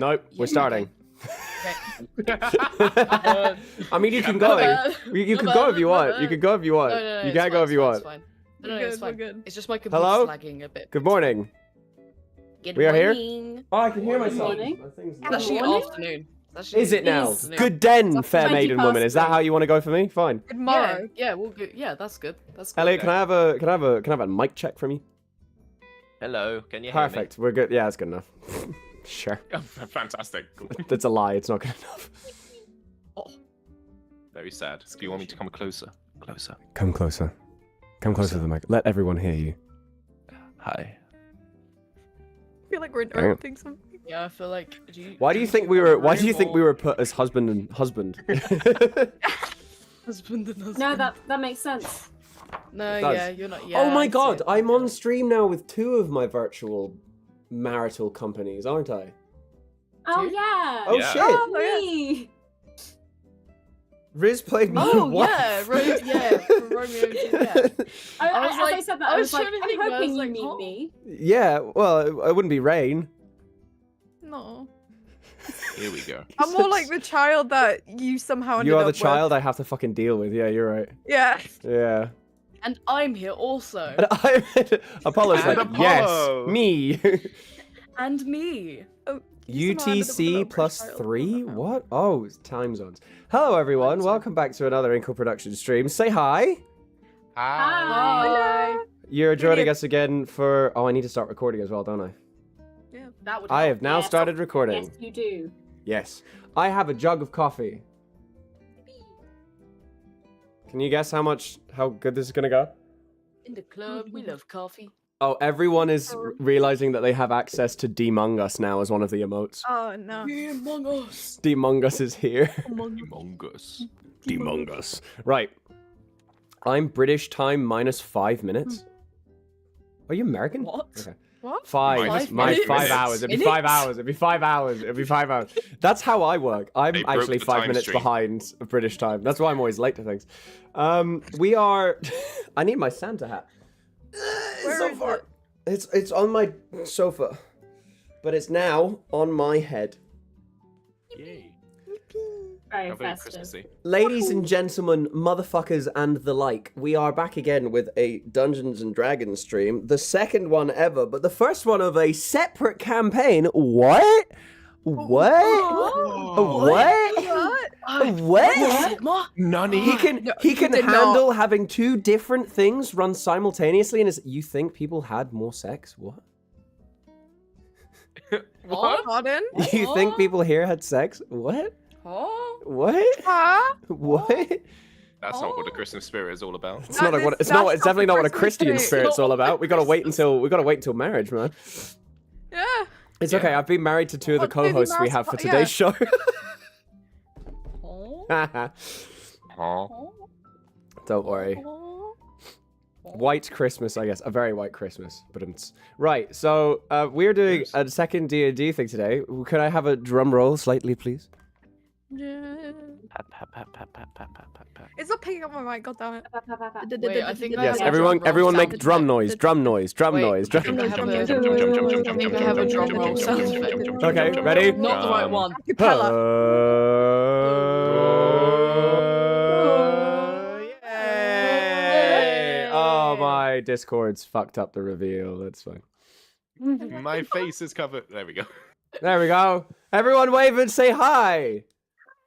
Nope, we're starting. Okay. I mean, you can go. You can go if you want. You can go if you want. No, You can't go if you want. It's fine. No, it's fine. Good. It's just my computer's Hello? lagging a bit. Good morning. Good We are here? morning. Oh, I can hear myself. morning. My thing's It's actually morning? afternoon. It's actually Is it now? afternoon. Good den, It's fair 20 maiden past woman. Is that 3. how you want to go for me? Fine. Tomorrow. Yeah, we'll go. Yeah, that's good. That's good. Elliot, can I have a mic check from you? Hello, can you hear Perfect. We're good. Yeah, that's good enough. Sure. me? Fantastic. That's a lie. It's not good enough. Very sad. Do you want me to come closer? Closer. Come closer. Come closer to the mic. Let everyone hear you. Hi. I feel like we're Hang on. interrupting something. Yeah, I feel like. Why do you think we were? Why do you think we were put as husband and husband? Husband and husband. No, that makes sense. No, It does. yeah, you're not. Yeah, Oh my I see god, it. I'm on stream now with 2 of my virtual marital companies, aren't I? Oh Dude. yeah. Oh Yeah. shit! Oh, me. Riz played my Oh wife. yeah, yeah, for Romeo and Juliet. I was As like- I said that, I I was was like, trying to I'm think, I was hoping you like, meet oh. me. Yeah, well, it wouldn't be Rain. No. Here we go. I'm more like the child that you somehow ended You are up the with. child I have to fucking deal with. Yeah, you're right. Yeah. Yeah. And I'm here also. Apollo's And like, Apollo. yes, me. And me. Oh, you somehow ended up with a UTC little plus child. 3? What? Oh, it's time zones. Hello, everyone. Time zone. Welcome back to another Inco production stream. Say hi. Hi. You're joining Brilliant. us again for... Oh, I need to start recording as well, don't I? That would. I help. have now Yes, started recording. Yes, you do. Yes. I have a jug of coffee. Can you guess how good this is going to go? In the club, we love coffee. Oh, everyone is realizing that they have access to Demong Us now as one of the emotes. Oh no. Among Us. Demong Us is here. Humongous. Demong Us. Right. I'm British time minus 5 minutes. Are you American? What? Okay. What? Five. Minus My minutes. 5 hours. It'd be 5 hours. It'd be 5 hours. It'd be 5 hours. That's how I work. I'm They broke actually the 5 time minutes stream. behind British time. That's why I'm always late to things. We are. I need my Santa hat. Where so is far. it? It's on my sofa, but it's now on my head. Yay. Very How very festive. Christmassy. Ladies and gentlemen, motherfuckers and the like, we are back again with a Dungeons and Dragons stream, the second one ever, but the first one of a separate campaign. What? What? What? What? Nani? He can did handle having 2 different things run simultaneously, and you think people had more sex? What? What? Pardon? You think people here had sex? What? Huh? What? Huh? What? That's not what the Christmas spirit is all about. It's not what. It's not. It's definitely not what a Christian spirit's all about. We gotta wait until marriage, man. Yeah. It's okay. I've been married to 2 of the What, baby co-hosts we mouse? have for Yeah. today's show. Huh? Huh? Don't worry. White Christmas, I guess. A very white Christmas. But it's right. So we're doing Yes. a second D&D thing today. Could I have a drum roll slightly, please? Yeah. Pat, pat, pat, pat, pat, pat, pat, pat, pat. It's not picking up my mic, goddammit. Wait, I think I Yes. have a Everyone. drum roll Everyone, make sound drum effect. noise. Drum noise. Drum Wait, noise. I Drum. think I have Jump, a- jump, jump, jump, jump, jump, I jump, think jump, I have a jump, drum jump, roll jump, sound jump, effect. jump, jump, jump, Okay, jump, ready? jump, Not the right jump. one. Yay! Oh, my Discord's fucked up the reveal. That's fine. My face is covered. There we go. There we go. Everyone wave and say hi.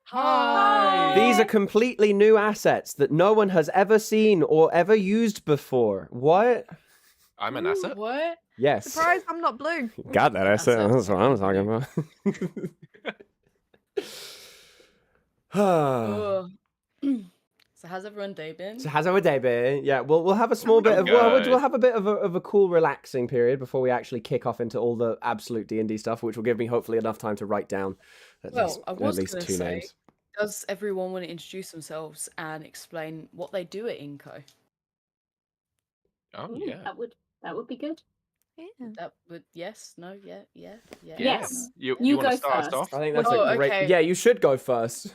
Hi. These are completely new assets that no one has ever seen or ever used before. What? I'm an asset. What? Yes. Surprise, I'm not blue. Got that asset. Assets. That's what I'm talking about. Ugh. So how's everyone day been? So how's our day been? Yeah, we'll have a small bit of good. we'll have a bit of a cool relaxing period before we actually kick off into all the absolute D&D stuff, which will give me hopefully enough time to write down at Well, least, I at was least gonna 2 say- names. Does everyone want to introduce themselves and explain what they do at Inco? Oh, Ooh, yeah. that would be good. That would yes, no, yeah. Yes. You You want to go start us first. off? I think that's Oh, a great. okay. Yeah, you should go first.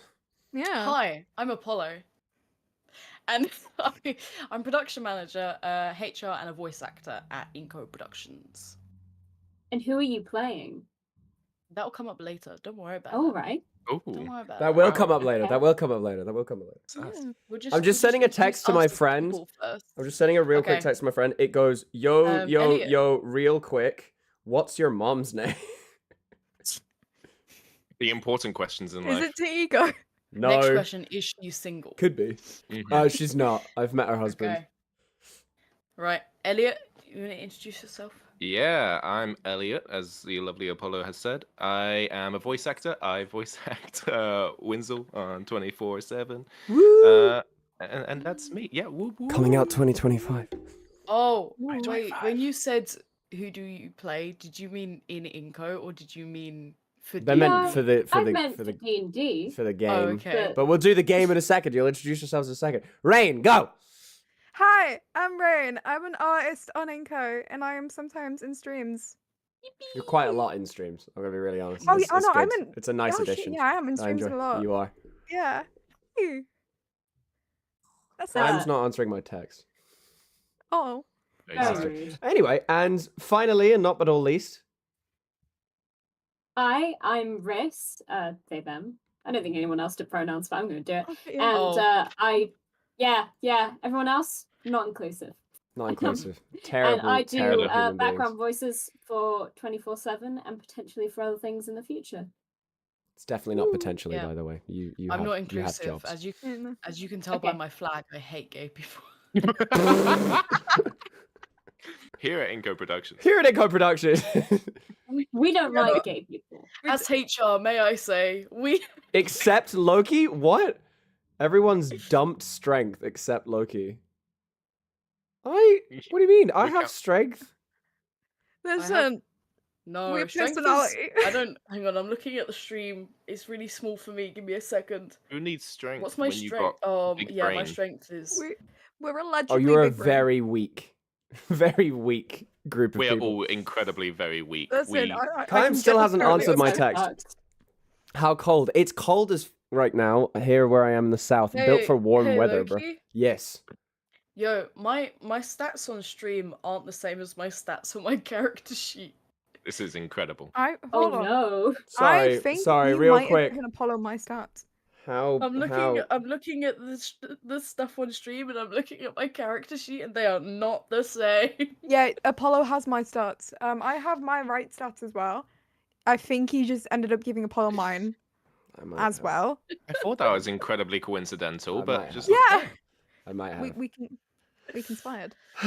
Yeah. Hi, I'm Apollo, and I'm production manager, HR, and a voice actor at Inco Productions. And who are you playing? That'll come up later. Don't worry about All that. right. Oh, Don't worry about That will Wow. come up later. Okay. That will come up later. That will come up later. sus. Yeah. We'll I'm just sending a introduce text to my us as friend. people first. I'm just sending a real quick Okay. text to my friend. It goes, yo, yo, Elliot. yo, real quick. What's your mom's name? The important questions in Is life. it to ego? No. Next question: is she single? Could be. Mhm. She's not. I've met her husband. Okay. Right, Elliot, you want to introduce yourself? Yeah, I'm Elliot, as the lovely Apollo has said. I am a voice actor. I voice act Winslow on 24/7. Woo! And that's me. Yeah, woo, woo. Coming out 2025. Oh, Ooh. wait. When you said who do you play, did you mean in Inco or did you mean for? They D&D? meant for the I meant for D&D. for the game. Oh, okay. But we'll do the game in a second. You'll introduce yourselves in a second. Rain, go. Hi, I'm Rain. I'm an artist on Inco, and I am sometimes in streams. You're quite a lot in streams. I'm gonna be really honest. Oh, It's, yeah, it's no, I'm good. in- It's a nice Oh, shit, addition. yeah, I am in I streams enjoy. a lot. You are. Yeah. Ew. That's Uh, it. Adam's not answering my text. Oh. Very Very sister. rude. Anyway, and finally, and not but all least, I'm Riss, they, them. I don't think anyone else did pronouns, but I'm going to do it. Okay, yeah. And yeah, everyone else, not inclusive. not inclusive. Terrible, And I do terrible human background beings. voices for 24/7 and potentially for other things in the future. It's definitely not potentially, Yeah. by the way. You I'm have, not you have inclusive, jobs. Yeah, no. as you can tell by Okay. my flag. I hate gay people. Here at Inco Productions. Here at Echo Production. We don't Yeah. like gay people. As HR, may I say, we Except Loki? What? Everyone's dumped strength except Loki. What do you mean? I We have can't- strength. Listen, no Weird strength is- personality. I don't. Hang on, I'm looking at the stream. It's really small for me. Give me a second. Who needs strength What's my when you strength? got big Yeah, my brain? strength is. we're Oh, allegedly you're a big brain. very weak, very weak group of We are people. all incredibly very weak. Listen, We I Kyle can still get hasn't this answered my early. text. How cold? It's cold as right now here where I am in the south. Built for warm hey, weather, bro. Loki? Yes. Yo, my stats on stream aren't the same as my stats on my character sheet. This is incredible. Oh Hold on. no. Sorry, I think sorry, you real might quick. have Apollo my stats. How? I'm looking. how... I'm looking at the stuff on stream, and I'm looking at my character sheet, and they are not the same. Yeah, Apollo has my stats. I have my right stats as well. I think he just ended up giving Apollo mine I might as have. well. I thought that was incredibly coincidental, I but might just Yeah, I might have. we conspired. It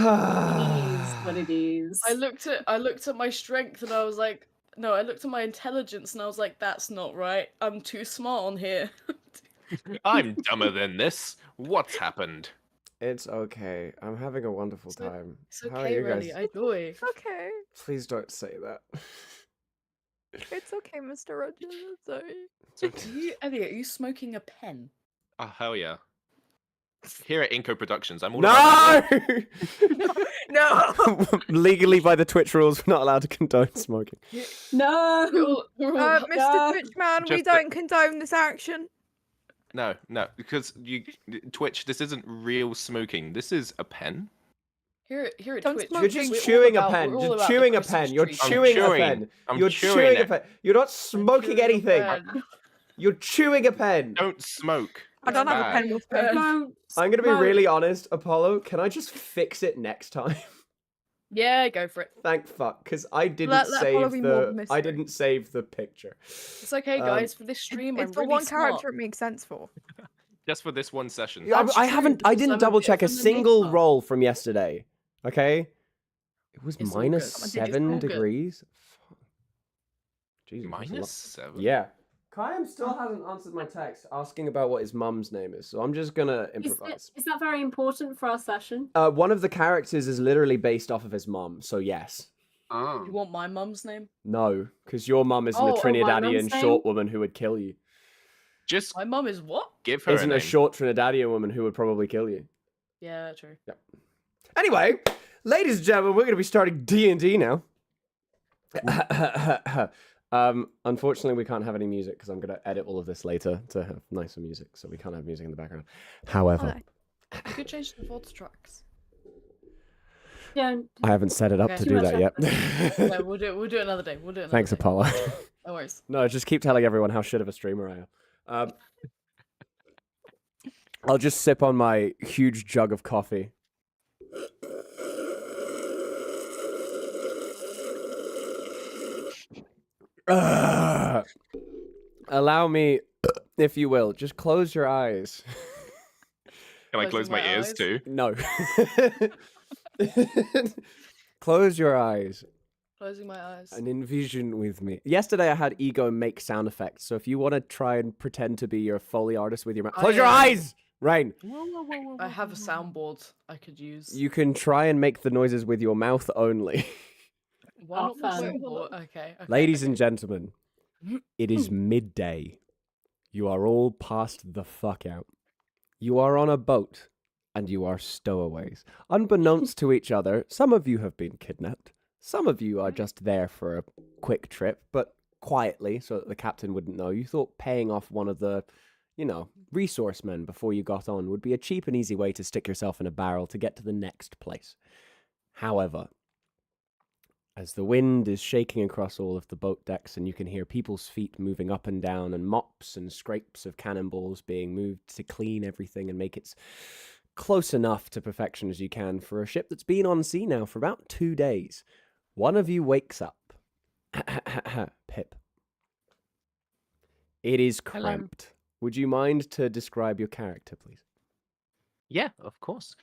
is what it is. I looked at my strength, and I was like, no. I looked at my intelligence, and I was like, that's not right. I'm too smart on here. I'm dumber than this. What's happened? It's okay. I'm having a wonderful So- time. It's How are okay, you guys? really. I enjoy. It's okay. Please don't say that. It's okay, Mr. Rogers. It's okay. It's okay. Elliot, are you smoking a pen? Oh, hell yeah. Here at Inco Productions, I'm all about that. No! No. Legally, by the Twitch rules, we're not allowed to condone smoking. No. We're all- Mr. No. Twitchman, we Just that- don't condone this action. No, because Twitch, this isn't real smoking. This is a pen. Here at Don't Twitch, smoke You're Okay, just we're all chewing a about- pen. we're all You're about the chewing a Christmas pen. You're tree. I'm chewing a chewing. pen. I'm You're chewing chewing a it. pen. You're not I'm smoking chewing a anything. pen. You're chewing a pen. Don't smoke. I don't It's have a bad. pen with Uh, pen. Don't I'm gonna be smoke. really honest, Apollo. Can I just fix it next time? Yeah, go for it. Thank fuck, because I didn't Let Apollo save be more of a the. I mystery. didn't save the picture. It's okay, Um, guys. For this stream, It's I'm the really one smart. character it makes sense for. Just for this one session. Yeah, That's I true, haven't. I because didn't I'm a double bit check a of an single enigma. roll from yesterday. Okay, it was It's all minus good. It's all 7 good. degrees. Fuck. Jesus, that's a lot. Minus 7? Yeah. Kayam still hasn't answered my text asking about what his mum's name is, so I'm just gonna improvise. Is that very important for our session? One of the characters is literally based off of his mum, so yes. Oh. You want my mum's name? No, because your mum isn't Oh, a oh, my Trinidadian mum's short name? woman who would kill you. Just My mum is what? give her Isn't a a name. short Trinidadian woman who would probably kill you. Yeah, true. Anyway, ladies and gentlemen, we're going to be starting D&D now. Unfortunately, we can't have any music because I'm going to edit all of this later to have nicer music, so we can't have music in the background. However, Alright. You could change the voice tracks. Don't. I haven't set it up Okay. to Too do much that yet. No, we'll do it another day. We'll do it another Thanks, day. Apollo. No worries. No, just keep telling everyone how shit of a streamer I am. I'll just sip on my huge jug of coffee. Allow me, if you will, just close your eyes. Can I Closing close my my ears eyes. too? No. Close your eyes Closing my eyes. and envision with me. Yesterday I had Ego make sound effects, so if you want to try and pretend to be your Foley artist with your mouth, close your eyes! Rain! I have a soundboard I could use. You can try and make the noises with your mouth only. Why Oh, not the fun. soundboard? Okay. Ladies okay. and gentlemen, it is midday. You are all passed the fuck out. You are on a boat, and you are stowaways. Unbeknownst to each other, some of you have been kidnapped. Some of you are just there for a quick trip, but quietly, so that the captain wouldn't know. You thought paying off one of the, resource men before you got on would be a cheap and easy way to stick yourself in a barrel to get to the next place. However, as the wind is shaking across all of the boat decks and you can hear people's feet moving up and down and mops and scrapes of cannonballs being moved to clean everything and make it close enough to perfection as you can for a ship that's been on sea now for about 2 days, one of you wakes up. Pip. It is Hello. cramped. Would you mind to describe your character, please? Yeah, of course.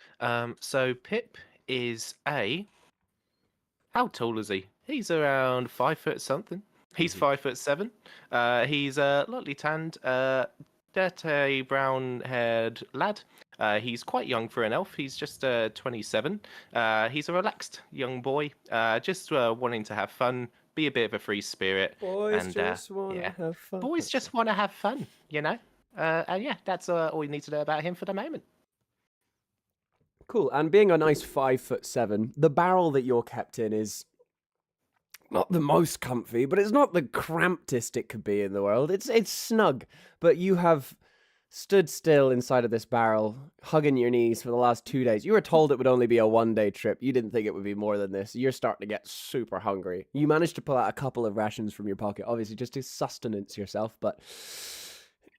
So Pip is how tall is he? He's around 5 foot something. He's 5'7". He's a lightly tanned, dirty brown-haired lad. He's quite young for an elf. He's just 27. He's a relaxed young boy, just wanting to have fun, be a bit of a free spirit. Boys and, just want to yeah. have fun. Boys just want to have fun, And yeah, that's all you need to know about him for the moment. Cool. And being a nice 5'7", the barrel that you're kept in is not the most comfy, but it's not the cramptest it could be in the world. It's snug, but you have stood still inside of this barrel, hugging your knees for the last 2 days. You were told it would only be a 1-day trip. You didn't think it would be more than this. You're starting to get super hungry. You managed to pull out a couple of rations from your pocket, obviously just to sustenance yourself, but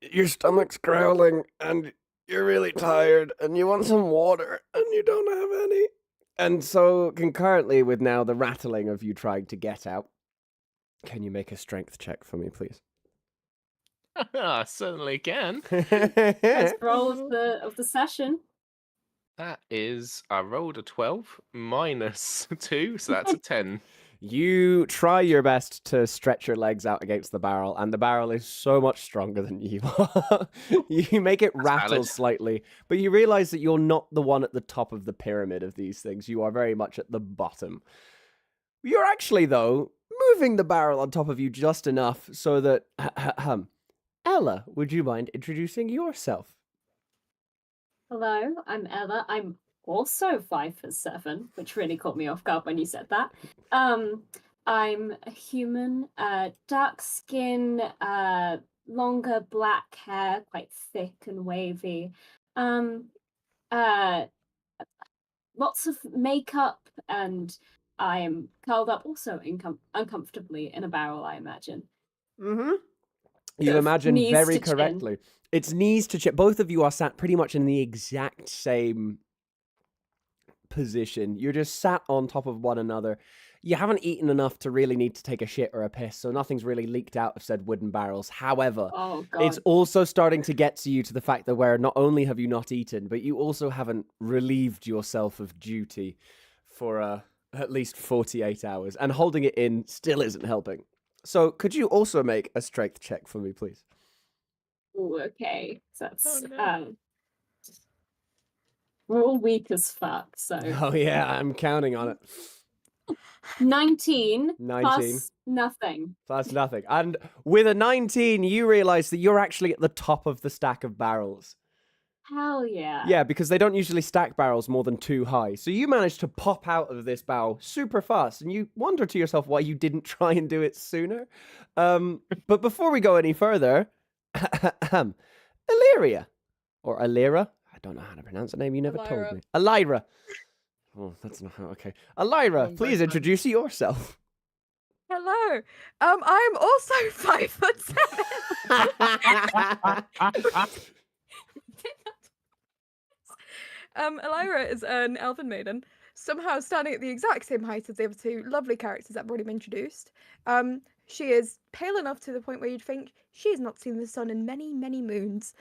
your stomach's growling and you're really tired and you want some water and you don't have any. And so concurrently with now the rattling of you trying to get out, can you make a strength check for me, please? I certainly can. First roll of the session. That is, I rolled a 12 minus 2, so that's a 10. You try your best to stretch your legs out against the barrel, and the barrel is so much stronger than you are. You make it rattle valid. slightly, but you realize that you're not the one at the top of the pyramid of these things. You are very much at the bottom. You're actually, though, moving the barrel on top of you just enough so that... Ella, would you mind introducing yourself? Hello, I'm Ella. I'm also 5'7", which really caught me off guard when you said that. I'm a human, dark skin, longer black hair, quite thick and wavy. Lots of makeup, and I am curled up also uncomfortably in a barrel, I imagine. Mm-hmm. You Sort of imagine knees very to chin. correctly. It's knees to chin. Both of you are sat pretty much in the exact same position. You're just sat on top of one another. You haven't eaten enough to really need to take a shit or a piss, so nothing's really leaked out of said wooden barrels. However, Oh god. it's also starting to get to you to the fact that where not only have you not eaten, but you also haven't relieved yourself of duty for at least 48 hours, and holding it in still isn't helping. So could you also make a strength check for me, please? Ooh, okay. So that's Oh, no. we're all weak as fuck, so Oh yeah, I'm counting on it. 19 19. plus nothing. That's nothing. And with a 19, you realize that you're actually at the top of the stack of barrels. Hell yeah. Yeah, because they don't usually stack barrels more than 2 high. So you managed to pop out of this barrel super fast, and you wonder to yourself why you didn't try and do it sooner. But before we go any further, Illyria, or Alira, I don't know how to pronounce the name, you never told Elira. me. Elira, Oh, that's not okay. Elira, I'm please very introduce yourself. Hello. I'm also 5'7". Elira is an elven maiden, somehow standing at the exact same height as the other two lovely characters that have already been introduced. She is pale enough to the point where you'd think she's not seen the sun in many, many moons.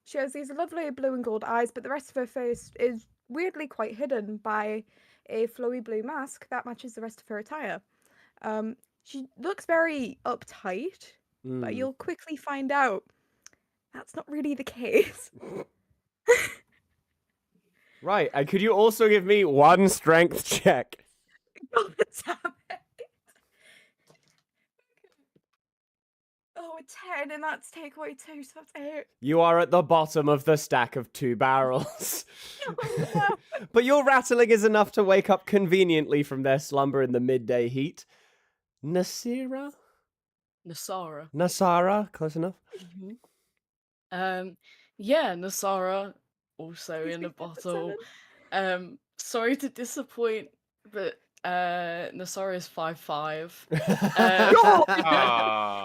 She has these lovely blue and gold eyes, but the rest of her face is weirdly quite hidden by a flowy blue mask that matches the rest of her attire. She looks very uptight, but you'll quickly find out that's not really the case. Right, and could you also give me one strength check? God damn it. Oh, a 10, and that's take away 2, so that's 8. You are at the bottom of the stack of 2 barrels. Oh, no. But your rattling is enough to wake up conveniently from their slumber in the midday heat. Nasira? Nasara, close enough. Yeah, Nasara also in a bottle. Sorry to disappoint, but Nasara is 5'5".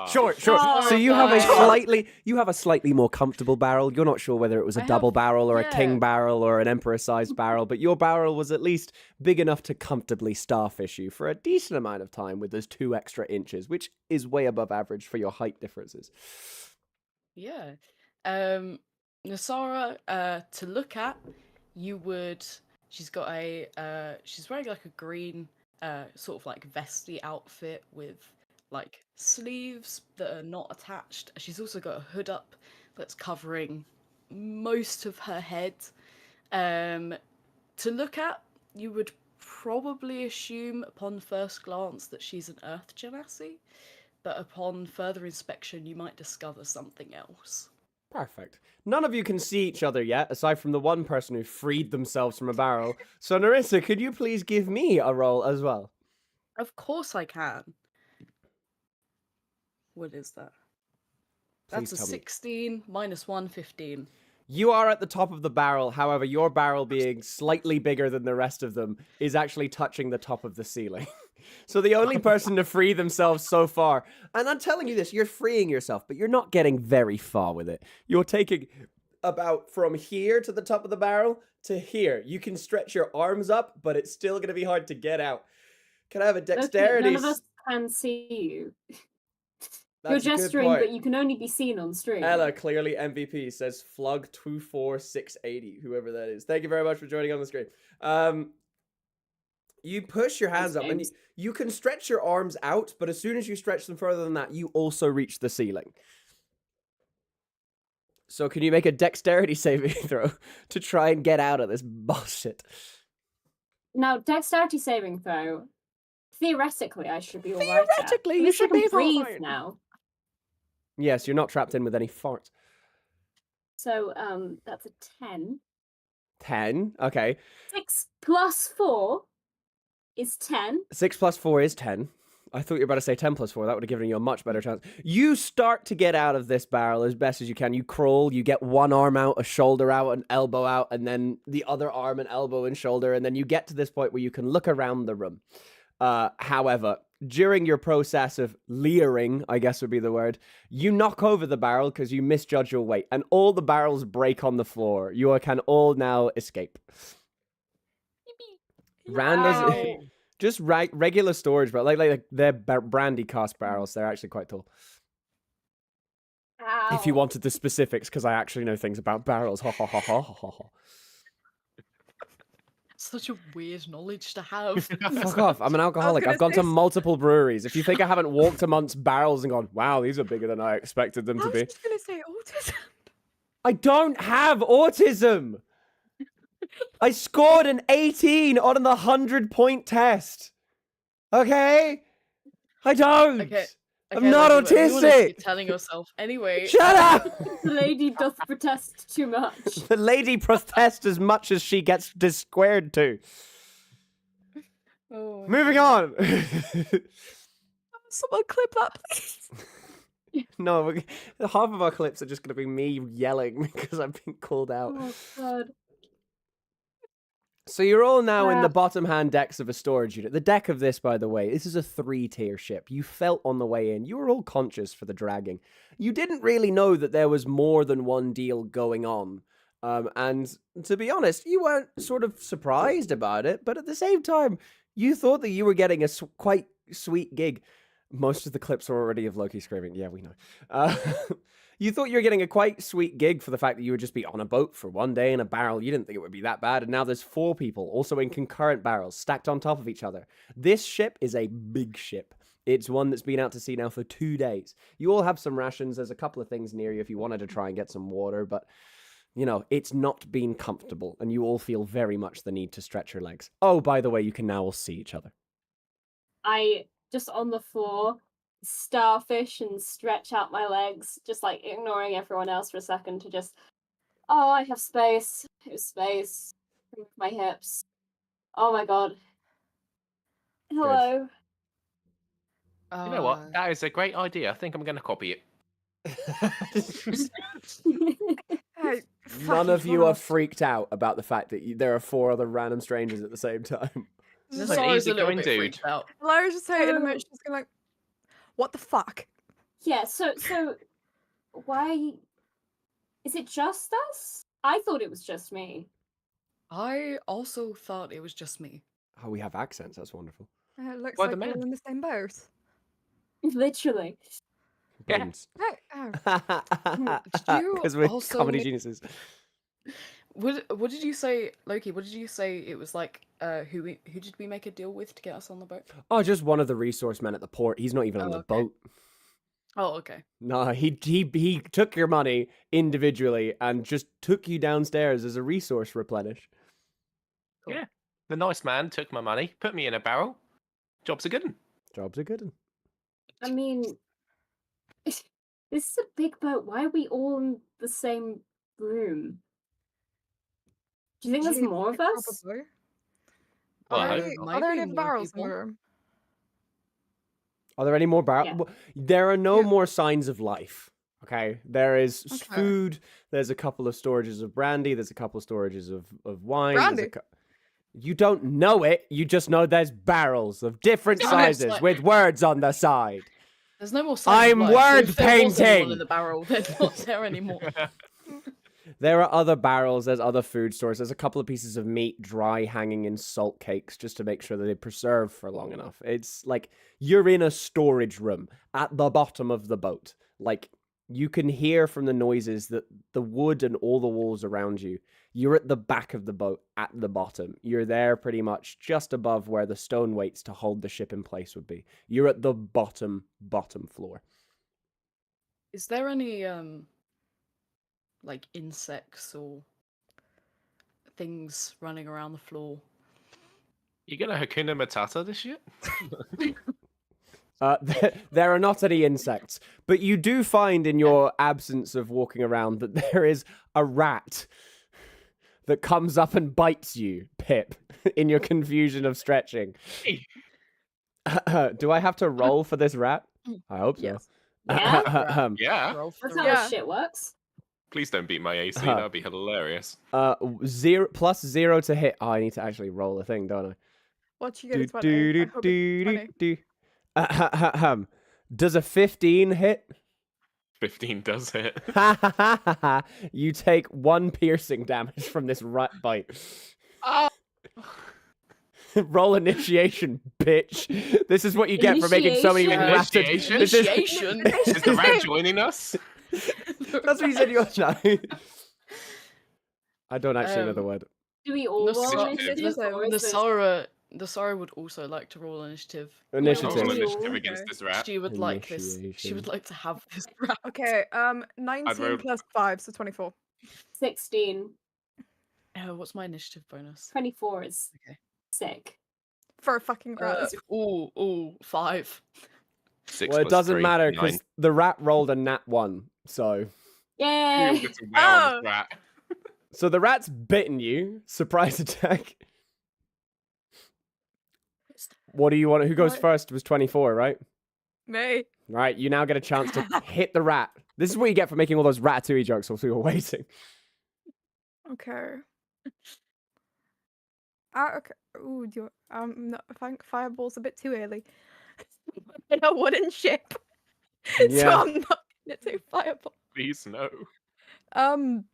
Sure. Oh, So you have a God. slightly more comfortable barrel. You're not sure whether it was a I double have- barrel or a king yeah. barrel or an emperor-sized barrel, but your barrel was at least big enough to comfortably starfish you for a decent amount of time with those 2 extra inches, which is way above average for your height differences. Yeah. Nasara, to look at, she's got she's wearing like a green, sort of like vesty outfit with like sleeves that are not attached. She's also got a hood up that's covering most of her head. To look at, you would probably assume upon first glance that she's an earth genasi, but upon further inspection, you might discover something else. Perfect. None of you can see each other yet, aside from the one person who freed themselves from a barrel. So, Narissa, could you please give me a roll as well? Of course I can. What is that? Please That's a tell me. 16 minus 1, 15. You are at the top of the barrel, however, your barrel being slightly bigger than the rest of them is actually touching the top of the ceiling. So the only person to free themselves so far, and I'm telling you this, you're freeing yourself, but you're not getting very far with it. You're taking about from here to the top of the barrel to here. You can stretch your arms up, but it's still going to be hard to get out. Can I have a dexterity? None of us can see you. That's a You're good gesturing, point. but you can only be seen on stream. Ella, clearly MVP, says Flug24680, whoever that is. Thank you very much for joining on the screen. You push your hands up, and you can stretch your arms out, but as soon as you stretch them further than that, you also reach the ceiling. So can you make a dexterity saving throw to try and get out of this bullshit? Now, dexterity saving throw. Theoretically, I should be alright. Theoretically, you should be breathe fine. now. Yes, you're not trapped in with any farts. So, that's a 10. 10, okay. 6 plus 4 is 10. 6 plus 4 is 10. I thought you were about to say 10 plus 4. That would have given you a much better chance. You start to get out of this barrel as best as you can. You crawl, you get one arm out, a shoulder out, an elbow out, and then the other arm, and elbow, and shoulder, and then you get to this point where you can look around the room. However, during your process of leering, I guess would be the word, you knock over the barrel because you misjudge your weight, and all the barrels break on the floor. You can all now escape. Randa's just regular storage, but like they're brandy cast barrels. They're actually quite tall. Ow. If you wanted the specifics, because I actually know things about barrels. Ha ha ha ha ha ha. Such a weird knowledge to have. Fuck off. I'm an alcoholic. gonna I've gone say to multiple breweries. If you think I haven't walked amongst barrels and gone, wow, these are bigger than I expected them I to was be. just going to say autism. I don't have autism. I scored an 18 on the 100-point test. Okay? I don't. Okay. I'm not like, you wanna autistic. keep telling yourself. Anyway. Shut up. The lady doth protest too much. The lady protests as much as she gets squared to. Oh, Moving on. Someone clip that, please. No, half of our clips are just going to be me yelling because I've been called out. Oh, God. So you're all now in the bottom hand decks of a storage unit. The deck of this, by the way, this is a 3-tier ship. You felt on the way in. You were all conscious for the dragging. You didn't really know that there was more than one deal going on. And to be honest, you weren't sort of surprised about it. But at the same time, you thought that you were getting a quite sweet gig. Most of the clips are already of Loki screaming. Yeah, we know. You thought you were getting a quite sweet gig for the fact that you would just be on a boat for one day in a barrel. You didn't think it would be that bad. And now there's 4 people, also in concurrent barrels, stacked on top of each other. This ship is a big ship. It's one that's been out to sea now for 2 days. You all have some rations. There's a couple of things near you if you wanted to try and get some water. But, you know, it's not been comfortable. And you all feel very much the need to stretch your legs. Oh, by the way, you can now all see each other. I just on the floor starfish and stretch out my legs, just like ignoring everyone else for a second to just, oh, I have space. I have space. Remove my hips. Oh my god. Hello. You know what? That is a great idea. I think I'm going to copy it. Hey, None fucking of you are Connor. freaked out about the fact that there are 4 other random strangers at the same time. This is Nasara's an a little easygoing bit dude. freaked out. Lyra's just saying in Oh. emotions, going like, what the fuck? Yeah, so why is it just us? I thought it was just me. I also thought it was just me. Oh, we have accents. That's wonderful. It looks Why like the we're man? in the same boat. Literally. Yeah. Brilliant. Hey, oh. you Because we're also comedy make- geniuses. What did you say, Loki? What did you say it was like? Who did we make a deal with to get us on the boat? Oh, just one of the resource men at the port. He's not even on Oh, the okay. boat. Oh, okay. No, he took your money individually and just took you downstairs as a resource replenish. Cool. Yeah. The nice man took my money, put me in a barrel. Job's a good one. Jobs are good. 'un. I mean, this is a big boat. Why are we all in the same room? Do you think there's more of us? Probably. Well, I Are, hope there- not. are there Might any be other more barrels in people. the room? Are there any more barrels? Yeah. There are no Yeah. more signs of life. Okay, there is Okay. food. There's a couple of storages of brandy. There's a couple of storages of wine. there's a Brandy? You don't know it. You just know there's barrels of different No, it's sizes like- with words on the side. There's no more signs I'm of life. word If there was anyone painting. in the barrel, they're not there anymore. There are other barrels, there's other food stores, there's a couple of pieces of meat dry hanging in salt cakes just to make sure that they preserve for long enough. It's like you're in a storage room at the bottom of the boat. Like you can hear from the noises that the wood and all the walls around you. You're at the back of the boat at the bottom. You're there pretty much just above where the stone weights to hold the ship in place would be. You're at the bottom floor. Is there any like insects or things running around the floor? You gonna Hakuna Matata this shit? There are not any insects, but you do find in your absence of walking around that there is a rat that comes up and bites you, Pip, in your confusion of stretching. Hey. Do I have to roll for this rat? I hope so. Yes. Yeah? Yeah. Roll for That's the how rat. this shit works. Please don't beat my AC. Uh-huh. That'd be hilarious. 0 to hit. Oh, I need to actually roll a thing, don't I? What you get is 20. I hope it's 20. Does a 15 hit? 15 does hit. You take 1 piercing damage from this rat bite. Oh. Roll initiation, bitch. This is what you get for making so many Initiation? ratted. Initiation? This is- Initiation. Is the rat joining us? That's what you said you were trying. I don't actually know the word. Do we all roll Initiative. initiative? Or is this... Nasara would also like to roll initiative. I'll Initiative. roll Initiative. initiative Okay. against this rat. She would like this. She Initiation. would like to have this rat. Okay, 19 rolled- plus 5, so 24. 16. What's my initiative bonus? 24 is Okay. sick. For a fucking rat. Ooh, 5. 6 Well, it plus doesn't 3, matter 9. because the rat rolled a nat 1. So Yay! It's a well on this rat. the rat's bitten you. Surprise attack. What do you want? Who goes What? first? It was 24, right? Me. Right, you now get a chance to hit the rat. This is what you get for making all those Ratatouille jokes while we were waiting. Okay. Okay. Ooh, no, I think fireball's a bit too early. In a wooden ship. So Yeah. I'm not gonna do fireball. Please no. I'm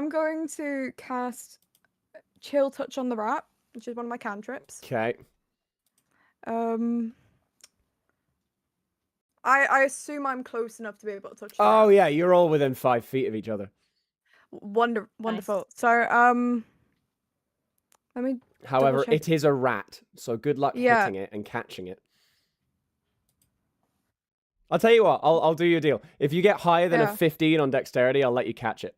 going to cast Chill Touch on the rat, which is one of my cantrips. Okay. I assume I'm close enough to be able to touch the Oh rat. yeah, you're all within 5 feet of each other. Wonderful. So let me However, double-check. it is a rat, so good luck Yeah. hitting it and catching it. I'll tell you what, I'll do you a deal. If you get higher than a Yeah. 15 on dexterity, I'll let you catch it.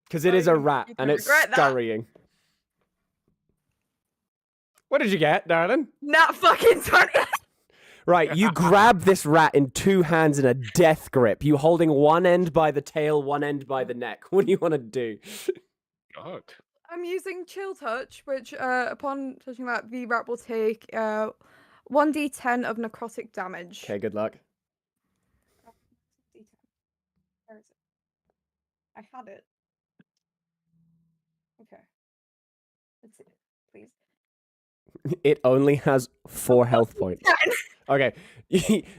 Because it Oh, is a you're rat gonna and it's regret that. scurrying. What did you get, darling? Not fucking 20. Right, you grab this rat in 2 hands in a death grip. You holding one end by the tail, one end by the neck. What do you want to do? God. I'm using Chill Touch, which upon touching that, the rat will take 1d10 of necrotic damage. Okay, good luck. D10. Where is it? I had it. Okay. Let's see, please. It only has 4 health points. Okay,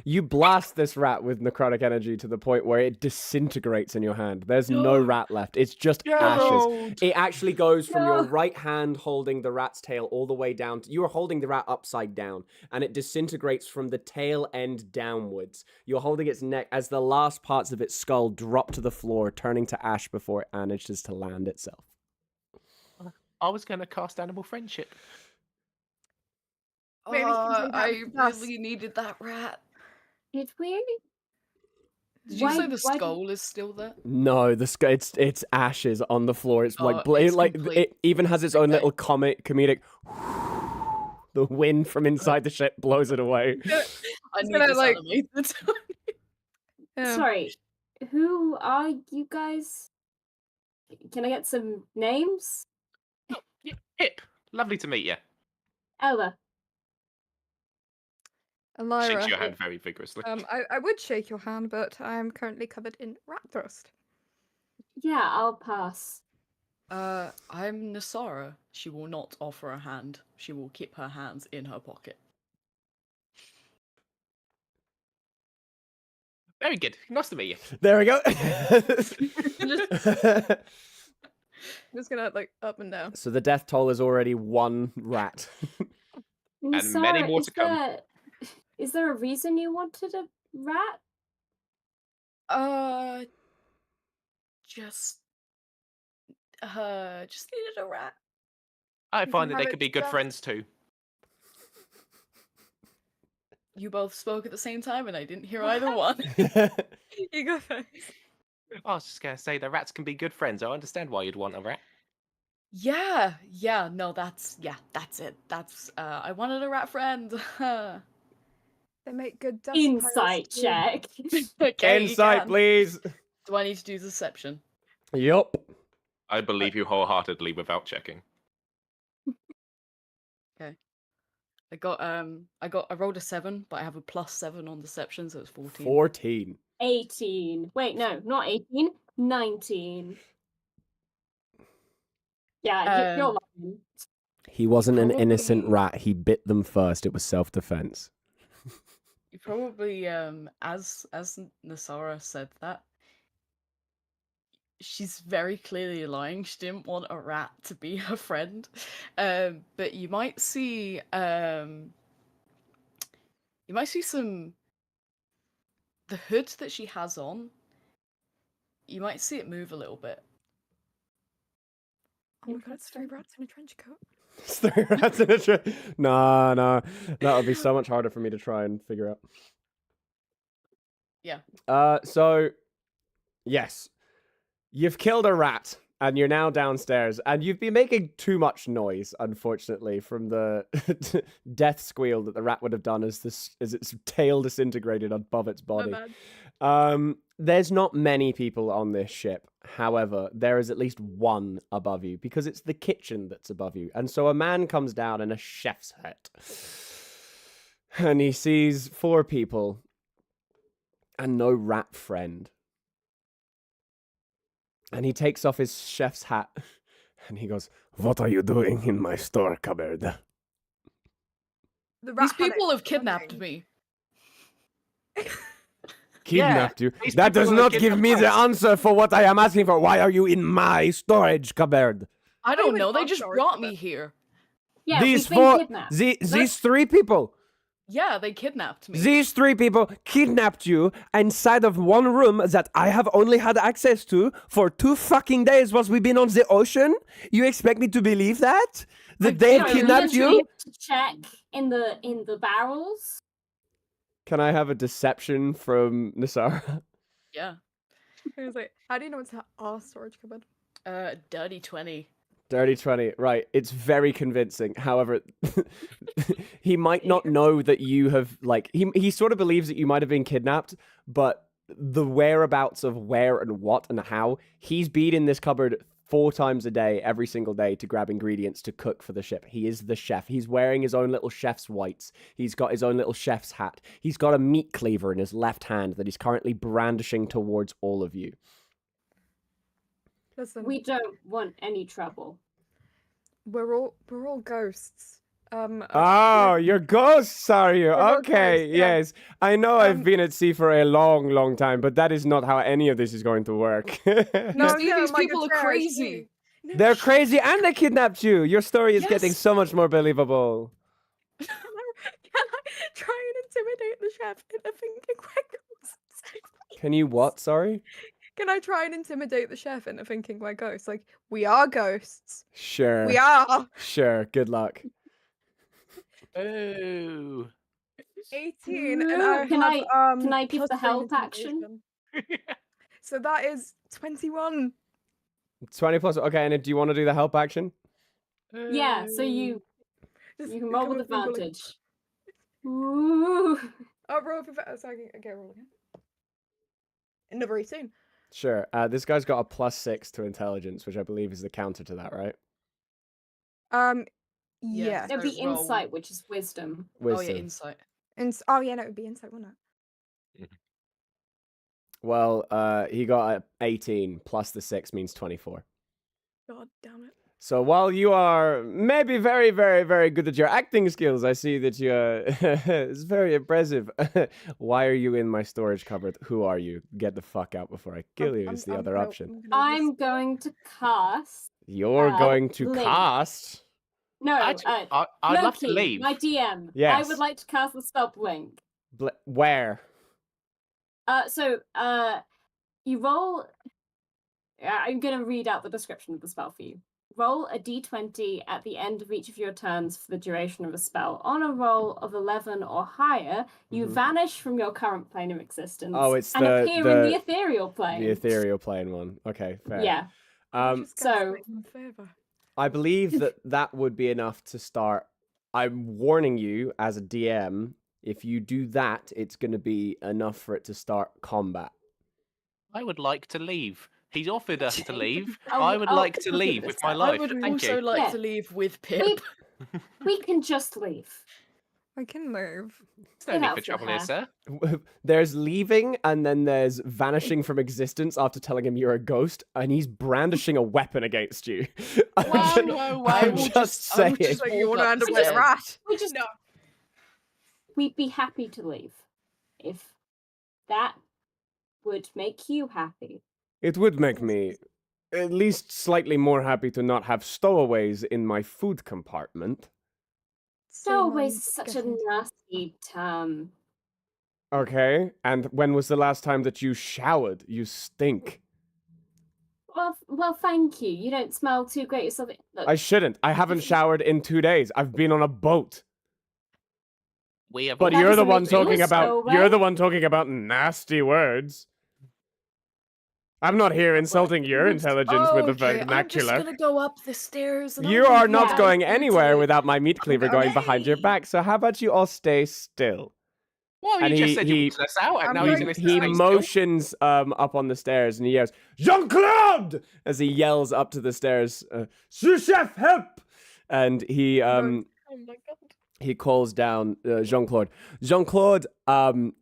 you blast this rat with necrotic energy to the point where it disintegrates in your hand. There's no rat left. It's just ashes. It actually goes from your right hand holding the rat's tail all the way down. You are holding the rat upside down, and it disintegrates from the tail end downwards. You're holding its neck as the last parts of its skull drop to the floor, turning to ash before it manages to land itself. I was going to cast Animal Friendship. Maybe you can take that I with us. really needed that rat. Did we? Did you say the skull is still there? No, it's ashes on the floor. It's like Oh, it's it even has its own okay. little comedic. The wind from inside the ship blows it away. I need gonna, this like- animated. Yeah. Sorry, who are you guys? Can I get some names? Yeah, Pip, lovely to meet you. Ella. Elira. Shakes your hand very vigorously. I would shake your hand, but I'm currently covered in rat thrust. Yeah, I'll pass. I'm Nasara. She will not offer a hand. She will keep her hands in her pocket. Very good. Nice to meet you. There we go. I'm just gonna like up and down. So the death toll is already 1 rat. And many Nisara, more to come. Is there a reason you wanted a rat? Just needed a rat. I You find can that they have could it be good just- friends too. You both spoke at the same time, and I didn't hear either one. You go first. I was just going to say the rats can be good friends. I understand why you'd want a rat. Yeah, no, that's it. That's I wanted a rat friend. They make good dust Insight piles, too. check. Okay, you Insight, can. please. Do I need to do deception? Yup. I believe you wholeheartedly without checking. I rolled a 7, but I have a +7 on deception, so it's 14. 14. 18. Wait, no, not 18. 19. Yeah, you're lying. He wasn't an innocent Probably- rat. He bit them first. It was self-defense. You probably as Nasara said that, she's very clearly lying. She didn't want a rat to be her friend. But you might see some the hood that she has on. You might see it move a little bit. Oh my god, it's 3 rats in a trench coat. It's 3 rats in a tree. Nah. That would be so much harder for me to try and figure out. Yeah. So, yes. You've killed a rat, and you're now downstairs, and you've been making too much noise, unfortunately, from the death squeal that the rat would have done as its tail disintegrated above its My body. bad. There's not many people on this ship. However, there is at least one above you, because it's the kitchen that's above you. And so a man comes down in a chef's hat, and he sees 4 people and no rat friend. And he takes off his chef's hat and he goes, "What are you doing in my store cupboard?" The These rat had it people have kidnapped coming. me. Kidnapped you? these That people does have not give me kidnapped the us. answer for what I am asking for. Why are you in my storage cupboard? I you don't in know. They our just storage brought cupboard? me here. Yeah, These we've been four, kidnapped. these three people. Yeah, they kidnapped me. These three people kidnapped you inside of one room that I have only had access to for 2 fucking days whilst we've been on the ocean? You expect me to believe that? That they have No, kidnapped we you? need to check in the barrels. Can I have a deception from Nasara? Yeah. I was like, how do you know it's our storage cupboard? Dirty 20. Dirty 20, right. It's very convincing. However, he might not know that you have, like, he sort of believes that you might have been kidnapped, but the whereabouts of where and what and how, he's been in this cupboard 4 times a day, every single day, to grab ingredients to cook for the ship. He is the chef. He's wearing his own little chef's whites. He's got his own little chef's hat. He's got a meat cleaver in his left hand that he's currently brandishing towards all of you. Listen, We don't want any trouble. we're all ghosts. Oh, you're ghosts, are you? We're all Okay, ghosts, yeah. yes. I know I've Um, been at sea for a long, long time, but that is not how any of this is going to work. No, See, no, these my people good are sir, crazy. No, They're shh. crazy and they kidnapped you. Your story is getting Yes. so much more believable. Can I try and intimidate the chef into thinking we're ghosts? Can you what? Sorry? Can I try and intimidate the chef into thinking we're ghosts? Like, we are ghosts. Sure. We are. Sure. Good luck. Oh. 18 and Ooh, can have, can I give plus the 3 in help action? intimidation. So that is 21. 20 plus. Okay, and do you want to do the help action? Yeah, so you Just can roll come with up and go like, advantage. Ooh. oh, roll for that so I can get roll again. Another 18. Sure. This guy's got a +6 to intelligence, which I believe is the counter to that, right? Yeah. It'd be So roll. insight, which is wisdom. Wisdom. Oh yeah, insight. Oh yeah, no, it would be insight, wouldn't it? Well, he got a 18 plus the 6 means 24. God damn it. So while you are maybe very, very, very good at your acting skills, I see that you're it's very impressive. Why are you in my storage cupboard? Who are you? Get the fuck out before I kill you is the other option. I'm going to cast. You're going to Link. cast. No, I'd love to Loki, leave. my DM. I Yes. would like to cast the spell Blink. Where? You roll. I'm going to read out the description of the spell for you. Roll a d20 at the end of each of your turns for the duration of a spell. On a roll of 11 or higher, you vanish from your current plane of existence Oh, it's and the- appear the- in the ethereal plane. The ethereal plane one. Okay, fair. Yeah. So- I believe that that would be enough to start. I'm warning you as a DM, if you do that, it's going to be enough for it to start combat. I would like to leave. He's offered us to leave. Oh, I would oh, like to look at leave this with my guy. life. I would Thank also you. like Yeah. to leave with Pip. We can just leave. I can move. There's no Get need out for of your trouble here, hair. sir. There's leaving, and then there's vanishing from existence after telling him you're a ghost, and he's brandishing a weapon against you. I'm just saying. just Like, you walk want to up end up the like a stairs. rat. We just No. We'd be happy to leave if that would make you happy. It would make me at least slightly more happy to not have stowaways in my food compartment. Stowaways is such a nasty term. Okay, and when was the last time that you showered? You stink. Well, thank you. You don't smell too great yourself. Look, I shouldn't. I haven't showered in 2 days. I've been on a boat. We have But That you're the doesn't one make you a talking about stowaway. you're the one talking about nasty words. I'm not here insulting your intelligence with the Okay, I'm vernacular. just gonna go up the stairs. And You I'll are leave not Yeah. going you anywhere to- without my meat cleaver going behind your Okay. back. So how about you all stay still? Well, And you just he- said he- you would let us out, and I'm now he's going going to- to He stay still. motions up on the stairs and he yells, Jean-Claude! As he yells up to the stairs, Sous chef, help! And he Oh my god. he calls down Jean-Claude. Jean-Claude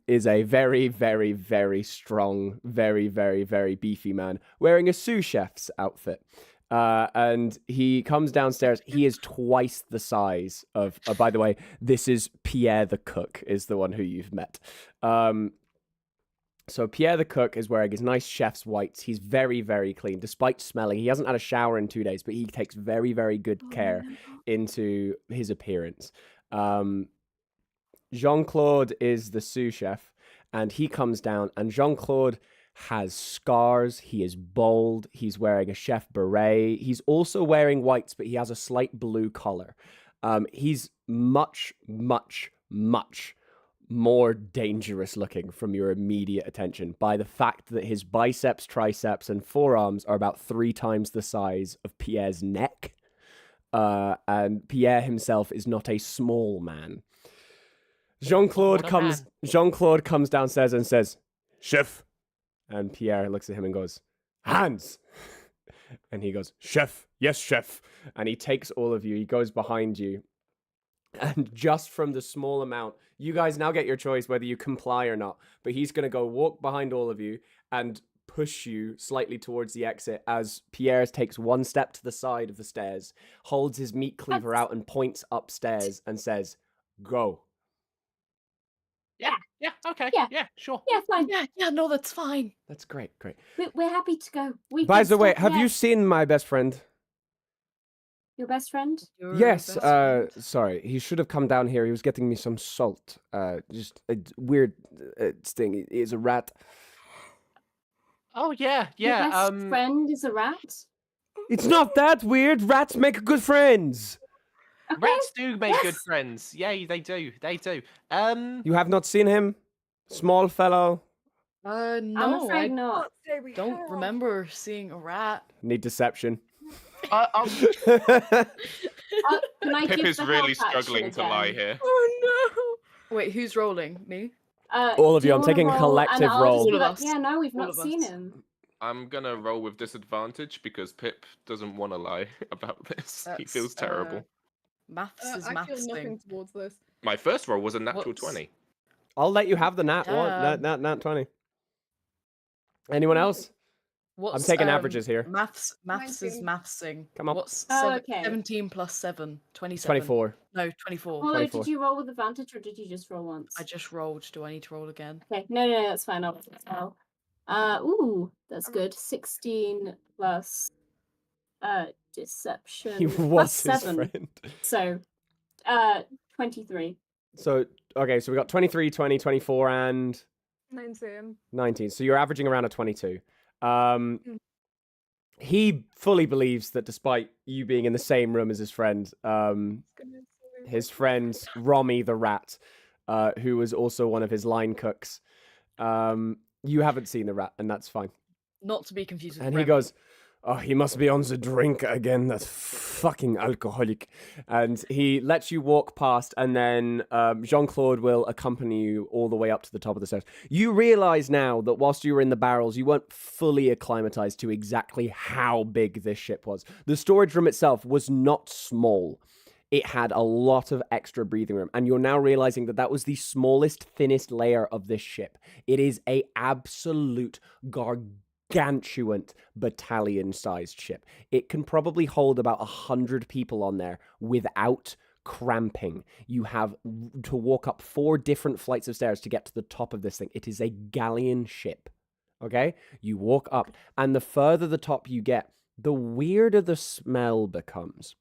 is a very, very, very strong, very, very, very beefy man wearing a sous chef's outfit. And he comes downstairs. He is twice the size of. By the way, this is Pierre the cook, is the one who you've met. So Pierre the cook is wearing his nice chef's whites. He's very, very clean, despite smelling. He hasn't had a shower in 2 days, but he takes very, very good care into his appearance. Jean-Claude is the sous chef, and he comes down, and Jean-Claude has scars. He is bald. He's wearing a chef beret. He's also wearing whites, but he has a slight blue collar. He's much, much, much more dangerous looking from your immediate attention by the fact that his biceps, triceps, and forearms are about 3 times the size of Pierre's neck. And Pierre himself is not a small man. Jean-Claude comes downstairs and says, "Chef." And Pierre looks at him and goes, "Hands." And he goes, "Chef, yes, chef." And he takes all of you. He goes behind you. And just from the small amount, you guys now get your choice whether you comply or not. But he's going to go walk behind all of you and push you slightly towards the exit as Pierre takes 1 step to the side of the stairs, holds his meat cleaver out and points upstairs and says, "Go." Yeah, okay. Yeah. Yeah, sure. Yeah, fine. Yeah, no, that's fine. That's great. We're happy to go. We By can the way, stop- have yeah. you seen my best friend? Your best friend? Your Yes, best friend. sorry. He should have come down here. He was getting me some salt. Just a weird thing. He is a rat. Oh, yeah, Your yeah. best friend is a rat? It's not that weird. Rats make good friends. Okay. Rats do make good yes. friends. Yeah, they do. They do. You have not seen him? Small fellow. No, I'm afraid I not. don't remember seeing a rat. Need deception. I'll Can I Pip give is the really help action struggling to lie again? here. Oh Wait, who's rolling? Me? All of do you, I'm wanna taking a roll? And collective I'll roll. just be All of like, us. yeah, no, we've All not of seen us. him. I'm gonna roll with disadvantage because Pip doesn't want to lie about this. He That's, feels terrible. Maths is I feel maths nothing thing. towards this. My first roll was a natural What's- 20. I'll let you have the nat one. Nat 20. Anyone else? What's, taking averages here. Maths is 19. mathsing. Come on. What's Oh, okay. 17 plus 7? 27. 24. No, 24. Although, 24. did you roll with advantage or did you just roll once? I just rolled. Do I need to roll again? Okay, no, that's fine. I'll tell. Ooh, that's good. 16 plus deception. He plus was his 7. friend. So, 23. So, okay, so we got 23, 20, 24, and 19. 19. So you're averaging around a 22. He fully believes that despite you being in the same room as his friend, Romy the rat, who was also one of his line cooks, you haven't seen the rat, and that's fine. Not to be confused with And he Remy. goes, "Oh, he must be on the drink again, that fucking alcoholic." And he lets you walk past, and then Jean-Claude will accompany you all the way up to the top of the stairs. You realize now that whilst you were in the barrels, you weren't fully acclimatized to exactly how big this ship was. The storage room itself was not small. It had a lot of extra breathing room, and you're now realizing that that was the smallest, thinnest layer of this ship. It is a absolute gargantuan battalion-sized ship. It can probably hold about 100 people on there without cramping. You have to walk up 4 different flights of stairs to get to the top of this thing. It is a galleon ship. Okay? You walk up, and the further the top you get, the weirder the smell becomes.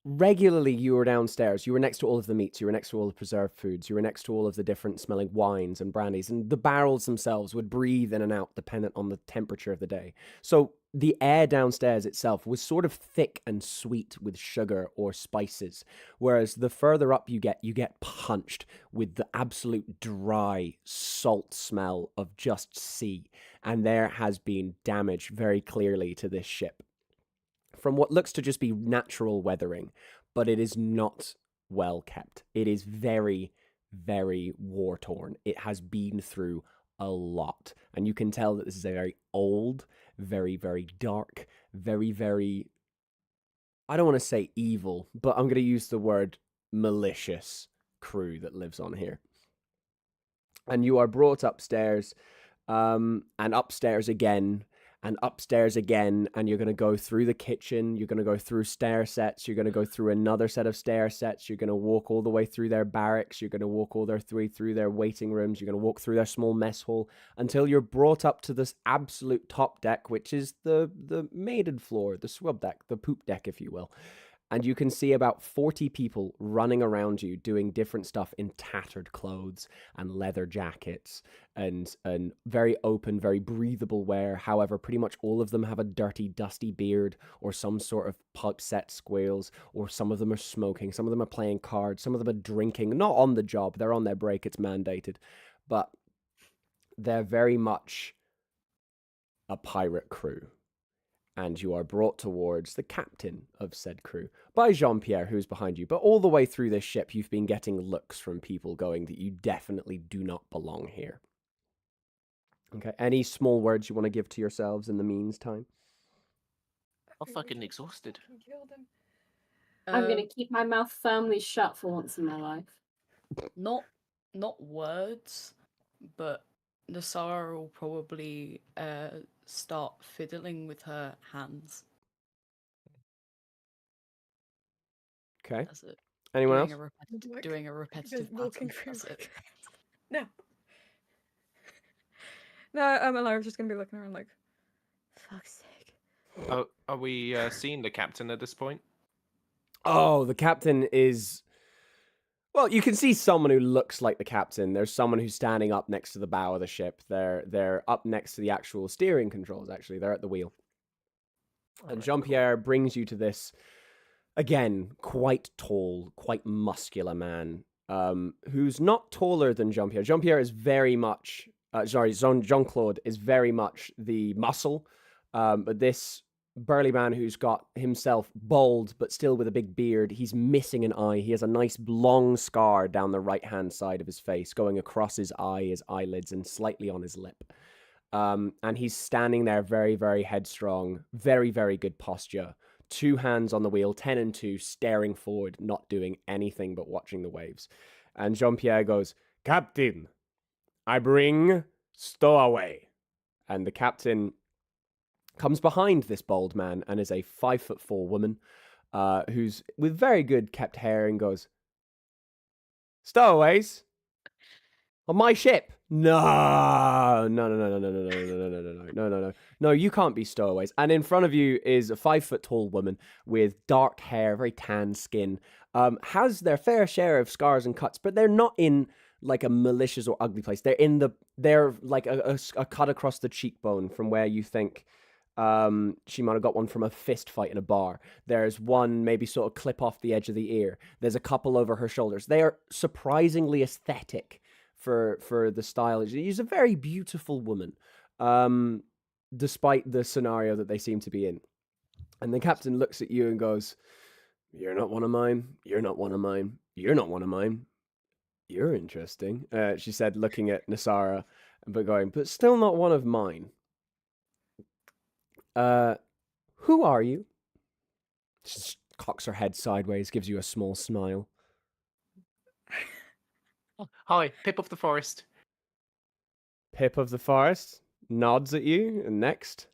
Regularly, you were downstairs. You were next to all of the meats. You were next to all the preserved foods. You were next to all of the different smelling wines and brandies. And the barrels themselves would breathe in and out dependent on the temperature of the day. So the air downstairs itself was sort of thick and sweet with sugar or spices. Whereas the further up you get punched with the absolute dry salt smell of just sea. And there has been damage very clearly to this ship from what looks to just be natural weathering, but it is not well kept. It is very, very war-torn. It has been through a lot. And you can tell that this is a very old, very, very dark, very, very I don't want to say evil, but I'm going to use the word malicious crew that lives on here. And you are brought upstairs, and upstairs again, and upstairs again, and you're going to go through the kitchen, you're going to go through stair sets, you're going to go through another set of stair sets, you're going to walk all the way through their barracks, you're going to walk all the way through their waiting rooms, you're going to walk through their small mess hall, until you're brought up to this absolute top deck, which is the maiden floor, the swab deck, the poop deck, if you will. And you can see about 40 people running around you doing different stuff in tattered clothes and leather jackets and very open, very breathable wear. However, pretty much all of them have a dirty, dusty beard or some sort of pipe set squeals, or some of them are smoking, some of them are playing cards, some of them are drinking, not on the job, they're on their break, it's mandated. But they're very much a pirate crew. And you are brought towards the captain of said crew by Jean-Pierre, who's behind you. But all the way through this ship, you've been getting looks from people going that you definitely do not belong here. Okay, any small words you want to give to yourselves in the meantime? I'm fucking exhausted. Killed him. I'm going to keep my mouth firmly shut for once in my life. Not words, but Nasara will probably start fiddling with her hands. Okay. That's it. Anyone else? Doing a repetitive walking pattern. through. That's it. No. No, Elira's just gonna be looking around like, fuck's sake. Are we seeing the captain at this point? Oh, the captain is... Well, you can see someone who looks like the captain. There's someone who's standing up next to the bow of the ship. They're up next to the actual steering controls, actually. They're at the wheel. And Jean-Pierre brings you to this, again, quite tall, quite muscular man, who's not taller than Jean-Pierre. Jean-Pierre is very much... Jean-Claude is very much the muscle, but this burly man who's got himself bald but still with a big beard, he's missing an eye. He has a nice long scar down the right-hand side of his face, going across his eye, his eyelids, and slightly on his lip. And he's standing there very, very headstrong, very, very good posture. 2 hands on the wheel, 10 and 2, staring forward, not doing anything but watching the waves. And Jean-Pierre goes, "Captain, I bring stowaway." And the captain comes behind this bald man and is a 5'4" woman, who's with very good kept hair, and goes, "Stowaways on my ship? No, no, no, no, no, no, no, no, no, no, no, no, no, no, no, no, you can't be stowaways." And in front of you is a 5'tall woman with dark hair, very tan skin, has their fair share of scars and cuts, but they're not in like a malicious or ugly place. They're like a cut across the cheekbone from where you think she might have got one from a fist fight in a bar. There's one maybe sort of clip off the edge of the ear. There's a couple over her shoulders. They are surprisingly aesthetic for the style. She's a very beautiful woman, despite the scenario that they seem to be in. And the captain looks at you and goes, "You're not one of mine. You're not one of mine. You're not one of mine. You're interesting," she said, looking at Nasara, but going, "But still not one of mine. Who are you?" She cocks her head sideways, gives you a small smile. Hi, Pip of the Forest. Pip of the Forest nods at you, and next.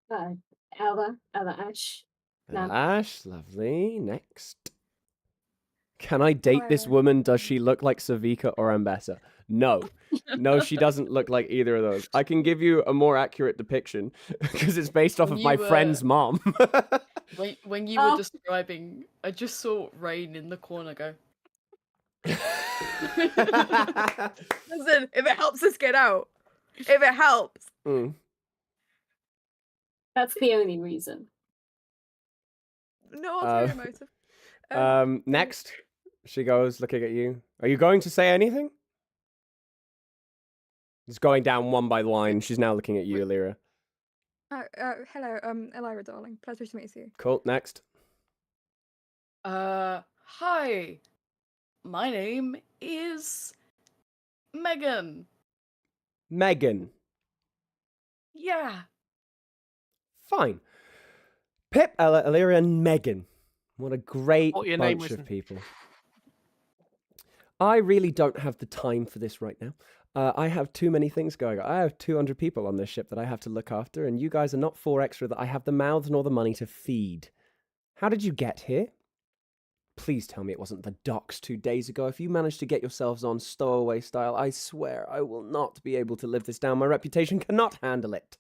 Ella Ash. No. Ash, lovely. Next. Can I date this woman? Does she look like Savika or Ambessa? No. No, she doesn't look like either of those. I can give you a more accurate depiction because it's based off of my friend's mom. When you were describing, I just saw Rain in the corner go. Listen, if it helps us get out. If it helps. That's the only reason. No ulterior motive. Next, she goes, looking at you. Are you going to say anything? It's going down one by line. She's now looking at you, Elira. Hello, Elira, darling. Pleasure to meet you. Cool. Next. Hi. My name is Megan. Megan. Yeah. Fine. Pip, Ella, Illyria, and Megan. What a great What your name bunch was? of people. I really don't have the time for this right now. I have too many things going on. I have 200 people on this ship that I have to look after, and you guys are not 4 extra that I have the mouths nor the money to feed. How did you get here? Please tell me it wasn't the docks 2 days ago. If you managed to get yourselves on stowaway style, I swear I will not be able to live this down. My reputation cannot handle it.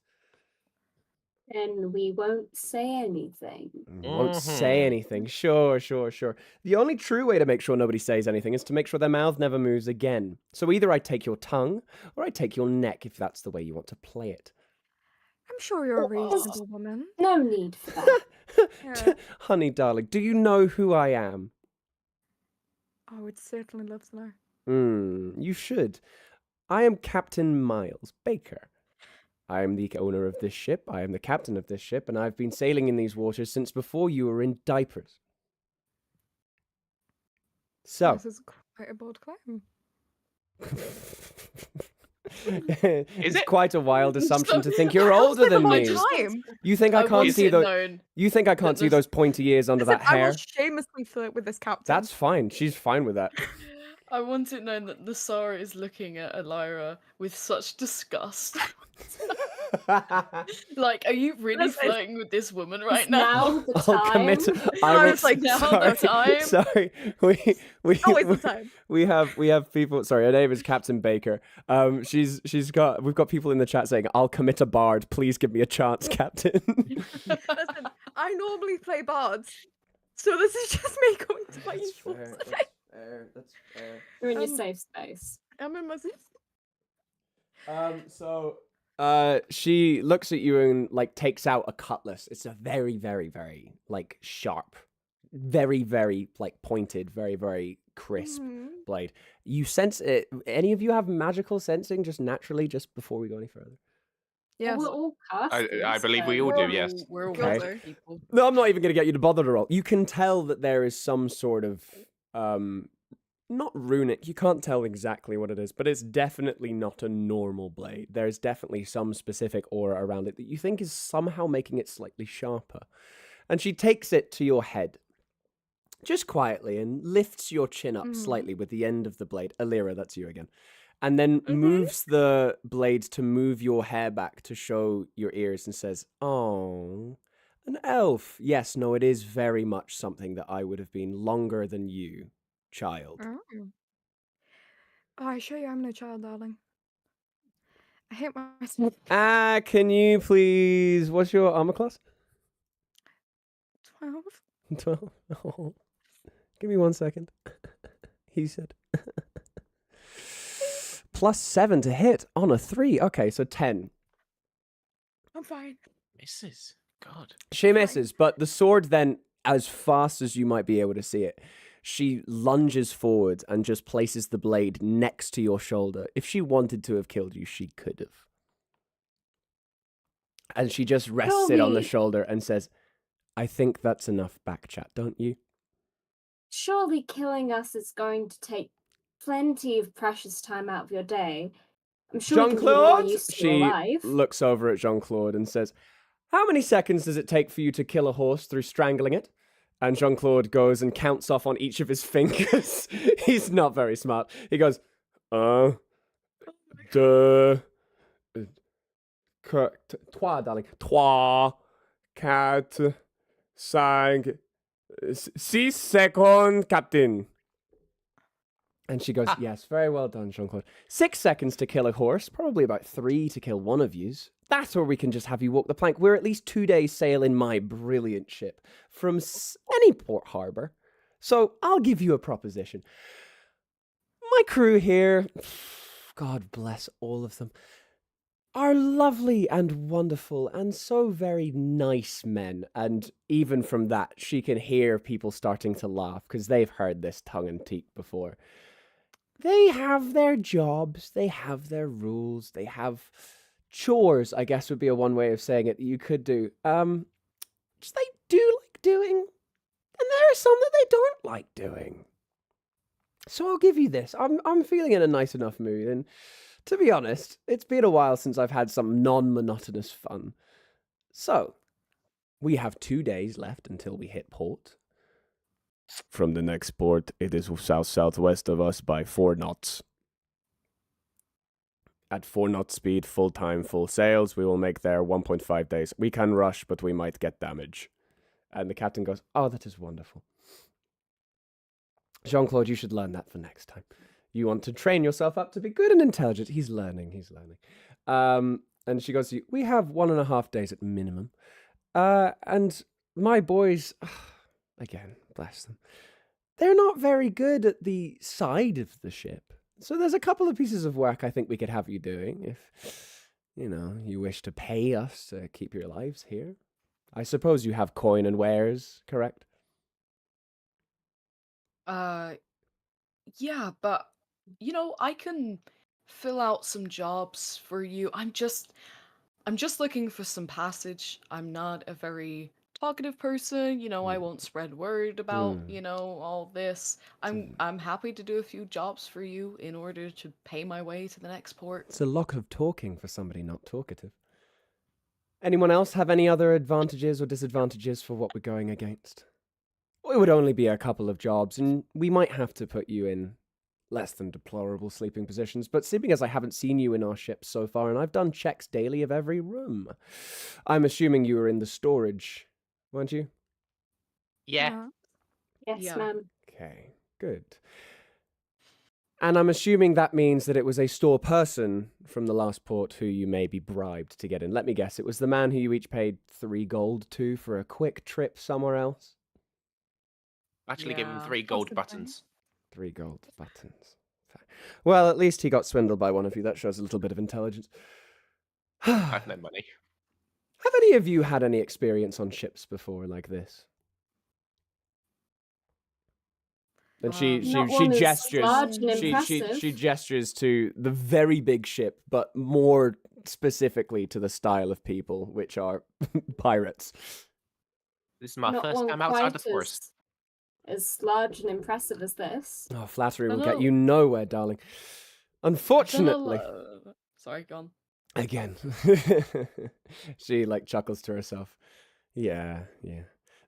And we won't say anything. Won't say anything. Sure. The only true way to make sure nobody says anything is to make sure their mouth never moves again. So either I take your tongue or I take your neck if that's the way you want to play it. I'm sure you're a Oh, reasonable woman. No need for that. Yeah. Honey, darling, do you know who I am? I would certainly love to know. You should. I am Captain Miles Baker. I am the owner of this ship, I am the captain of this ship, and I've been sailing in these waters since before you were in diapers. So. This is quite a bold claim. It's it? quite a wild assumption to think you're I'll older say than my me. time. You think I can't want see it those? known You think I can't that see this- those pointy ears under Listen, that I hair? will shamelessly flirt with this captain. That's fine. She's fine with that. I want it known that Nasara is looking at Elira with such disgust. Like, are you really Listen. flirting with this woman right Is now? now the I'll time. commit. I I will. was like, now sorry, the time. sorry. We Always the time. we have people. Sorry, her name is Captain Baker. We've got people in the chat saying, "I'll commit a bard. Please give me a chance, Captain." Listen, I normally play bards, so this is just me going to my usual play. That's fair. You're in your Um, safe space. I'm in my She looks at you and like takes out a cutlass. It's a very, very, very like sharp, very, very like pointed, very, very crisp blade. You sense it. Any of you have magical sensing just naturally, just before we go any further? Yes. We're all casters. I believe we so- all do, yes. We're all Okay. good people. No, I'm not even going to get you to bother to roll. You can tell that there is some sort of not runic. You can't tell exactly what it is, but it's definitely not a normal blade. There's definitely some specific aura around it that you think is somehow making it slightly sharper. And she takes it to your head, just quietly, and lifts your chin up slightly with the end of the blade. Illyria, that's you again. And then moves the blade to move your hair back to show your ears and says, "Oh, an elf. Yes, no, it is very much something that I would have been longer than you, child." Oh, I assure you I'm no child, darling. I hate myself. Can you please, what's your armor class? 12. 12. Oh. Give me 1 second. He said. +7 to hit on a 3. Okay, so 10. I'm fine. Misses. God. She misses, but the sword then, as fast as you might be able to see it, she lunges forward and just places the blade next to your shoulder. If she wanted to have killed you, she could have. And she just rests it on the Surely- shoulder and says, "I think that's enough back chat, don't you?" Surely killing us is going to take plenty of precious time out of your day. I'm sure you can be more Jean-Claude? used to She alive. looks over at Jean-Claude and says, "How many seconds does it take for you to kill a horse through strangling it?" And Jean-Claude goes and counts off on each of his fingers. He's not very smart. He goes, deux, trois, darling. Trois, quatre, cinq, 6 seconds, Captain. And she goes, "Yes, very well done, Jean-Claude. 6 seconds to kill a horse, probably about 3 to kill one of yous. That's where we can just have you walk the plank. We're at least 2 days sail in my brilliant ship from any port harbor. So I'll give you a proposition. My crew here, God bless all of them, are lovely and wonderful and so very nice men." And even from that, she can hear people starting to laugh because they've heard this tongue-in-cheek before. They have their jobs, they have their rules, they have chores, I guess would be a one way of saying it that you could do. Which they do like doing, and there are some that they don't like doing. So I'll give you this. I'm feeling in a nice enough mood, and to be honest, it's been a while since I've had some non-monotonous fun. So, We have 2 days left until we hit port. From the next port, it is south-southwest of us by 4 knots. At 4 knot speed, full time, full sails, we will make there 1.5 days. We can rush, but we might get damage. And the captain goes, oh, that is wonderful. Jean-Claude, you should learn that for next time. You want to train yourself up to be good and intelligent. He's learning. And she goes to you, we have 1.5 days at minimum. And my boys, again, bless them, they're not very good at the side of the ship. So there's a couple of pieces of work I think we could have you doing if, you wish to pay us to keep your lives here. I suppose you have coin and wares, correct? Yeah, but I can fill out some jobs for you. I'm just looking for some passage. I'm not a very talkative person, I won't spread word about, all this. I'm happy to do a few jobs for you in order to pay my way to the next port. It's a lot of talking for somebody not talkative. Anyone else have any other advantages or disadvantages for what we're going against? It would only be a couple of jobs, and we might have to put you in less than deplorable sleeping positions, but seeing as I haven't seen you in our ship so far, and I've done checks daily of every room, I'm assuming you were in the storage, weren't you? Yeah. Yes, Yeah. ma'am. Okay, good. And I'm assuming that means that it was a store person from the last port who you maybe bribed to get in. Let me guess, it was the man who you each paid 3 gold to for a quick trip somewhere else? Actually, give him Yeah, 3 gold possibly. buttons. 3 gold buttons. Well, at least he got swindled by one of you. That shows a little bit of intelligence. I have no money. Have any of you had any experience on ships before like this? And she Not one as gestures. large and She impressive. gestures to the very big ship, but more specifically to the style of people, which are pirates. This is my Not first one time outside quite the forest. as large and impressive as this. Oh, flattery will Hello. get you nowhere, darling. Unfortunately. Sorry, gone. Again. She chuckles to herself. Yeah.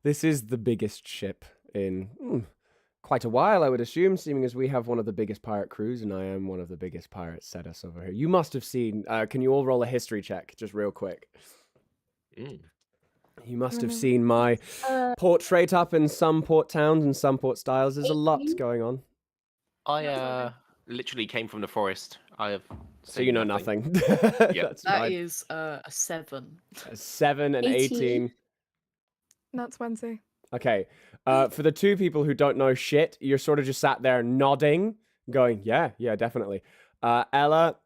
This is the biggest ship in quite a while, I would assume, seeming as we have one of the biggest pirate crews, and I am one of the biggest pirates set us over here. You must have seen, can you all roll a history check, just real quick? You must have seen my portrait up in some port towns and some port styles. There's a lot 18. going on. I literally came from the forest. I have So you know nothing. Yeah. That's That fine. is a 7. 7 and 18. Not 20. Okay. For the 2 people who don't know shit, you're sort of just sat there nodding, going, yeah, definitely. Ella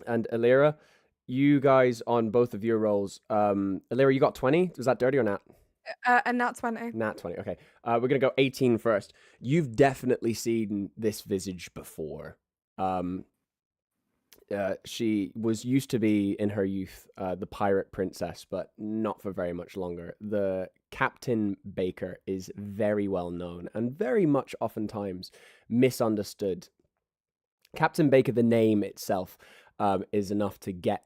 and Alira, you guys on both of your rolls. Alira, you got 20? Was that dirty or not? And not 20. Nat 20. Okay. We're going to go 18 first. You've definitely seen this visage before. She was used to be, in her youth, the pirate princess, but not for very much longer. The Captain Baker is very well known and very much oftentimes misunderstood. Captain Baker, the name itself, is enough to get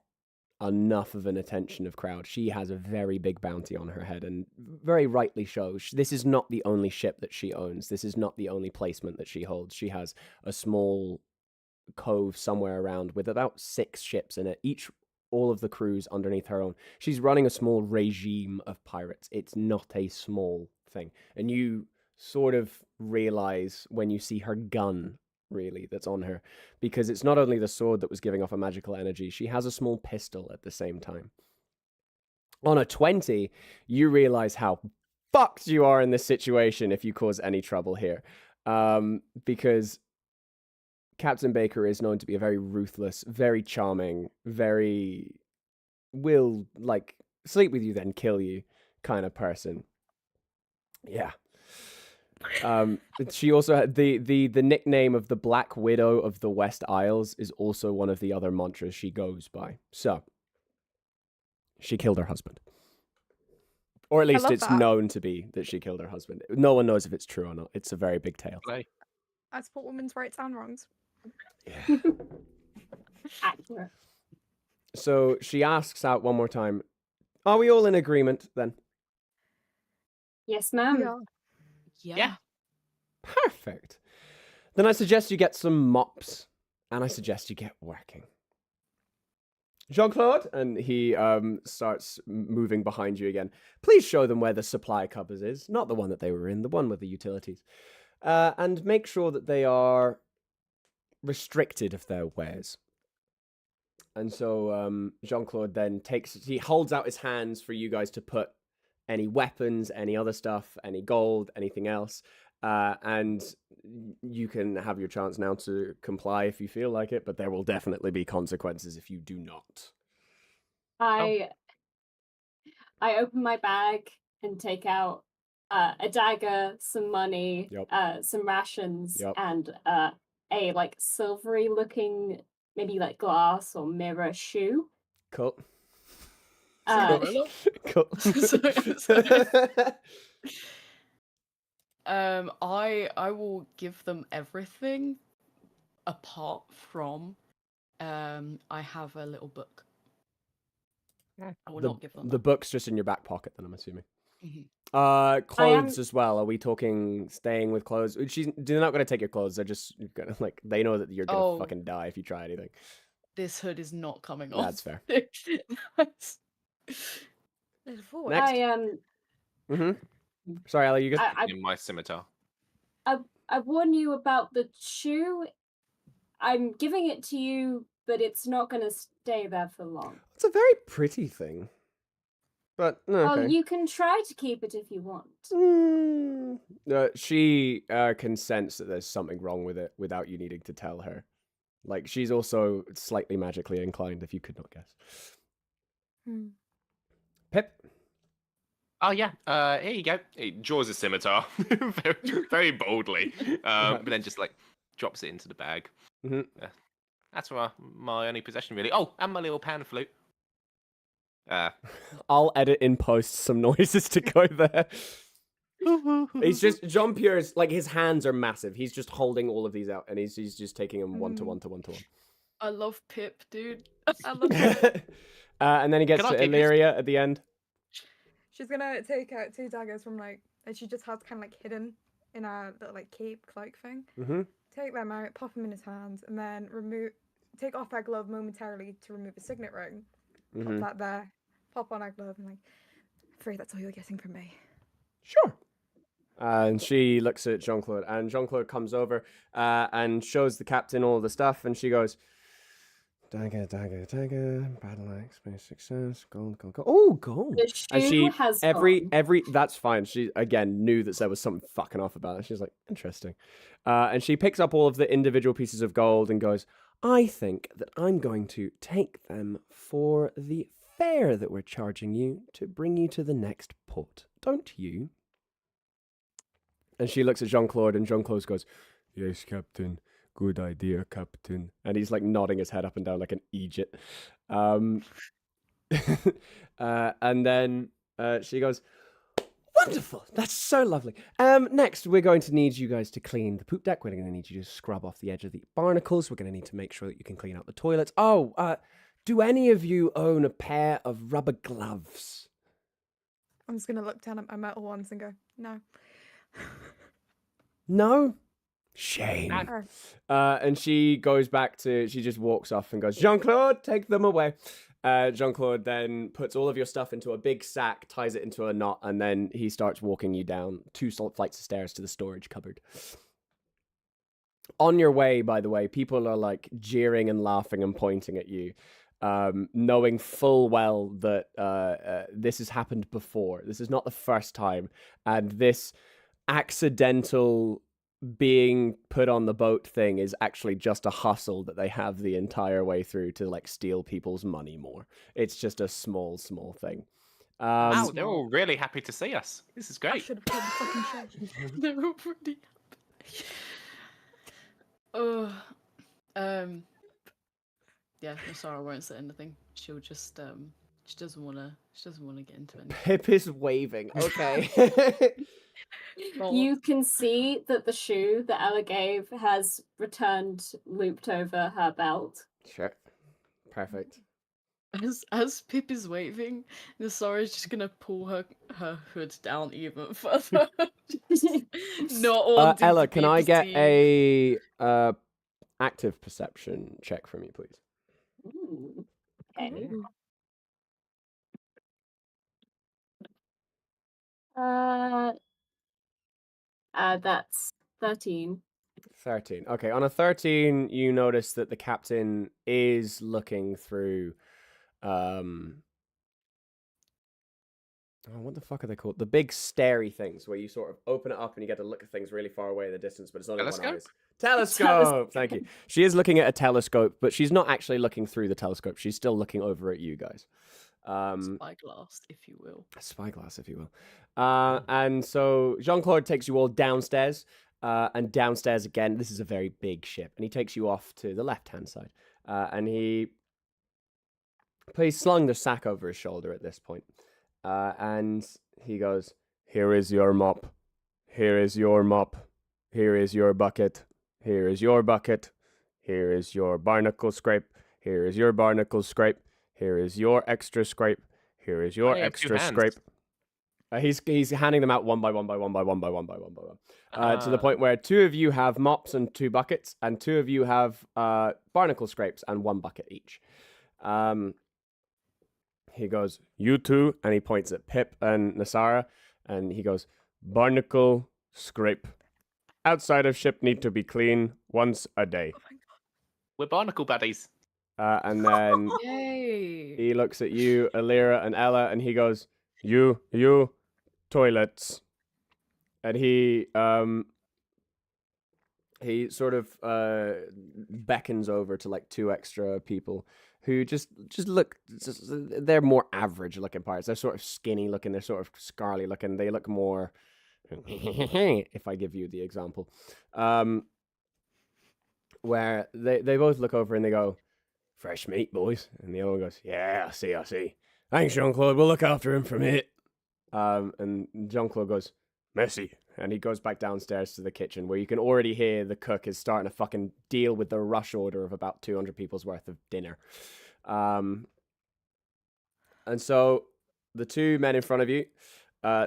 enough of an attention of crowd. She has a very big bounty on her head, and very rightly so. This is not the only ship that she owns. This is not the only placement that she holds. She has a small cove somewhere around with about 6 ships in it, all of the crews underneath her own. She's running a small regime of pirates. It's not a small thing. And you sort of realize when you see her gun, really, that's on her, because it's not only the sword that was giving off a magical energy, she has a small pistol at the same time. On a 20, you realize how fucked you are in this situation if you cause any trouble here. Because Captain Baker is known to be a very ruthless, very charming, will sleep with you then kill you kind of person. Yeah. She also had the nickname of the Black Widow of the West Isles is also one of the other mantras she goes by. So she killed her husband. Or at least love it's that. known to be that she killed her husband. No one knows if it's true or not. It's a very big tale. Play. I support women's rights and wrongs. Yeah. Accurate. So she asks out one more time, are we all in agreement then? Yes, We ma'am. are. Yeah. Perfect. Then I suggest you get some mops, and I suggest you get working. Jean-Claude, and he starts moving behind you again. Please show them where the supply cupboard is, not the one that they were in, the one with the utilities. And make sure that they are restricted of their wares. And so Jean-Claude then he holds out his hands for you guys to put any weapons, any other stuff, any gold, anything else. And you can have your chance now to comply if you feel like it, but there will definitely be consequences if you do not. I open my bag and take out a dagger, some money, Yep. some rations, Yep. and a like silvery looking, maybe like glass or mirror shoe. Cool. Cinderella? Cool. I will give them everything apart from I have a little book. I will not give them The that. book's just in your back pocket, then I'm assuming. Mhm. Clothes as well. Are we talking staying with clothes? They're not going to take your clothes. They're just gonna they know that you're gonna fucking die if you try anything. This hood is not coming off. That's fair. Nice. Next. Sorry, Ellie, you go. In my scimitar. I warn you about the shoe. I'm giving it to you, but it's not going to stay there for long. It's a very pretty thing. But no, okay. Well, you can try to keep it if you want. She can sense that there's something wrong with it without you needing to tell her. Like, she's also slightly magically inclined, if you could not guess. Pip? Oh, yeah. Here you go. He draws a scimitar very, very boldly, but then just like drops it into the bag. That's my only possession, really. Oh, and my little pan flute. I'll edit in post some noises to go there. He's just Jean-Pierre's like his hands are massive. He's just holding all of these out, and he's just taking them one to one. I love Pip, dude. I love it. And then he gets to Illyria at the end. She's gonna take out 2 daggers from and she just has kind of like hidden in a little like cape cloak thing. Take them out, pop them in his hands, and then take off her glove momentarily to remove a signet ring. Pop that there. Pop on her glove and I'm afraid that's all you're getting from me. Sure. And she looks at Jean-Claude, and Jean-Claude comes over and shows the captain all the stuff, and she goes, dagger, battle axe, space success, gold. Oh, gold. The shoe and she has every that's fine. She again knew that there was something fucking off about it. She's like, interesting. And she picks up all of the individual pieces of gold and goes, I think that I'm going to take them for the fare that we're charging you to bring you to the next port. Don't you? And she looks at Jean-Claude, and Jean-Claude goes, yes, Captain. Good idea, Captain. And he's like nodding his head up and down like an Egypt. And then she goes, wonderful. That's so lovely. Next, we're going to need you guys to clean the poop deck. We're going to need you to scrub off the edge of the barnacles. We're going to need to make sure that you can clean out the toilets. Oh, do any of you own a pair of rubber gloves? I'm just going to look down at my metal ones and go, no. No? Shame. And she goes back she just walks off and goes, Jean-Claude, take them away. Jean-Claude then puts all of your stuff into a big sack, ties it into a knot, and then he starts walking you down 2 flights of stairs to the storage cupboard. On your way, by the way, people are like jeering and laughing and pointing at you, knowing full well that this has happened before. This is not the first time, and this accidental being put on the boat thing is actually just a hustle that they have the entire way through to like steal people's money more. It's just a small thing. Wow, they're all really happy to see us. This is I great. should have told the fucking show. They're all pretty happy. Yeah, I'm sorry, I won't say anything. She'll just she doesn't wanna get into it. Pip is waving. Okay. You can see that the shoe that Ella gave has returned looped over her belt. Sure. Perfect. As Pip is waving, Nasara is just gonna pull her hood down even further. Not wanting Ella, to can be I get perceived. a active perception check from you, please? Ooh, okay. Ooh. That's 13. 13. Okay, on a 13, you notice that the captain is looking through. Oh, what the fuck are they called? The big starey things where you sort of open it up and you get to look at things really far away in the distance, but it's only one Telescope? eyes. Telescope! Thank you. She is looking at a telescope, but she's not actually looking through the telescope. She's still looking over at you guys. Spyglass, if you will. Spyglass, if you will. And so Jean-Claude takes you all downstairs, and downstairs again. This is a very big ship, and he takes you off to the left-hand side. And he's slung the sack over his shoulder at this point. And he goes, "Here is your mop. Here is your mop. Here is your bucket. Here is your bucket. Here is your barnacle scrape. Here is your barnacle scrape. Here is your extra scrape. Here is your only have two extra hands. scrape." He's handing them out one by one by one by one by one by one by one. To the point where 2 of you have mops and 2 buckets, and 2 of you have barnacle scrapes and 1 bucket each. He goes, "You two," and he points at Pip and Nasara, and he goes, "Barnacle scrape. Outside of ship need to be clean once a day." We're barnacle buddies. And then Yay! he looks at you, Alira and Ella, and he goes, You, toilets." And he sort of beckons over to like 2 extra people who just look, they're more average looking pirates. They're sort of skinny looking, they're sort of scarly looking, they look more, if I give you the example, where they both look over and they go, "Fresh meat, boys." And the other one goes, "Yeah, I see. Thanks, Jean-Claude, we'll look after him from here." And Jean-Claude goes, "Merci." And he goes back downstairs to the kitchen where you can already hear the cook is starting to fucking deal with the rush order of about 200 people's worth of dinner. And so the 2 men in front of you,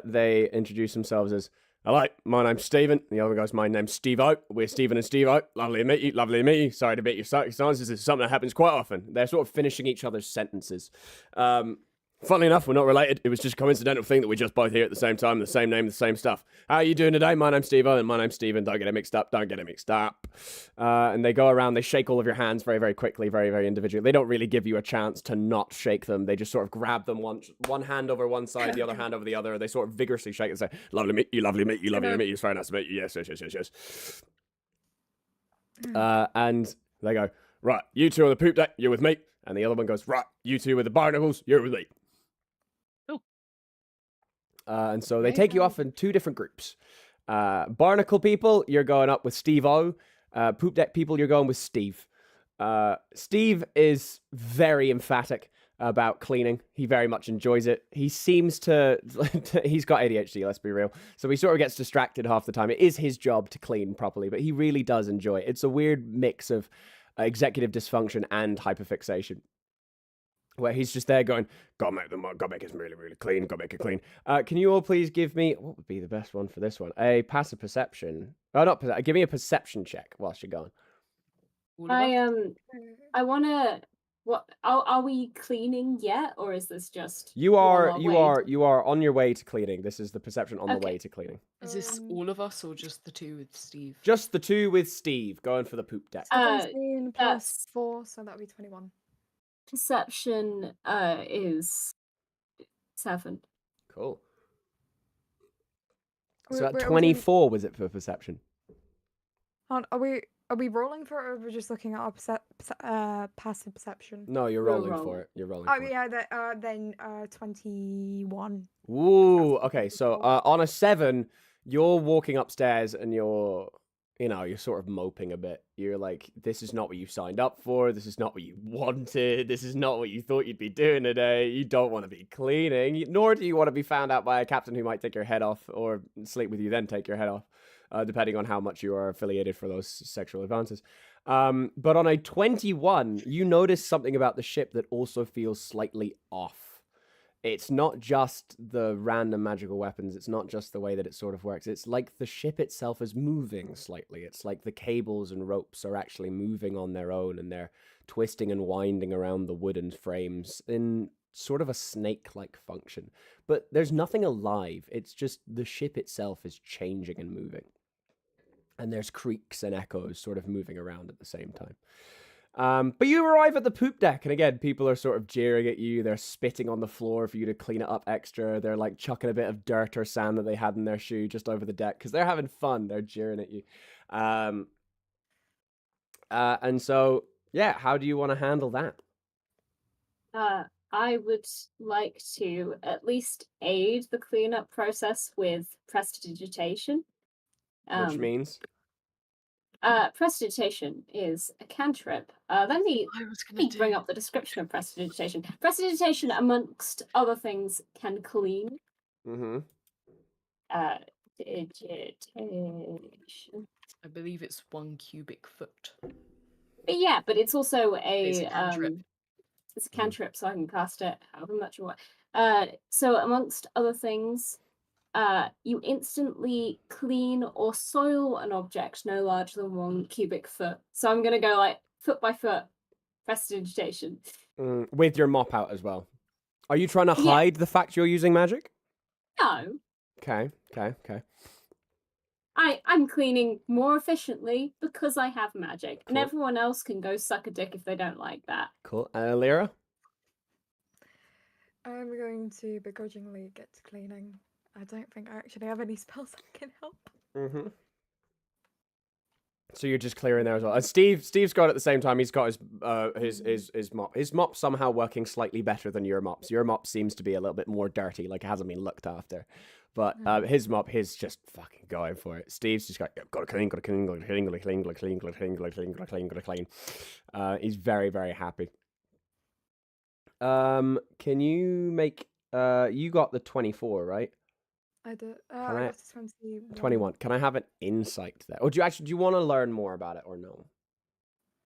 they introduce themselves as, "Hello, my name's Stephen." The other guy's, "My name's Steve-O. We're Stephen and Steve-O. Lovely to meet you. Lovely to meet you. Sorry to beat your circumstances. This is something that happens quite often." They're sort of finishing each other's sentences. Funnily enough, we're not related. It was just a coincidental thing that we're just both here at the same time, the same name, the same stuff. "How are you doing today? My name's Steve-O, and my name's Stephen. Don't get it mixed up. And they go around, they shake all of your hands very, very quickly, very, very individually. They don't really give you a chance to not shake them. They just sort of grab them one hand over one side, the other hand over the other. They sort of vigorously shake and say, "Lovely to meet you, lovely to meet you, lovely to meet you. It's very nice to meet you. Yes. And they go, "Right, you 2 on the poop deck, you're with me." And the other one goes, "Right, you 2 with the barnacles, you're with me." And so they take you off in 2 different groups. Barnacle people, you're going up with Steve-O. Poop deck people, you're going with Steve. Steve is very emphatic about cleaning. He very much enjoys it. He seems to... he's got ADHD, let's be real. So he sort of gets distracted half the time. It is his job to clean properly, but he really does enjoy it. It's a weird mix of executive dysfunction and hyperfixation, where he's just there going, gotta make it really, really clean, gotta make it clean. Can you all please give me, what would be the best one for this one? A passive perception. Oh, not perception. Give me a perception check whilst you're going. I wanna. What are we cleaning yet, or is this just You are on your way to cleaning. This is the perception on the Okay. way to cleaning. Is this all of us or just the 2 with Steve? Just the 2 with Steve going for the poop deck. 17 plus that's- 4, so that would be 21. perception? Is 7. Cool. Wait, So at wait, are we doing- 24 was it for perception? Are we rolling for it, or are we just looking at our passive perception? No, you're We'll rolling roll. for it. You're rolling Oh for it. yeah, then 21. Ooh, okay. So on a 7, you're walking upstairs and you're sort of moping a bit. You're like, this is not what you signed up for. This is not what you wanted. This is not what you thought you'd be doing today. You don't want to be cleaning, nor do you want to be found out by a captain who might take your head off or sleep with you, then take your head off. depending on how much you are affiliated for those sexual advances. But on a 21, you notice something about the ship that also feels slightly off. It's not just the random magical weapons. It's not just the way that it sort of works. It's like the ship itself is moving slightly. It's like the cables and ropes are actually moving on their own, and they're twisting and winding around the wooden frames in sort of a snake-like function. But there's nothing alive. It's just the ship itself is changing and moving. And there's creaks and echoes sort of moving around at the same time. But you arrive at the poop deck, and again, people are sort of jeering at you. They're spitting on the floor for you to clean it up extra. They're like chucking a bit of dirt or sand that they had in their shoe just over the deck because they're having fun. They're jeering at you. And so, yeah, how do you want to handle that? I would like to at least aid the cleanup process with prestidigitation. Which means? Prestidigitation is a cantrip. Let me bring up the description of prestidigitation. Prestidigitation, amongst other things, can clean. Mm-hmm. Digitation. I believe it's 1 cubic foot. But yeah, but it's also It's a cantrip. It's a cantrip, so I can cast it however much you want. So amongst other things, you instantly clean or soil an object no larger than 1 cubic foot. So I'm gonna go like foot by foot, prestidigitation. With your mop out as well. Are you trying to hide the fact you're using magic? No. Okay. I'm cleaning more efficiently because I have magic, and Cool. everyone else can go suck a dick if they don't like that. Cool. Lyra? I'm going to begrudgingly get to cleaning. I don't think I actually have any spells that can help. Mm-hmm. So you're just clearing there as well. And Steve's got at the same time. He's got his mop. His mop's somehow working slightly better than your mops. Your mop seems to be a little bit more dirty, like it hasn't been looked after. But his mop, he's just fucking going for it. Steve's just got to clean, got to clean, got to clean, got to clean, got to clean, got to clean, got to clean, got to clean, got to clean. He's very, very happy. Can you make you got the 24, right? I do. Can I I- got to 21. 21. Can I have an insight there? Or do you want to learn more about it or no?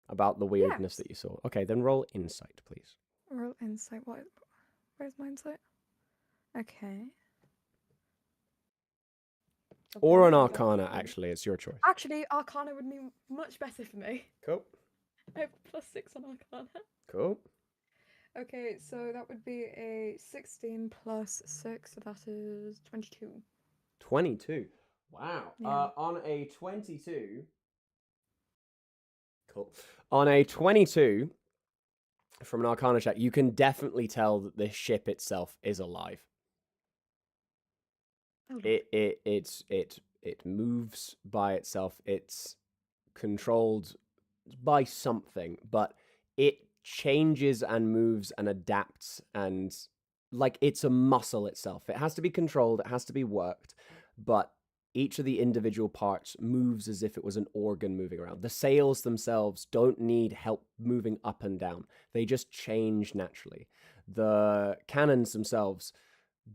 About the weirdness Yes. that you saw. Okay, then roll insight, please. Roll insight. Where's my insight? Okay. Or an Okay, arcana, that's- actually. It's your choice. Actually, arcana would be much better for me. Cool. I have +6 on arcana. Cool. Okay, so that would be a 16 plus 6, so that is 22. 22. Wow. Yeah. On a 22. Cool. On a 22, from an arcana check, you can definitely tell that the ship itself is alive. Oh, It moves by itself. It's controlled by something, but it changes and moves and adapts, and like it's a muscle itself. It has to be controlled, it has to be worked, but each of the individual parts moves as if it was an organ moving around. The sails themselves don't need help moving up and down. They just change naturally. The cannons themselves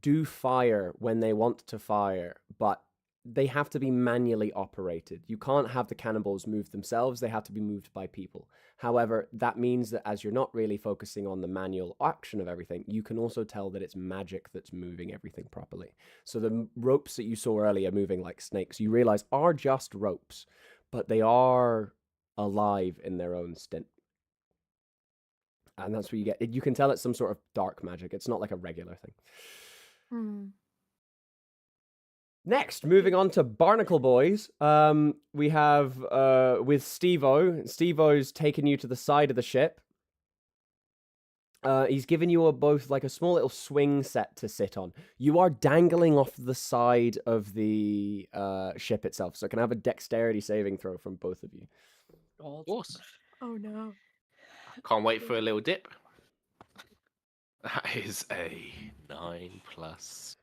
do fire when they want to fire, but they have to be manually operated. You can't have the cannonballs move themselves. They have to be moved by people. However, that means that as you're not really focusing on the manual action of everything, you can also tell that it's magic that's moving everything properly. So the ropes that you saw earlier moving like snakes, you realize are just ropes, but they are alive in their own stint. And that's what you get. You can tell it's some sort of dark magic. It's not like a regular thing. Next, moving on to Barnacle Boys, we have with Steve-O. Steve-O's taken you to the side of the ship. He's given you both like a small little swing set to sit on. You are dangling off the side of the ship itself, so can I have a dexterity saving throw from both of you? God. Awesome. Oh no. Can't wait for a little dip. That is a 9 plus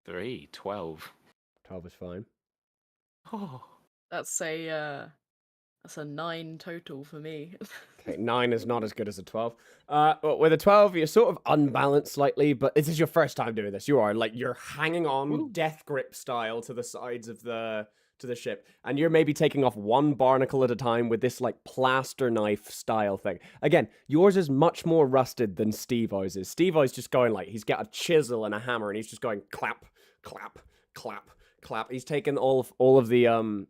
3, 12. 12 is fine. Oh. That's a That's a 9 total for me. Okay, 9 is not as good as a 12. But with a 12, you're sort of unbalanced slightly, but this is your first time doing this. You are like you're hanging on Ooh. death grip style to the sides of the ship, and you're maybe taking off one barnacle at a time with this like plaster knife style thing. Again, yours is much more rusted than Steve-O's is. Steve-O's just going like he's got a chisel and a hammer, and he's just going clap, clap, clap, clap. He's taken all of the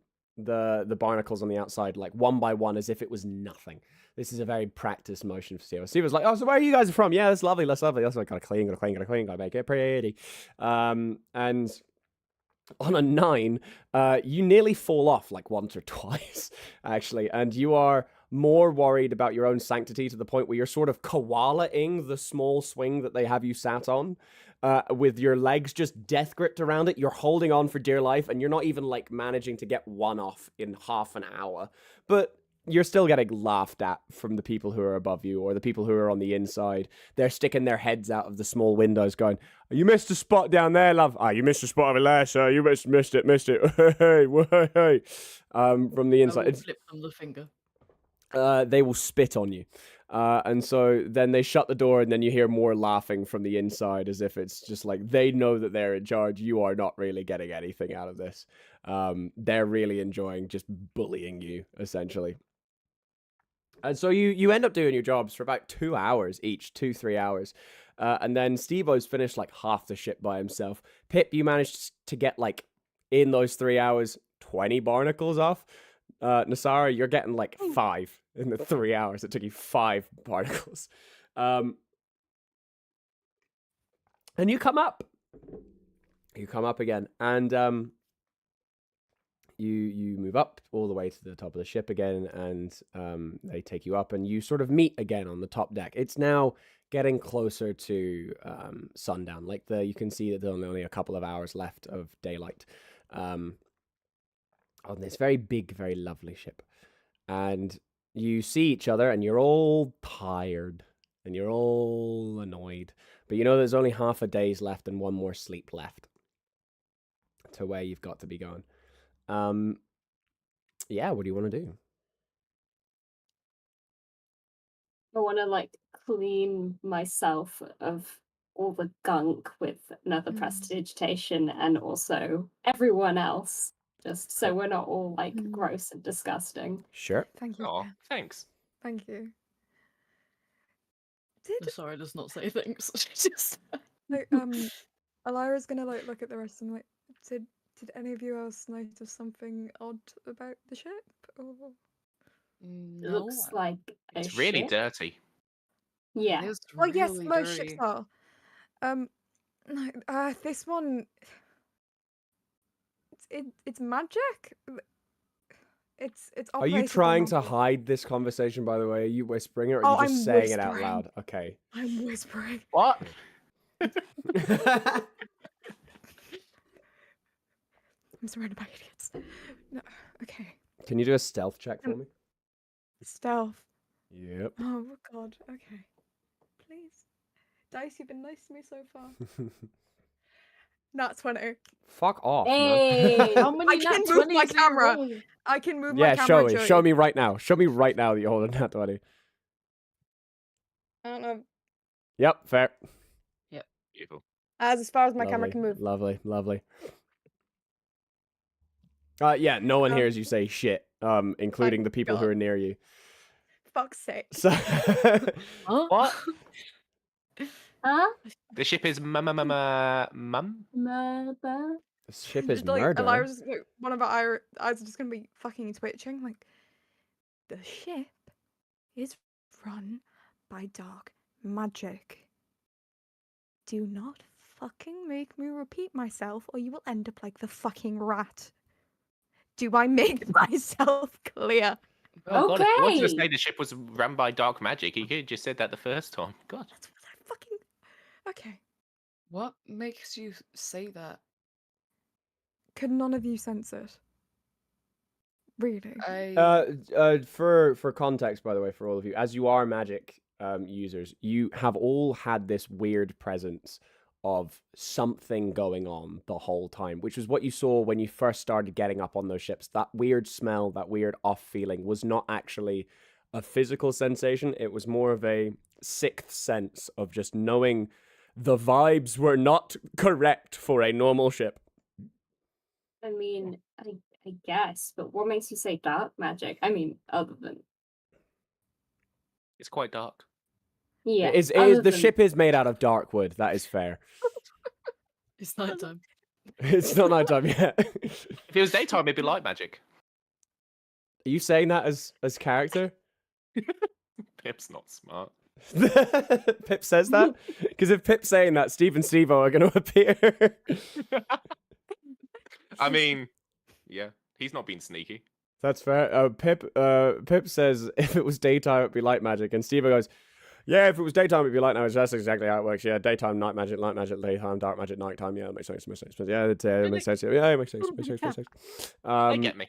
barnacles on the outside like one by one as if it was nothing. This is a very practiced motion for Steve. Steve was like, "Oh, so where are you guys from? Yeah, that's lovely, that's lovely. That's what I gotta clean, gotta make it pretty." And on a 9, you nearly fall off like once or twice, actually, and you are more worried about your own sanctity to the point where you're sort of koala-ing the small swing that they have you sat on, with your legs just death gripped around it. You're holding on for dear life, and you're not even like managing to get one off in half an hour, but you're still getting laughed at from the people who are above you or the people who are on the inside. They're sticking their heads out of the small windows going, "You missed a spot down there, love. Ah, you missed a spot over there, sir. You missed it. Hey, hey." From the I inside. will flip them the finger. They will spit on you. And so then they shut the door, and then you hear more laughing from the inside as if it's just like they know that they're in charge. You are not really getting anything out of this. They're really enjoying just bullying you, essentially. And so you end up doing your jobs for about 2 hours each, 2-3 hours. And then Steve-O's finished like half the ship by himself. Pip, you managed to get like in those 3 hours 20 barnacles off. Nasara, you're getting like 5 in the 3 hours. It took you 5 barnacles. And you come up. You come up again. And you move up all the way to the top of the ship again, and they take you up, and you sort of meet again on the top deck. It's now getting closer to sundown. Like you can see that there's only a couple of hours left of daylight on this very big, very lovely ship. And you see each other, and you're all tired, and you're all annoyed. But you know there's only half a day's left and one more sleep left to where you've got to be going. Yeah, what do you want to do? I want to like clean myself of all the gunk with another prestidigitation and also everyone else, just so we're not all like gross and disgusting. Sure. Thank you. Oh, Ken. thanks. Thank you. Sorry, does not say thanks. She just Like, Elira's gonna like look at the rest and like, did any of you else notice something odd about the ship? Or... It looks like It's a really ship. dirty. Yeah. It's Well, yes, really most ships dirty. are. No, this one, it's magic. It's. Are you operated by trying to magic. hide this conversation, by the way? Are you whispering it, or Oh, are you just I'm saying it out whispering. loud? Okay. I'm whispering. What? I'm surrounded by idiots. No, okay. Can you do a stealth check for me? Stealth. Yep. Oh God. Okay. Please, dice. You've been nice to me so far. Nat 20. Fuck off, Hey! man. How many I can nat move my 20s are you camera. rolling? I can move Yeah, my camera. show me. Show me right now. Show me right now that you hold a nat 20. I don't know. Yep, fair. Beautiful. As far as my lovely, camera can move. Lovely, lovely. Yeah, no one hears you say shit, including the people who God. are near you. Fuck's sake. So Huh? What? Huh? The ship is mum. Murder? the ship is Like, murder. Elira's, like, one of our eyes are just gonna be fucking twitching. Like, the ship is run by dark magic. Do not fucking make me repeat myself, or you will end up like the fucking rat. Do I make myself clear? Oh God! If you wanted to Okay. say the ship was run by dark magic, you could have just said that the first time. God. That's what I fucking. Okay. What makes you say that? Could none of you sense it? Really? For context, by the way, for all of you, as you are magic users, you have all had this weird presence of something going on the whole time, which was what you saw when you first started getting up on those ships. That weird smell, that weird off feeling was not actually a physical sensation. It was more of a sixth sense of just knowing the vibes were not correct for a normal ship. I mean, I guess, but what makes you say dark magic? I mean, other than It's quite dark. yeah, The ship is made out of dark wood. That is fair. It's nighttime. It's not nighttime yet. If it was daytime, it'd be light magic. Are you saying that as character? Pip's not smart. Pip says that? Because if Pip's saying that, Steve and Steve-O are going to appear. I mean, yeah, he's not being sneaky. That's fair. Pip says if it was daytime, it'd be light magic. And Steve goes, yeah, if it was daytime, it'd be light magic. That's exactly how it works. Yeah, daytime, night magic, daytime, dark magic, nighttime. Yeah, it makes sense. Yeah, it makes sense. Yeah, it makes sense. Makes sense. They get me.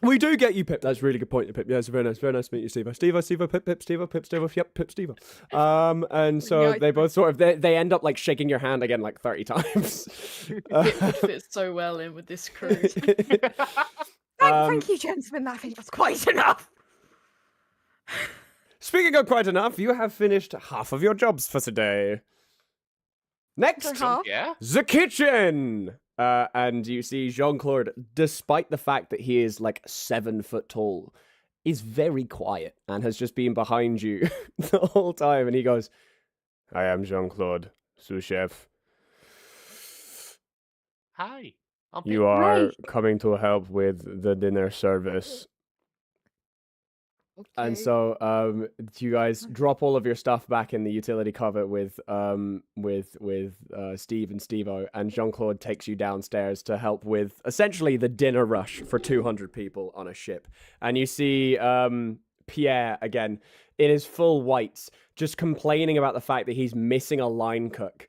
We do get you, Pip. That's a really good point, Pip. Yeah, it's very nice. Very nice to meet you, Steve. Steve, Pip, Steve. Yep, Pip, Steve. And so they both sort of they end up like shaking your hand again like 30 times. It fits so well in with this crew. Thank you, gentlemen. I think that's quite enough. Speaking of quite enough, you have finished half of your jobs for today. Next, Yeah. the kitchen. And you see Jean-Claude, despite the fact that he is like 7 foot tall, is very quiet and has just been behind you the whole time. And he goes, I am Jean-Claude, sous chef. Hi. You are coming to help with the dinner service. And so, you guys drop all of your stuff back in the utility cupboard with Steve and Steve-O, and Jean-Claude takes you downstairs to help with essentially the dinner rush for 200 people on a ship. And you see Pierre again in his full whites, just complaining about the fact that he's missing a line cook.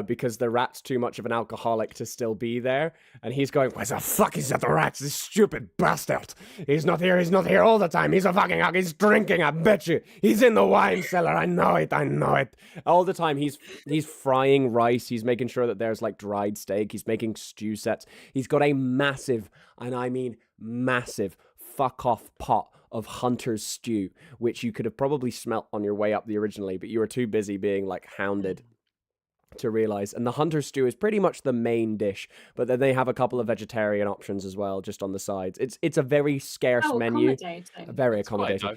Because the rat's too much of an alcoholic to still be there. And he's going, where the fuck is that rat? This stupid bastard. He's not here all the time. He's a fucking hog. He's drinking, I bet you. He's in the wine cellar. I know it. All the time he's frying rice. He's making sure that there's like dried steak. He's making stew sets. He's got a massive, and I mean massive, fuck off pot of hunter's stew, which you could have probably smelt on your way up the originally, but you were too busy being like hounded to realize. And the hunter stew is pretty much the main dish, but then they have a couple of vegetarian options as well, just on the sides. It's a very scarce menu, very accommodating.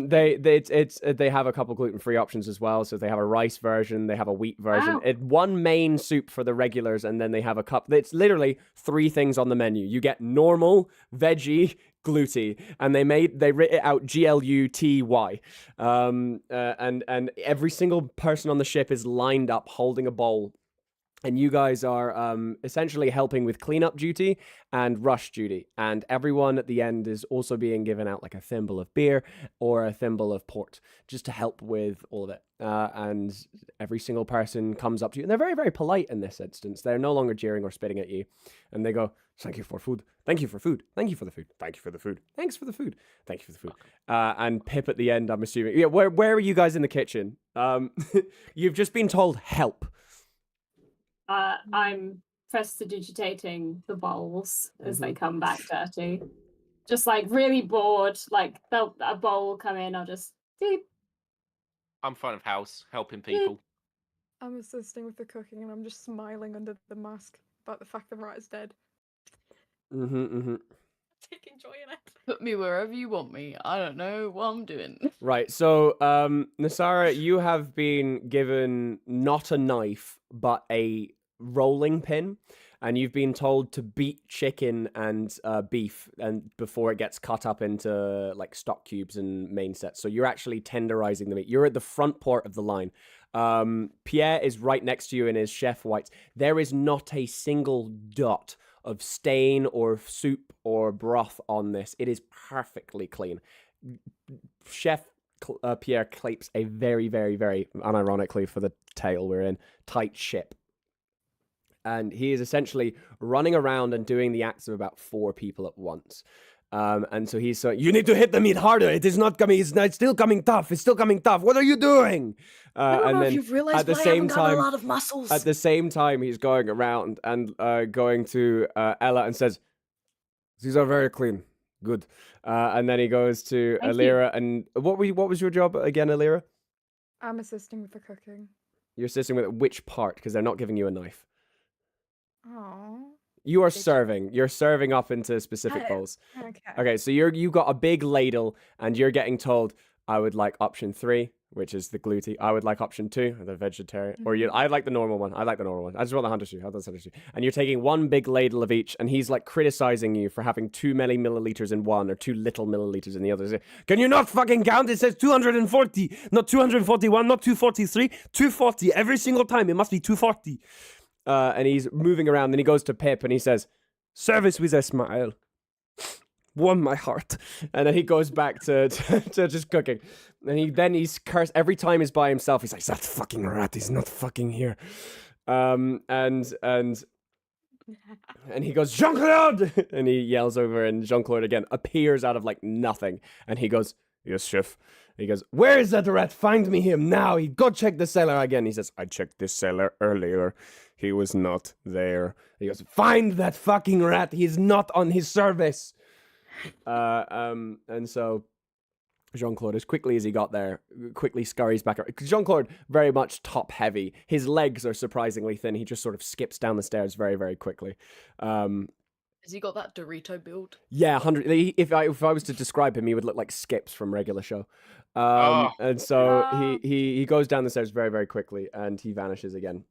They have a couple gluten-free options as well. So they have a rice version, they have a wheat version, one main soup for the regulars, and then they have a cup. It's literally 3 things on the menu. You get normal, veggie, gluty, and they writ it out GLUTY. And every single person on the ship is lined up holding a bowl, and you guys are essentially helping with cleanup duty and rush duty, and everyone at the end is also being given out like a thimble of beer or a thimble of port just to help with all of it. And every single person comes up to you, and they're very, very polite in this instance. They're no longer jeering or spitting at you, and they go, thank you for food. Thank you for food. Thank you for the food. Thank you for the food. Thanks for the food. Thank you for the food. And Pip at the end, I'm assuming. Yeah, where are you guys in the kitchen? You've just been told help. I'm prestidigitating the bowls as they come back dirty. Just like really bored. Like a bowl will come in, I'll just beep. I'm front of house, helping people. I'm assisting with the cooking, and I'm just smiling under the mask about the fact the rat is dead. Taking joy in it. Put me wherever you want me. I don't know what I'm doing. Right, so Nasara, you have been given not a knife, but a rolling pin, and you've been told to beat chicken and beef and before it gets cut up into like stock cubes and main sets. So you're actually tenderizing the meat. You're at the front part of the line. Pierre is right next to you in his chef whites. There is not a single dot of stain or soup or broth on this. It is perfectly clean. Chef Pierre keeps a very, very, very, unironically for the tale we're in, tight ship. And he is essentially running around and doing the acts of about 4 people at once. And so he's so, you need to hit the meat harder. It is not coming. It's still coming tough. It's still coming tough. What are you doing? I don't And know then if you've realized, at the but I same haven't got time, a lot of muscles. at the same time, he's going around and going to Ella and says, "These are very clean. Good." And then he goes to Thank you. Alira. And what was your job again, Alira? I'm assisting with the cooking. You're assisting with which part? Because they're not giving you a knife. Oh. You are They- serving. You're serving up into specific Oh, bowls. Okay. Okay, so you got a big ladle, and you're getting told, "I would like option 3, which is the gluten. I would like option 2, the vegetarian, or I like the normal one. I like the normal one. I just want the hunter stew. How does hunter stew?" And you're taking one big ladle of each, and he's like criticizing you for having too many milliliters in one or too little milliliters in the other. He's like, "Can you not fucking count? It says 240, not 241, not 243, 240 every single time. It must be 240." And he's moving around. Then he goes to Pip and he says, "Service with a smile. Warm my heart." And then he goes back to just cooking. And he's cursed every time he's by himself. He's like, "That fucking rat is not fucking here." And he goes, "Jean-Claude!" And he yells over, and Jean-Claude again appears out of like nothing. And he goes, "Yes, chef." He goes, "Where is that rat? Find me him now." He go check the cellar again. He says, "I checked this cellar earlier. He was not there." He goes, "Find that fucking rat. He's not on his service." And so Jean-Claude, as quickly as he got there, quickly scurries back. Jean-Claude, very much top heavy. His legs are surprisingly thin. He just sort of skips down the stairs very, very quickly. Has he got that Dorito build? Yeah, 100. If I was to describe him, he would look like Skips from Regular Show. And so he goes down the stairs very, very quickly, and he vanishes again.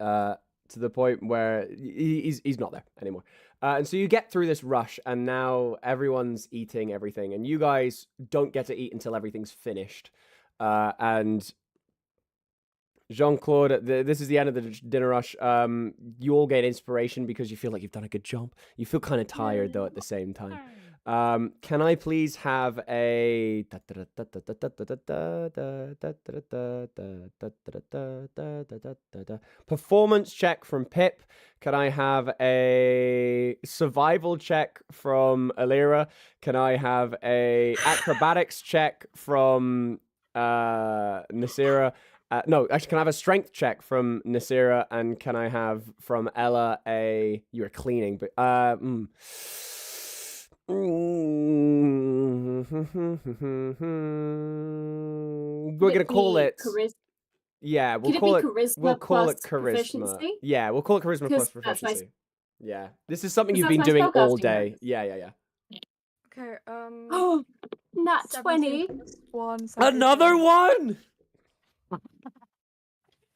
To the point where he's not there anymore. And so you get through this rush, and now everyone's eating everything, and you guys don't get to eat until everything's finished. And Jean-Claude, this is the end of the dinner rush. You all get inspiration because you feel like you've done a good job. You feel kind of tired, though, at the same time. Can I please have a performance check from Pip? Can I have a survival check from Alira? Can I have a acrobatics check from Nasira? No, actually, can I have a strength check from Nasira? And can I have from Ella you were cleaning, but we're gonna call it. Yeah, we'll call it charisma. We'll call it charisma. Proficiency? Yeah, we'll call it charisma plus Because that's my proficiency. Yeah, this is something you've Because been that's my doing all spellcasting day. bonus. Yeah. Okay. Oh, nat 17 20. plus 1. so Another 18. one.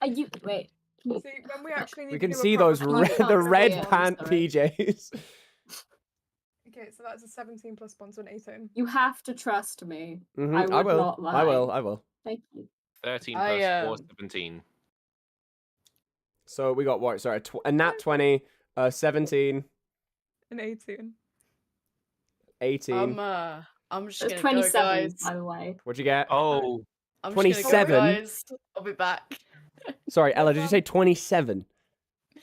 Are you wait? Can you, See, when we actually need We to can do a see proper those I red, can't the see red it, I'm pant sorry. PJs. Okay, so that's a 17 plus 1, so an 18. you have to trust me. Mhm, I would will. not lie. I will. Thank you. 13 I, plus 4, 17. So we got what? Sorry, a nat 20, 17, An 18. 18. I'm just It's gonna go, 27, guys. by the way. What'd you get? Oh, I'm just 27? gonna go, guys. I'll be back. Sorry, Ella, did you say 27?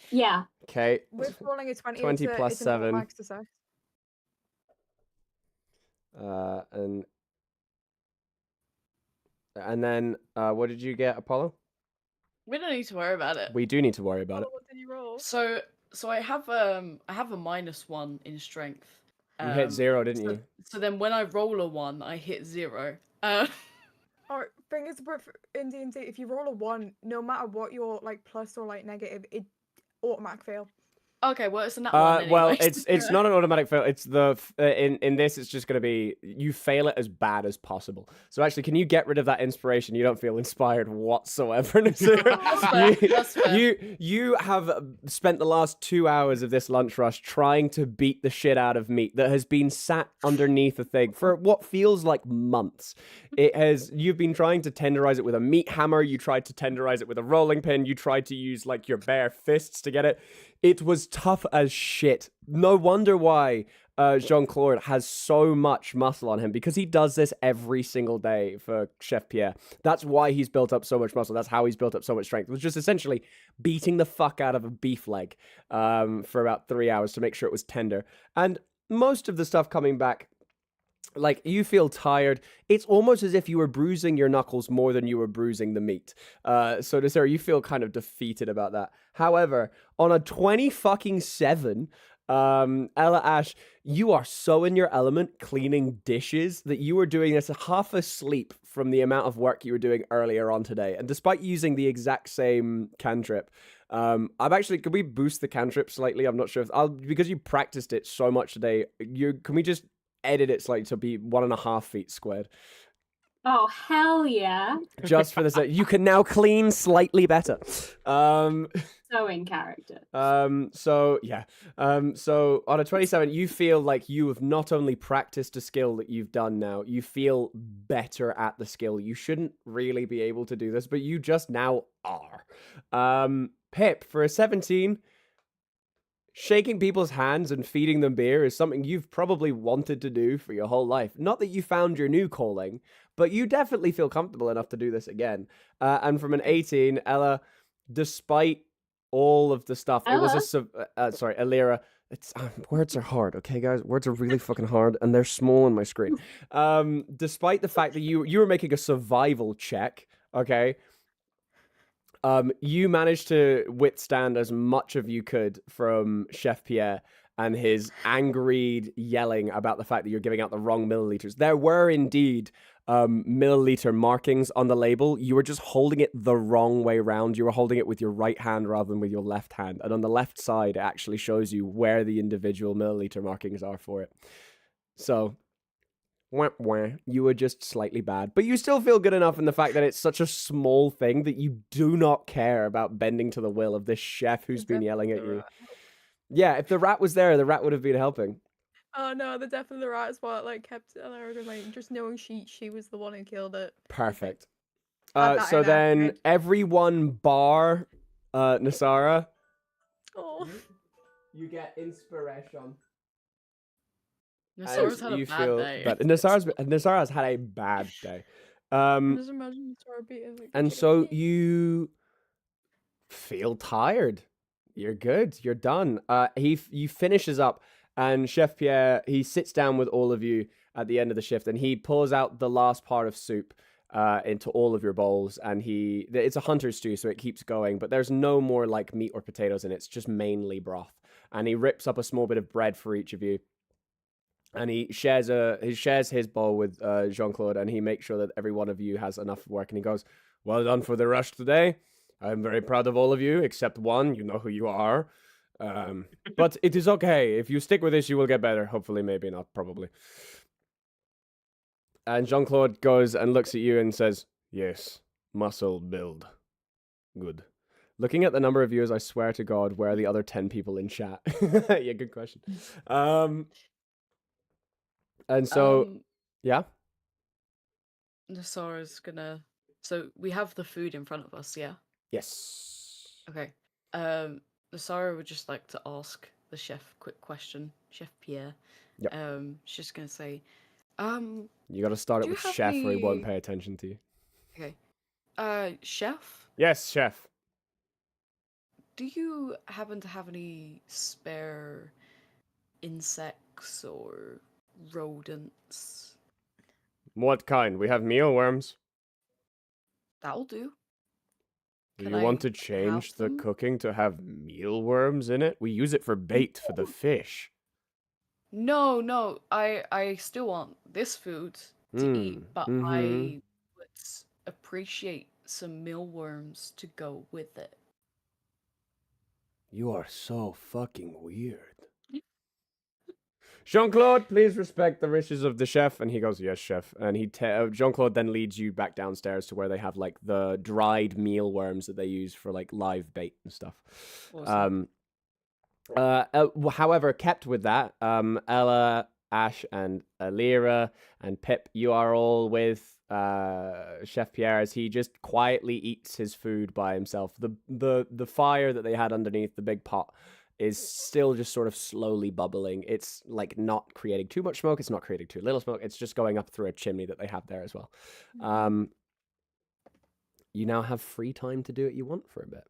Yeah. Okay. With rolling a 20, 20 plus it's an 7. automatic success. And then what did you get, Apollo? We don't need to worry about it. We do need to worry about it. Oh, what did you roll? So I have a -1 in strength. You hit 0, didn't so, you? So then when I roll a 1, I hit 0. Alright, thing is, in D&D, if you roll a 1, no matter what your like plus or like negative, it automatic fail. Okay, well it's a nat 1 anyway. Well, it's not an automatic fail. It's in this, it's just gonna be you fail it as bad as possible. So actually, can you get rid of that inspiration? You don't feel inspired whatsoever. That's fair. You have spent the last 2 hours of this lunch rush trying to beat the shit out of meat that has been sat underneath a thing for what feels like months. You've been trying to tenderize it with a meat hammer. You tried to tenderize it with a rolling pin. You tried to use like your bare fists to get it. It was tough as shit. No wonder why Jean-Claude has so much muscle on him, because he does this every single day for Chef Pierre. That's why he's built up so much muscle. That's how he's built up so much strength. It was just essentially beating the fuck out of a beef leg for about 3 hours to make sure it was tender. And most of the stuff coming back, like, you feel tired. It's almost as if you were bruising your knuckles more than you were bruising the meat. So Nasira, you feel kind of defeated about that. However, on a 20-7, Ella Ash, you are so in your element cleaning dishes that you were doing this half asleep from the amount of work you were doing earlier on today. And despite using the exact same cantrip, I'm actually, can we boost the cantrip slightly? I'm not sure if because you practiced it so much today. Can we just edit it slightly to be 1.5 feet squared? Oh, hell yeah. Just for the sake, you can now clean slightly better. So in character. So yeah. So on a 27, you feel like you have not only practiced a skill that you've done now, you feel better at the skill. You shouldn't really be able to do this, but you just now are. Pip, for a 17, shaking people's hands and feeding them beer is something you've probably wanted to do for your whole life. Not that you found your new calling, but you definitely feel comfortable enough to do this again. And from an 18, Ella, despite all of the stuff, it was sorry, Alira. It's words are hard, okay, guys. Words are really fucking hard, and they're small on my screen. Despite the fact that you were making a survival check, okay. You managed to withstand as much of you could from Chef Pierre and his angry yelling about the fact that you're giving out the wrong milliliters. There were indeed milliliter markings on the label. You were just holding it the wrong way around. You were holding it with your right hand rather than with your left hand. And on the left side, it actually shows you where the individual milliliter markings are for it. So you were just slightly bad, but you still feel good enough in the fact that it's such a small thing that you do not care about bending to the will of this chef who's been yelling at you. Yeah, if the rat was there, the rat would have been helping. Oh no, the death of the rat is what like kept Ella like just knowing she was the one who killed it. Perfect. So then everyone bar Nasara. Oh. You get inspiration. Nasara's had a bad day. But Nasara's had a bad day. Just imagine Nasara being like, and so you feel tired. You're good. You're done. He finishes up, and Chef Pierre, he sits down with all of you at the end of the shift, and he pours out the last part of soup into all of your bowls, and it's a hunter's stew, so it keeps going, but there's no more like meat or potatoes in it. It's just mainly broth. And he rips up a small bit of bread for each of you. And he shares his bowl with Jean-Claude, and he makes sure that every one of you has enough work. And he goes, "Well done for the rush today. I'm very proud of all of you, except one. You know who you are. But it is okay. If you stick with this, you will get better. Hopefully, maybe not, probably." And Jean-Claude goes and looks at you and says, "Yes, muscle build. Good. Looking at the number of viewers, I swear to God, where are the other 10 people in chat?" Yeah, good question. And so, yeah? Nasara's gonna... So, we have the food in front of us, yeah? Yes. Okay. Nasara would just like to ask the chef a quick question. Chef Pierre. Yep. She's gonna say, You gotta start it with chef or he won't pay attention to you. Okay. Chef? Yes, chef. Do you happen to have any spare insects or rodents? What kind? We have mealworms. That'll do. Do you want to change the cooking to have mealworms in it? We use it for bait for the fish. No. I still want this food to eat, but I would appreciate some mealworms to go with it. You are so fucking weird. Jean-Claude, please respect the wishes of the chef. And he goes, "Yes, chef." And Jean-Claude then leads you back downstairs to where they have like the dried mealworms that they use for like live bait and stuff. Awesome. However, kept with that, Ella, Ash, and Alira, and Pip, you are all with Chef Pierre as he just quietly eats his food by himself. The fire that they had underneath the big pot is still just sort of slowly bubbling. It's like not creating too much smoke. It's not creating too little smoke. It's just going up through a chimney that they have there as well. You now have free time to do what you want for a bit.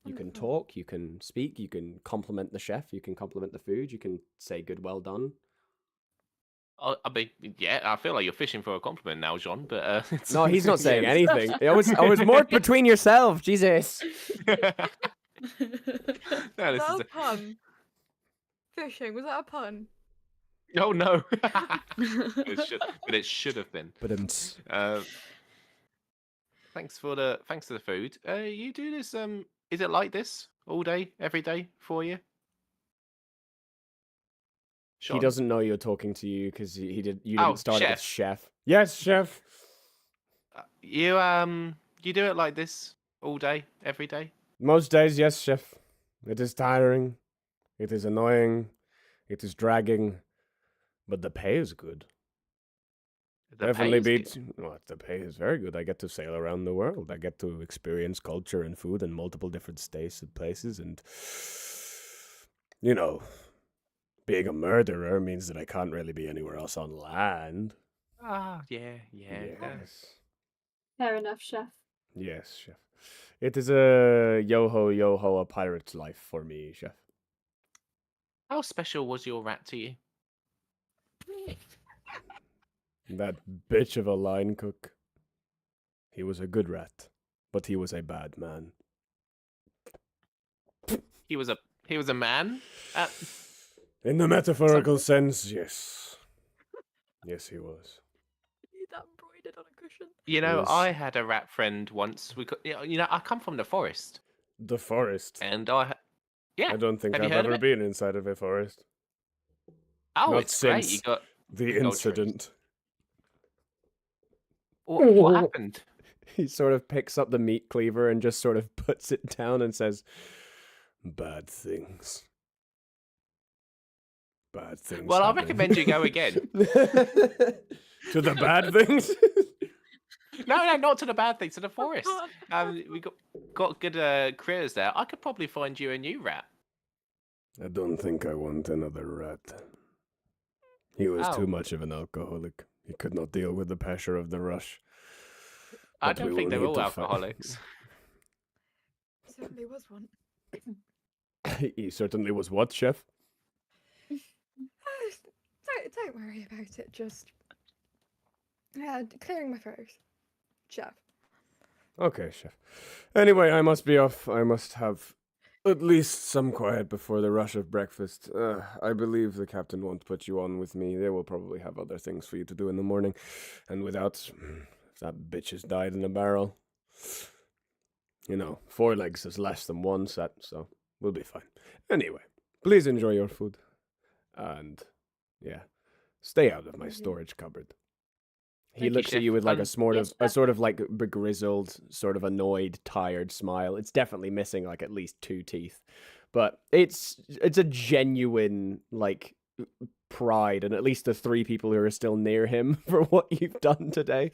You can Wonderful. talk, you can speak, you can compliment the chef, you can compliment the food, you can say good, well done. I mean, yeah, I feel like you're fishing for a compliment now, John. But No, he's not saying yeah, anything. I was more between yourself, Jesus. no, Was this that is a pun? Fishing, was that a pun? oh no. But it should have been. But Thanks for the food. You do this. Is it like this all day, every day for you? he Sean? doesn't know you're talking to you because you Oh, didn't start it with chef. chef. Yes, chef. You do it like this all day, every day. Most days, yes, chef. It is tiring. It is annoying. It is dragging. But the pay is good. The Definitely pay is beats. Well, the pay is very good. I get to sail around the world. I get to experience culture and food in multiple different states and places. And, you know, being a murderer means that I can't really be anywhere else on land. Ah, yeah. Yes. Fair enough, chef. Yes, chef. It is a yo-ho, a pirate's life for me, chef. How special was your rat to you? That bitch of a line cook. He was a good rat, but he was a bad man. He was a man. In the metaphorical sense, yes. Yes, he was. Need that embroidered on a cushion. You know, Yes. I had a rat friend once. I come from the forest, The forest. and yeah. I don't think Have you I've heard of ever it? been inside of a forest. Oh, Not it's great. since You got the gold trips. incident. What happened? He sort of picks up the meat cleaver and just sort of puts it down and says, "Bad things. Bad things." Well, I happen." recommend you go again. To the bad things? No, not to the bad things, to the forest. God. We got good critters there. I could probably find you a new rat. I don't think I want another rat. He was Oh. too much of an alcoholic. He could not deal with the pressure of the rush. I But don't we think will they're need all to find- alcoholics. Certainly was one. He certainly was what, chef? Don't worry about it. Just clearing my throat, chef. Okay, chef. Anyway, I must be off. I must have at least some quiet before the rush of breakfast. I believe the captain won't put you on with me. They will probably have other things for you to do in the morning. And without... If that bitch has died in a barrel... You know, 4 legs is less than 1 set, so we'll be fine. Anyway, please enjoy your food. And, yeah, stay out of my storage cupboard. He Thank you, looks at you chef. with like a sort Yes, of a chef. sort of like begrizzled, sort of annoyed, tired smile. It's definitely missing like at least 2 teeth, but it's a genuine like pride, and at least the 3 people who are still near him for what you've done today.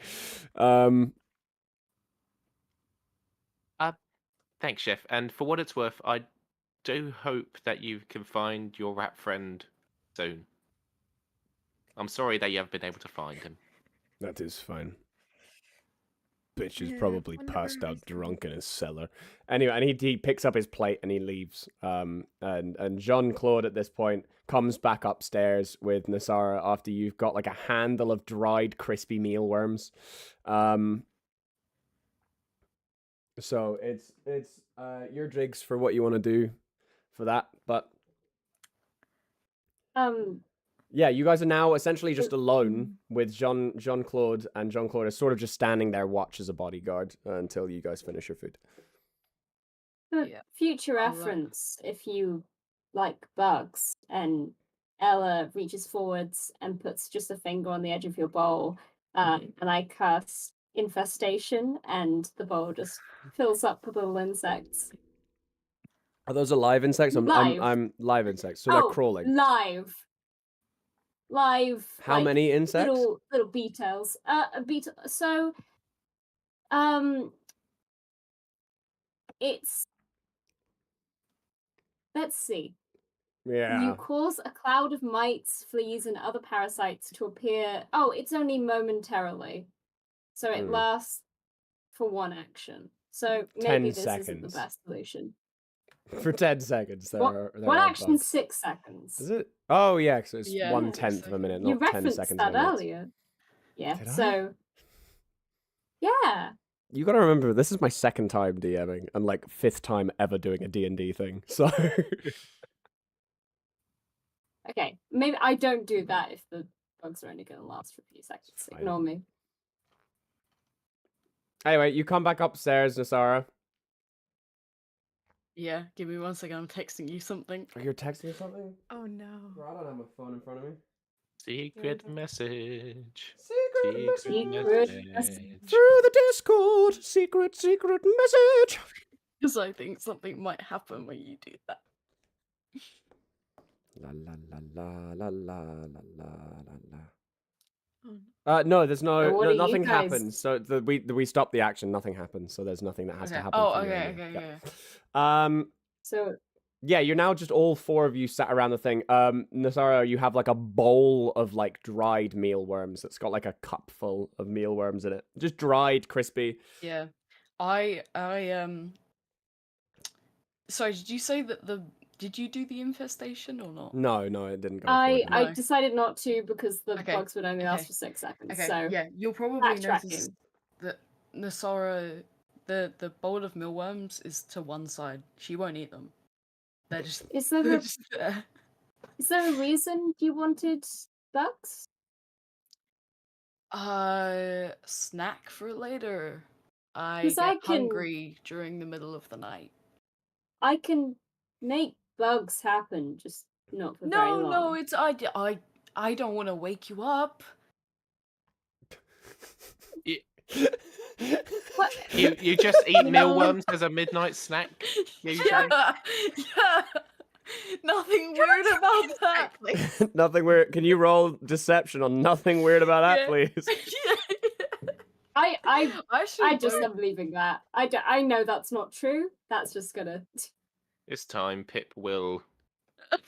Thanks, chef. And for what it's worth, I do hope that you can find your rat friend soon. I'm sorry that you haven't been able to find him. That is fine. Bitch is Yeah, probably wonder passed where out he's gone. drunk in his cellar. Anyway, and he picks up his plate and he leaves. And Jean-Claude at this point comes back upstairs with Nasara after you've got like a handle of dried crispy mealworms. So it's your jigs for what you want to do for that, but yeah, you guys are now essentially just alone with Jean-Claude, and Jean-Claude is sort of just standing there, watch as a bodyguard until you guys finish your food. For Yeah. future I'll, reference, if you like bugs, and Ella reaches forwards and puts just a finger on the edge of your bowl, and I cast infestation, and the bowl just fills up with little insects. Are those alive insects? Live. I'm live insects, so they're crawling. Live. How like, many insects? little beetles. So, it's, let's see. Yeah. You cause a cloud of mites, fleas, and other parasites to appear. Oh, it's only momentarily, so it lasts for 1 action. So 10 maybe this isn't the seconds. best solution. For 10 seconds, there What, are there one are action, bugs. 6 seconds. Is it? Oh, yeah, so it's Yeah, 1/10 of a minute, You not 10 referenced seconds that of a minute. earlier. Yeah, Did I? so... Yeah. You gotta remember, this is my second time DMing, and like 5th time ever doing a D&D thing, so... Okay, maybe I don't do that if the bugs are only going to last for a few seconds. Fine. Ignore me. Anyway, you come back upstairs, Nasara. Yeah, give me 1 second. I'm texting you something. Oh, you're texting or something? Oh no. I don't have my phone in front of me. Secret message. Secret message. Through the Discord! Secret message! Because I think something might happen when you do that. La la la la la la la la la. Oh, No, there's So what do you nothing guys- happens. So we stop the action. Nothing happens. So there's nothing that has to okay. happen. Oh, for you okay, anyway. okay, Yeah. okay. So, Yeah, you're now just all 4 of you sat around the thing. Nasara, you have like a bowl of like dried mealworms that's got like a cup full of mealworms in it. Just dried, crispy. Yeah. Sorry, did you say that did you do the infestation or not? No, it didn't go. I No. decided not to because the Okay, bugs would only last okay. for 6 seconds. Okay, So, yeah, you'll probably notice backtracking. that Nasara, the bowl of mealworms is to one side. She won't eat them. They're just Is there they're a, just there. is there a reason you wanted bugs? Snack for later. I 'Cause get I can- hungry during the middle of the night. I can make bugs happen, just not for very long. No, it's I don't want to wake you up. What? You just eat No. mealworms as a midnight snack? Usually? Yeah, yeah. Nothing weird about that. Nothing weird. Can you roll deception on nothing weird about that, Yeah. please? I just am leaving that. I know that's not true. That's just gonna. This time, Pip will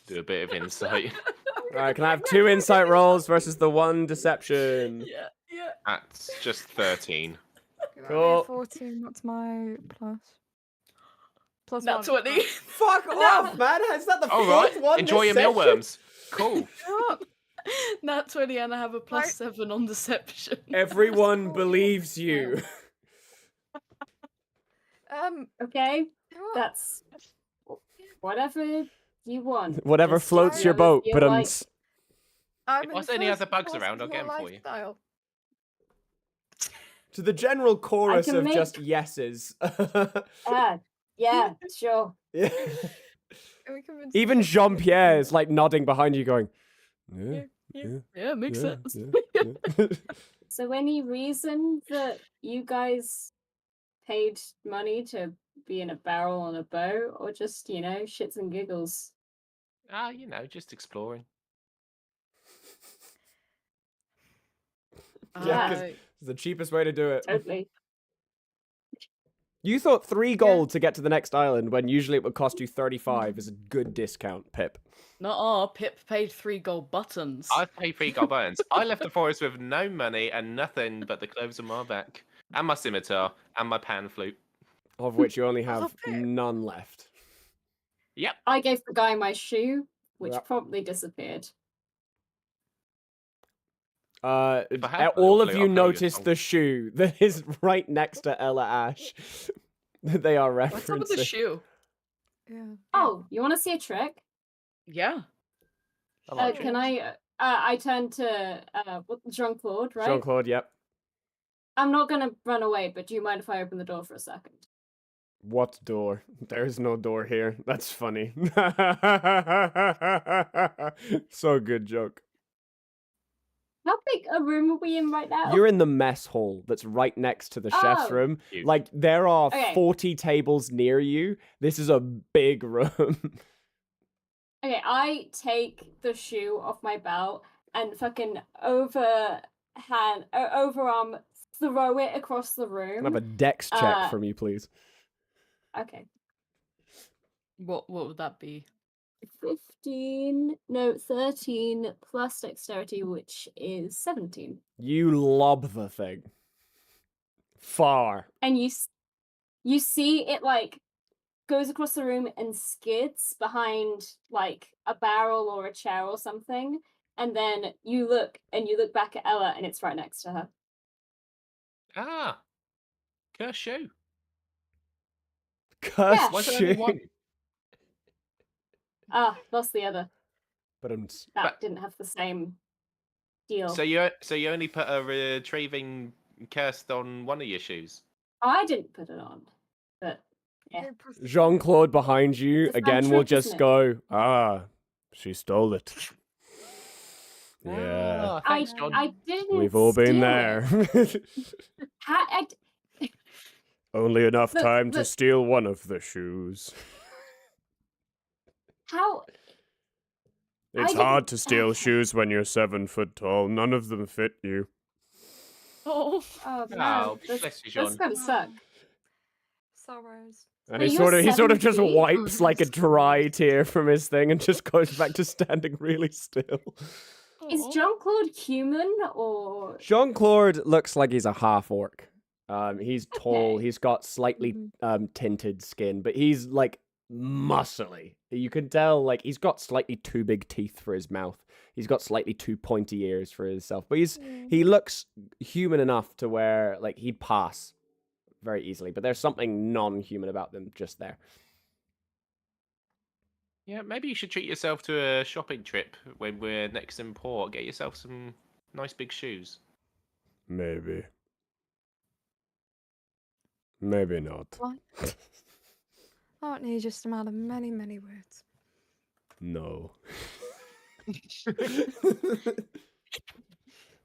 do a bit of insight. All right, can I have 2 insight rolls versus the 1 deception? Yeah. That's just 13. Cool. 14. What's my plus? Plus Not 1. 20. Fuck off, man! Is that the All 4th right, one? enjoy your deception? mealworms. Cool. Nat 20 and I have a plus Right. 7 on deception. Everyone believes you. Okay, what? that's whatever you want. Whatever Just floats your whatever boat, you but like. I'm If I in see any first other bugs course around, I'll of get your 'em for you. lifestyle. To the general chorus can of make- just yeses. Yeah, sure. Are we convinced Even that- Jean Pierre is like nodding behind you, going, yeah, Yeah, makes yeah, sense. yeah. So any reason that you guys paid money to be in a barrel on a boat, or just shits and giggles? Just exploring. Yeah, 'cause I- it's the cheapest way to do it. Totally. You thought 3 gold to get to the next island when usually it would cost you 35 is a good discount, Pip. Nuh-uh, Pip paid 3 gold buttons. I paid 3 gold buttons. I left the forest with no money and nothing but the clothes on my back, and my scimitar, and my pan flute. Of which you only have Pip. none left. Yep. I gave the guy my shoe, which Yep. promptly disappeared. If I had All my of flute, you I'll play you a noticed song. the shoe that is right next to Ella Ash. That they are What's up with the referencing. shoe? Yeah. Oh, you want to see a trick? Yeah. I like Can it. I turn to Jean Claude, right? Jean Claude, yep. I'm not gonna run away, but do you mind if I open the door for a second? What door? There is no door here. That's funny. So good joke. How big a room are we in right now? You're in the mess hall that's right next to the chef's Oh. room. Cute. Like, there are Okay. 40 tables near you. This is a big room. Okay, I take the shoe off my belt and fucking overarm throw it across the Can room. I have a dex check from you, please? Okay. What would that be? 13 plus dexterity, which is 17. You lob the thing. Far. And you see it like goes across the room and skids behind like a barrel or a chair or something, and then you look back at Ella, and it's right next to her. Ah, cursed shoe. Cursed Why is there only shoe. one? Lost the other. But That didn't have the same deal. So you only put a retrieving cursed on one of your shoes. I didn't put it on, but yeah. Jean-Claude behind you It's a fun again will trick, just isn't it? go, she stole it. Yeah. Ah, thanks, John. I didn't. We've all been steal there. it. Only enough Look, time to look. steal one of the shoes. How? It's didn't- hard to steal okay. shoes when you're 7 foot tall. None of them fit you. Oh. Oh man, Oh, that's bless you, that's John. gonna suck. Sorrows. And But he you're sort 7 of just feet. wipes like a dry tear from his thing and just goes back to standing really still. Is Jean-Claude human or? Jean-Claude looks like he's a half orc. He's tall. Okay. He's got slightly tinted skin, but he's like muscly. You can tell like he's got slightly too big teeth for his mouth. He's got slightly too pointy ears for himself, but he looks human enough to where like he'd pass very easily. But there's something non-human about them just there. Yeah, maybe you should treat yourself to a shopping trip when we're next in port. Get yourself some nice big shoes. Maybe. Maybe not. What? Aren't you just a man of many, many words? No.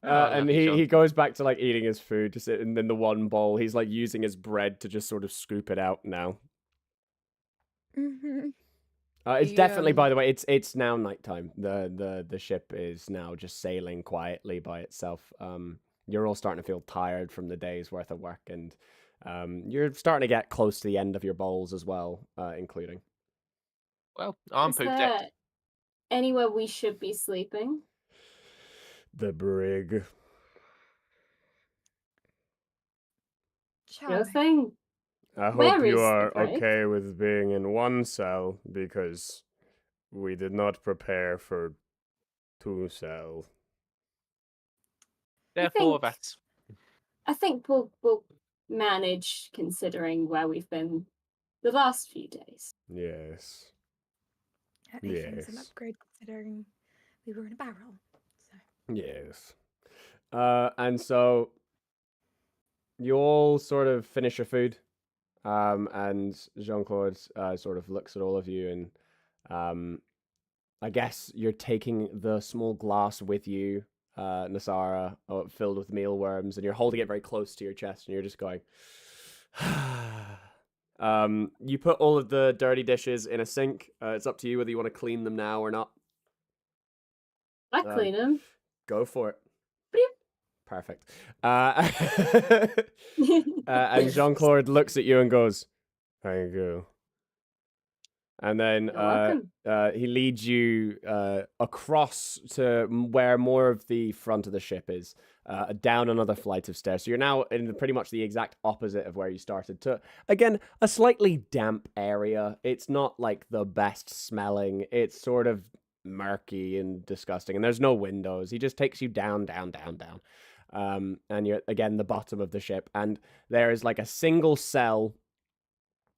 Oh, And lovely, John. he goes back to like eating his food, just in the one bowl. He's like using his bread to just sort of scoop it out now. Mm-hmm. It's The, definitely, by the way, it's now nighttime. The ship is now just sailing quietly by itself. You're all starting to feel tired from the day's worth of work, and you're starting to get close to the end of your bowls as well, including. Well, I'm Is poop there decked. anywhere we should be sleeping? The brig. Shall Sure we? thing. I hope Where you is the are brig? okay with being in one cell, because we did not prepare for 2 cells. There are I 4 of think- us. I think we'll manage considering where we've been the last few days. Yes. Anything's an Yes. upgrade considering we were in a barrel. So. Yes. And so you all sort of finish your food. And Jean-Claude sort of looks at all of you, and I guess you're taking the small glass with you, Nasara, filled with mealworms, and you're holding it very close to your chest, and you're just going. You put all of the dirty dishes in a sink. It's up to you whether you want to clean them now or not. I clean them. Go for it. Beep. Perfect. And Jean-Claude looks at you and goes, "Thank you." And then You're welcome. he leads you across to where more of the front of the ship is, down another flight of stairs. So you're now in pretty much the exact opposite of where you started. To again, a slightly damp area. It's not like the best smelling. It's sort of murky and disgusting, and there's no windows. He just takes you down, down, down, down. And you're again the bottom of the ship, and there is like a single cell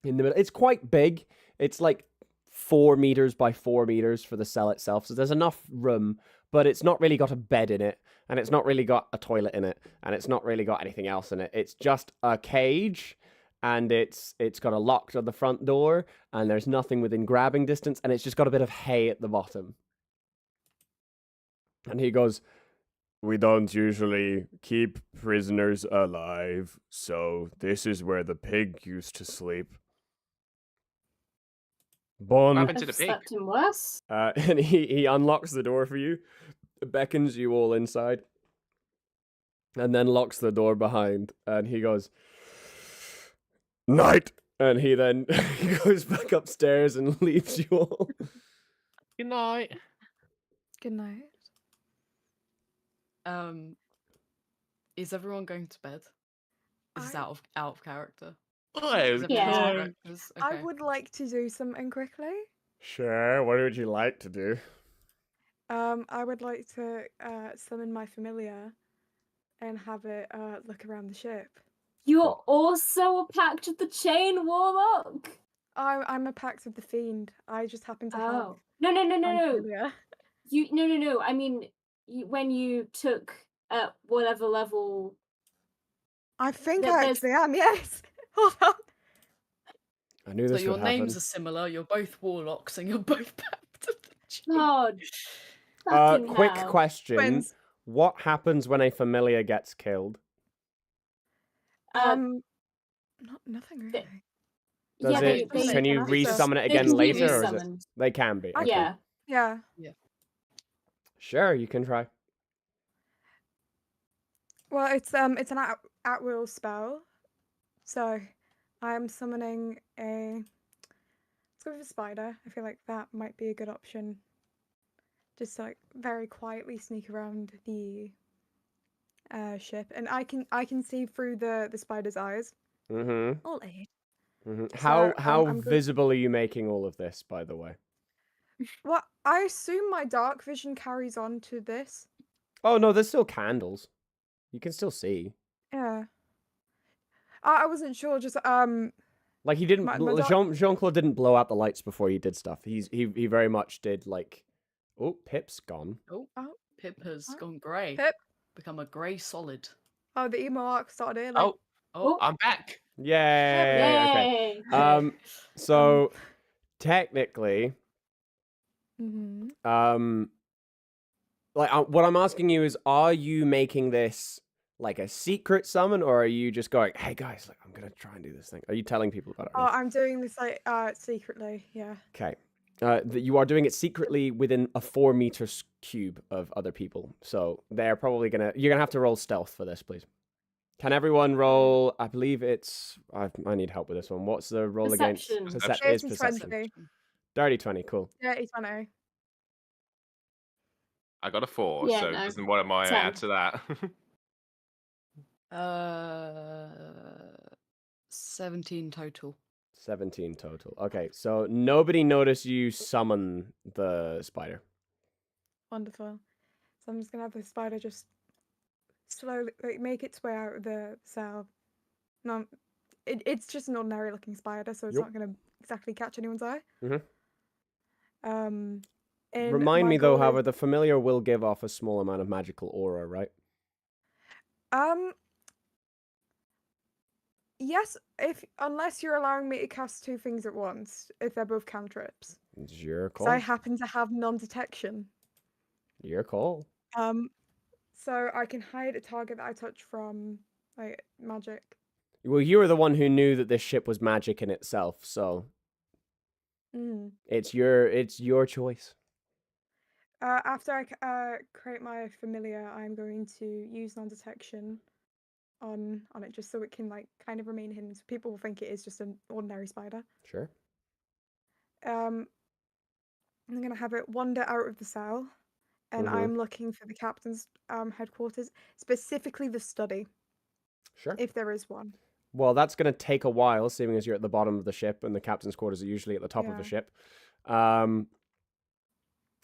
in the middle. It's quite big. It's like 4 meters by 4 meters for the cell itself, so there's enough room, but it's not really got a bed in it, and it's not really got a toilet in it, and it's not really got anything else in it. It's just a cage, and it's got a lock on the front door, and there's nothing within grabbing distance, and it's just got a bit of hay at the bottom. And he goes, "We don't usually keep prisoners alive, so this is where the pig used to sleep." Bon. What happened to I've the pig? slept in worse. And he unlocks the door for you, beckons you all inside, and then locks the door behind, and he goes, "Night!" And he then goes back upstairs and leaves you all. Good night. Good night. Is everyone going to bed? This is I- out of character. Oh, Is everyone Yeah. directors? I Okay. would like to do something quickly. Sure. What would you like to do? I would like to summon my familiar and have it look around the ship. You're also a Pact of the Chain warlock. I'm a Pact of the Fiend. I just happen to have Oh no no no no my no! familiar. You no. I mean, when you took at whatever level. I think There's- I actually am. Yes. Hold on. I knew So this your would happen. names are similar. You're both warlocks, and you're both Pact of the Chain. God. Fucking Quick hell. question. Twins. What happens when a familiar gets killed? Nothing They- really. Does yeah, it? they- Can you they- resummon it they again can be later, or is it? resummoned. They can be. Okay. I- Yeah. Yeah. Sure, you can try. Well, it's an at will spell, so I'm summoning a. Let's go with a spider. I feel like that might be a good option. Just to, like, very quietly sneak around the ship, and I can see through the spider's eyes. Mm-hmm. All eight. Mm-hmm. So, How I'm good. visible are you making all of this, by the way? Well, I assume my dark vision carries on to this. Oh no, there's still candles. You can still see. Yeah. I wasn't sure. Just Like he didn't. My dark- Jean-Claude didn't blow out the lights before he did stuff. He very much did like. Oh, Pip's gone. Oh, Oh, Pip has What? gone grey. Pip. Become a grey solid. Oh, the emo arc started early. Oh, Oh, I'm back. Yay! Okay. Yay. So technically, Mhm. like what I'm asking you is, are you making this like a secret summon, or are you just going, "Hey guys, like I'm gonna try and do this thing"? Are you telling people about it? or Oh, not? I'm doing this like secretly. Yeah. Okay. You are doing it secretly within a 4 meters cube of other people. So they're probably you're gonna have to roll stealth for this, please. Can everyone roll? I believe it's. I need help with this one. What's the roll Perception. against? Perception. Is Dirty perception. 20. Dirty 20. Cool. Dirty 20. I got a 4, Yeah, so no. doesn't what am I 10. add to that? 17 total. 17 total. Okay, so nobody noticed you summon the spider. Wonderful. So I'm just gonna have the spider just slowly make its way out of the cell. No, it's just an ordinary looking spider, so it's Yup. not gonna exactly catch anyone's eye. Mhm. And Remind my me though, goal however, is- the familiar will give off a small amount of magical aura, right? Yes, unless you're allowing me to cast two things at once, if they're both cantrips. It's your Because call. I happen to have non-detection. Your call. So I can hide a target that I touch from like magic. Well, you were the one who knew that this ship was magic in itself, so Mm. it's your choice. After I create my familiar, I'm going to use non-detection on it just so it can like kind of remain hidden, so people will think it is just an ordinary spider. Sure. I'm gonna have it wander out of the cell, and Mhm. I'm looking for the captain's headquarters, specifically the study, Sure. if there is one. Well, that's going to take a while, seeing as you're at the bottom of the ship and the captain's quarters are usually at the top of the Yeah. ship.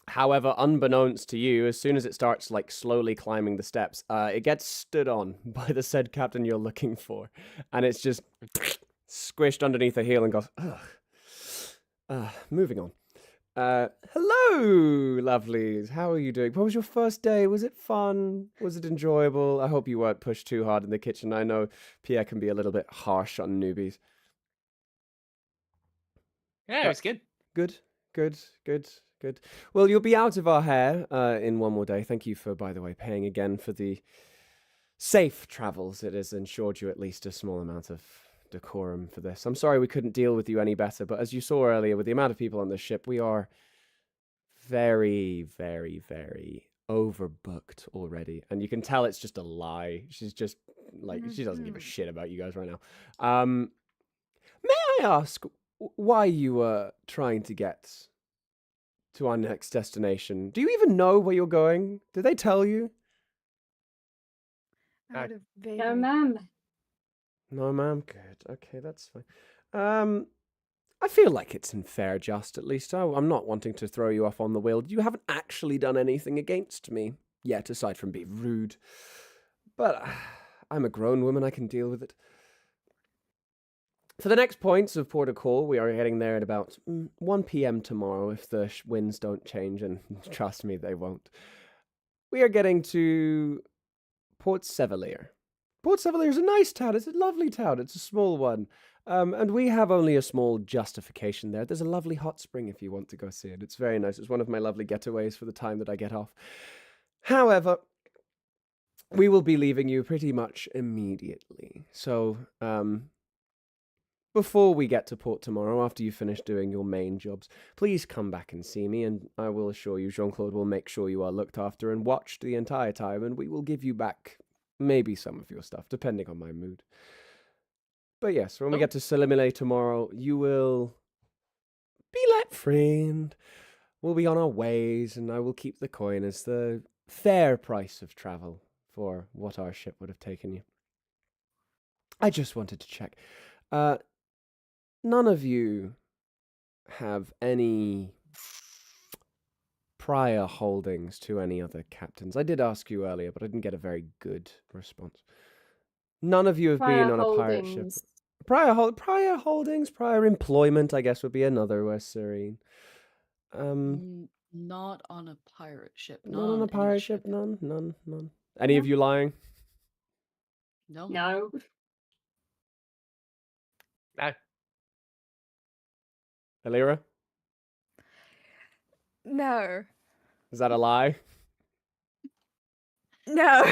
However, unbeknownst to you, as soon as it starts like slowly climbing the steps, it gets stood on by the said captain you're looking for, and it's just squished underneath a heel and goes, ugh. Moving on. Hello, lovelies. How are you doing? What was your first day? Was it fun? Was it enjoyable? I hope you weren't pushed too hard in the kitchen. I know Pierre can be a little bit harsh on newbies. Yeah, it's good. Good. Well, you'll be out of our hair in one more day. Thank you for, by the way, paying again for the safe travels. It has ensured you at least a small amount of decorum for this. I'm sorry we couldn't deal with you any better, but as you saw earlier, with the amount of people on this ship, we are very, very, very overbooked already. And you can tell it's just a lie. She's just like, she doesn't give a shit about you guys right now. May I ask why you were trying to get to our next destination? Do you even know where you're going? Did they tell you? I would have No, vaguely. ma'am. No, ma'am. Good. Okay, that's fine. I feel like it's unfair, just at least. I'm not wanting to throw you off on the wheel. You haven't actually done anything against me yet, aside from being rude. But I'm a grown woman. I can deal with it. For the next points of Port of Call, we are heading there at about 1 p.m. tomorrow, if the winds don't change, and trust me, they won't. We are getting to Port Sevelier. Port Sevelier is a nice town. It's a lovely town. It's a small one. And we have only a small justification there. There's a lovely hot spring if you want to go see it. It's very nice. It's one of my lovely getaways for the time that I get off. However, we will be leaving you pretty much immediately. So, before we get to port tomorrow, after you finish doing your main jobs, please come back and see me, and I will assure you Jean-Claude will make sure you are looked after and watched the entire time, and we will give you back maybe some of your stuff, depending on my mood. But yes, when we get to Selimile tomorrow, you will be let free, and we'll be on our ways, and I will keep the coin as the fair price of travel for what our ship would have taken you. I just wanted to check. None of you have any prior holdings to any other captains. I did ask you earlier, but I didn't get a very good response. None of you have been on a pirate ship. Prior holdings, prior employment, I guess, would be another West Serene. Not on a pirate ship. Not on a pirate ship. None. Any of you lying? No. No. No. Alira? No. Is that a lie? No.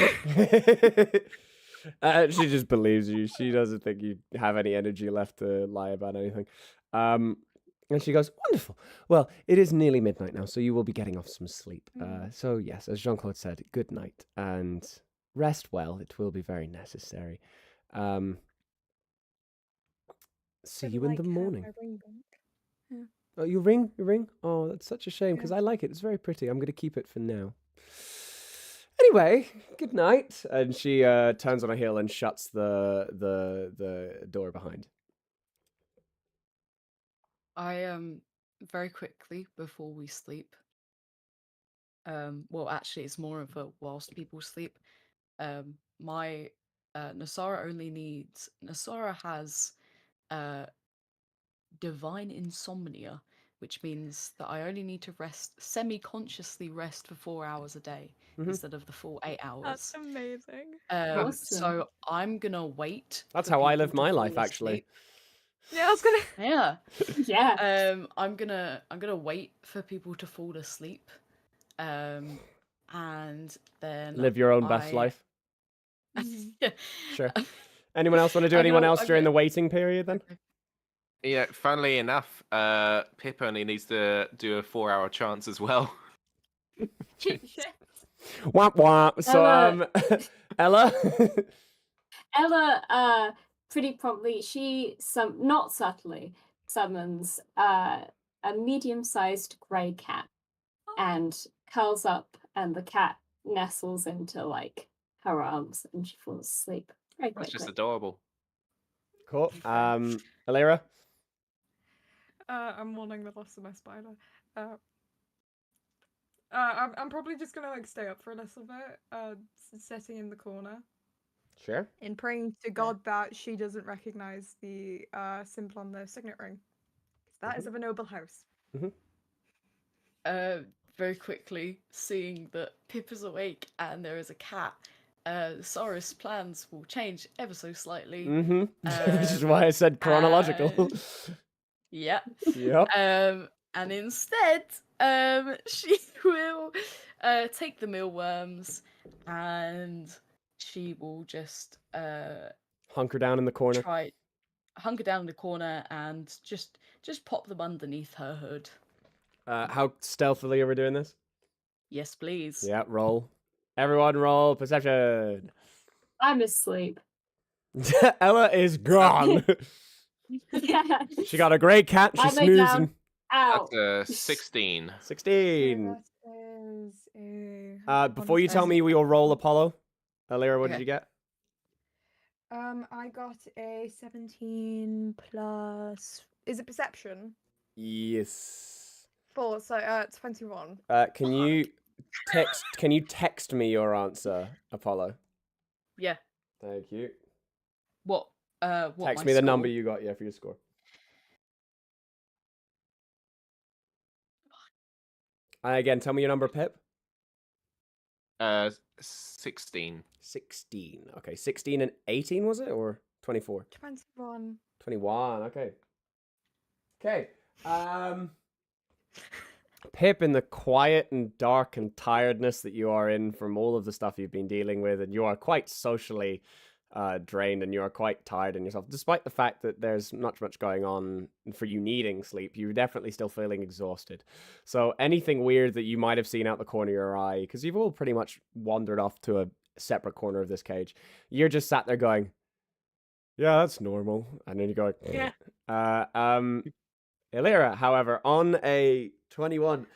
She just believes you. She doesn't think you have any energy left to lie about anything. And she goes, wonderful. Well, it is nearly midnight now, so you will be getting off some sleep. So yes, as Jean-Claude said, good night and rest well. It will be very necessary. See you in the morning. Yeah. Oh, you ring? Oh, that's such a shame because I like it. It's very pretty. I'm going to keep it for now. Anyway, good night. And she turns on a heel and shuts the door behind. I very quickly before we sleep. Well, actually, it's more of a whilst people sleep. My Nasara has divine insomnia, which means that I only need to semi-consciously rest for 4 hours a day instead of the full 8 hours. That's amazing. Awesome. So I'm gonna wait. That's for how I people live to my fall life, actually. asleep. Yeah, I was gonna. Yeah. Yeah. I'm gonna wait for people to fall asleep, and then Live your own best life. Yeah. Sure. Anyone else want to do anyone else during the waiting period then? Okay. Yeah, funnily enough, Pip only needs to do a 4-hour chance as well. Womp womp. So, Ella? Ella, pretty promptly, not subtly, summons a medium-sized grey cat and curls up, and the cat nestles into like her arms, and she falls asleep very quickly. That's just adorable. Cool. Alira? I'm mourning the loss of my spider. I'm probably just gonna like stay up for a little bit, sitting in the corner Sure. and praying to God that she doesn't recognize the symbol on the signet ring. That is of a noble house. Very quickly, seeing that Pip is awake and there is a cat, Sora's plans will change ever so slightly. Which is why I said chronological. Yeah. Yep. And instead, she will take the mealworms and she will just hunker down in the corner. Hunker down in the corner and just pop them underneath her hood. How stealthily are we doing this? Yes, please. Yeah, roll. Everyone roll perception. I'm asleep. Ella is gone. Yeah. She got a great cat. I She's lay snoozing. down. Ow. That's 16. 16. That is a... Before you tell me we will roll Apollo, Alira, what did Okay. you get? I got a 17 plus. Is it perception? Yes. 4, so 21. Can you text me your answer, Apollo? Yeah. Thank you. What? What? Text My me the score? number you got, for your score. Again, tell me your number, Pip. 16. 16. Okay, 16 and 18 was it, or 24? 21. 21. Okay. Okay. Pip, in the quiet and dark and tiredness that you are in from all of the stuff you've been dealing with, and you are quite socially drained, and you are quite tired in yourself, despite the fact that there's not much going on for you needing sleep. You're definitely still feeling exhausted. So anything weird that you might have seen out the corner of your eye, because you've all pretty much wandered off to a separate corner of this cage, you're just sat there going, "Yeah, that's normal," and then you go, Yeah. Illyra, however, on a 21,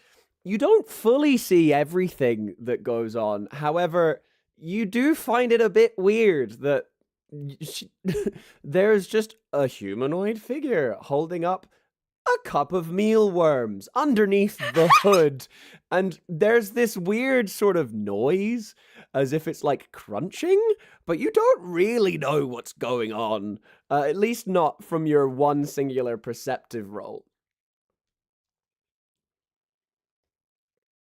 you don't fully see everything that goes on. However, you do find it a bit weird that there's just a humanoid figure holding up a cup of mealworms underneath the hood. And there's this weird sort of noise, as if it's like crunching, but you don't really know what's going on. At least not from your one singular perceptive roll.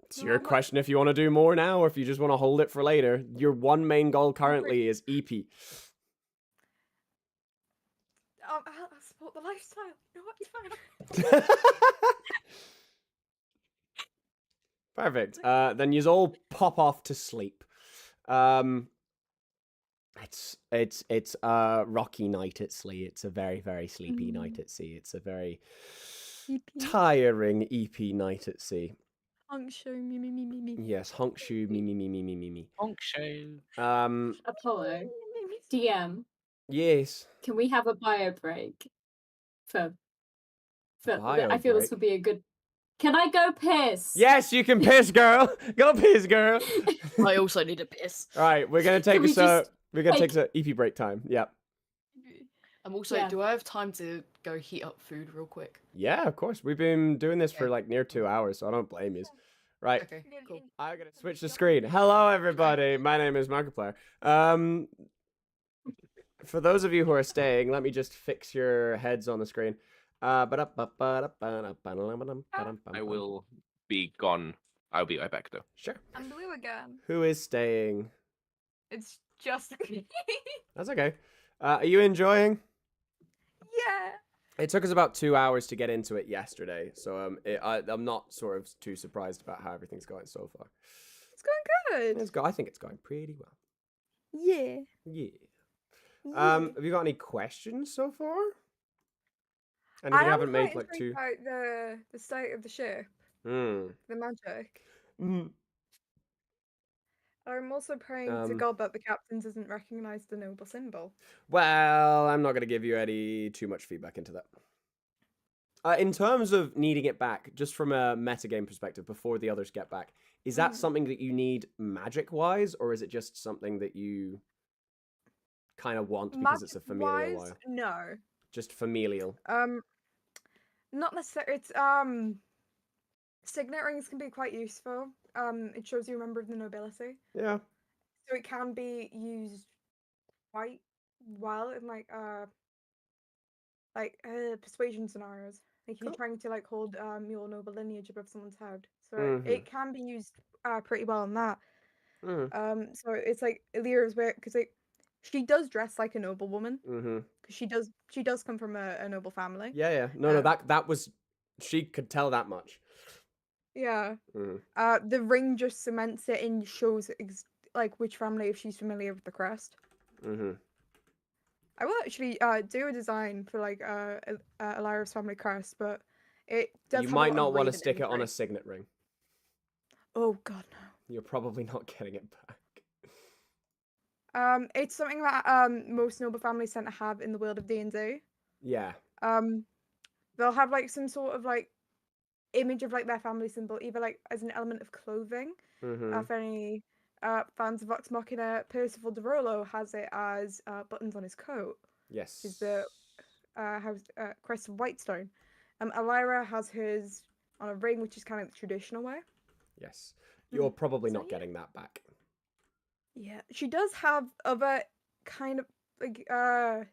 It's your question if you want to do more now, or if you just want to hold it for later. Your one main goal currently is EP. I'll support the lifestyle. You know what? It's fine. Perfect. Then you all pop off to sleep. It's a rocky night at sea. It's a very, very sleepy night at sea. It's a very tiring EP night at sea. Honk show, me. Yes, honk shoe, me. Honk show. Apollo, DM, Yes. can we have a bio break? I Bio feel this break? would be a good. Can I go piss? Yes, you can piss, girl. Go piss, girl. I also need a piss. All right, we're gonna take Can we just we're gonna take take- some EP break time. Yep. I'm also. Yeah. Do I have time to go heat up food real quick? Yeah, of course. We've been doing this for Okay. like near 2 hours, so I don't blame you. Right. Okay. Cool. I'm gonna switch the screen. Hello, everybody. My name is Markiplier. For those of you who are staying, let me just fix your heads on the screen. I will be gone. I'll be right back though. Sure. I'm blue again. Who is staying? It's just me. That's okay. Are you enjoying? Yeah. It took us about 2 hours to get into it yesterday, so I'm not sort of too surprised about how everything's going so far. It's going good. I think it's going pretty well. Yeah. Yeah. Yeah. Have you got any questions so far? And I if you am haven't quite made like two. intrigued about the state of the ship, Hmm. the magic. Mm. I'm also praying to God that the captain doesn't recognise the noble symbol. Well, I'm not going to give you any too much feedback into that. In terms of needing it back, just from a metagame perspective, before the others get back, is that something that you need magic-wise, or is it just something that you kind of want because it's a familial Magic-wise, wire? no. Just familial. Not necessarily. It's signet rings can be quite useful. It shows you a member of the nobility, Yeah. so it can be used quite well in persuasion scenarios. Like if you're Cool. trying to like hold your noble lineage above someone's head, so Mhm. it can be used pretty well in that. Mhm. So it's like Illyra's way because she does dress like a noble woman Mhm. because she does come from a noble family. Yeah. No. That was. She could tell that much. Yeah. Mhm. The ring just cements it and shows like which family if she's familiar with the crest. Mhm. I will actually do a design for like Elira's family crest, but it does. You have a might lot not of want to Raven stick it on imagery. a signet ring. Oh God, no. You're probably not getting it back. It's something that most noble families tend to have in the world of D&D. Yeah. They'll have like some sort of like image of like their family symbol, either like as an element of clothing Mhm. for any fans of Vox Machina, Percival DeRollo has it as buttons on his coat, Yes. which is the crest of Whitestone. Elira has hers on a ring, which is kind of the traditional way. Yes. You're probably So, not yeah. getting that back. Yeah, she does have other kind of like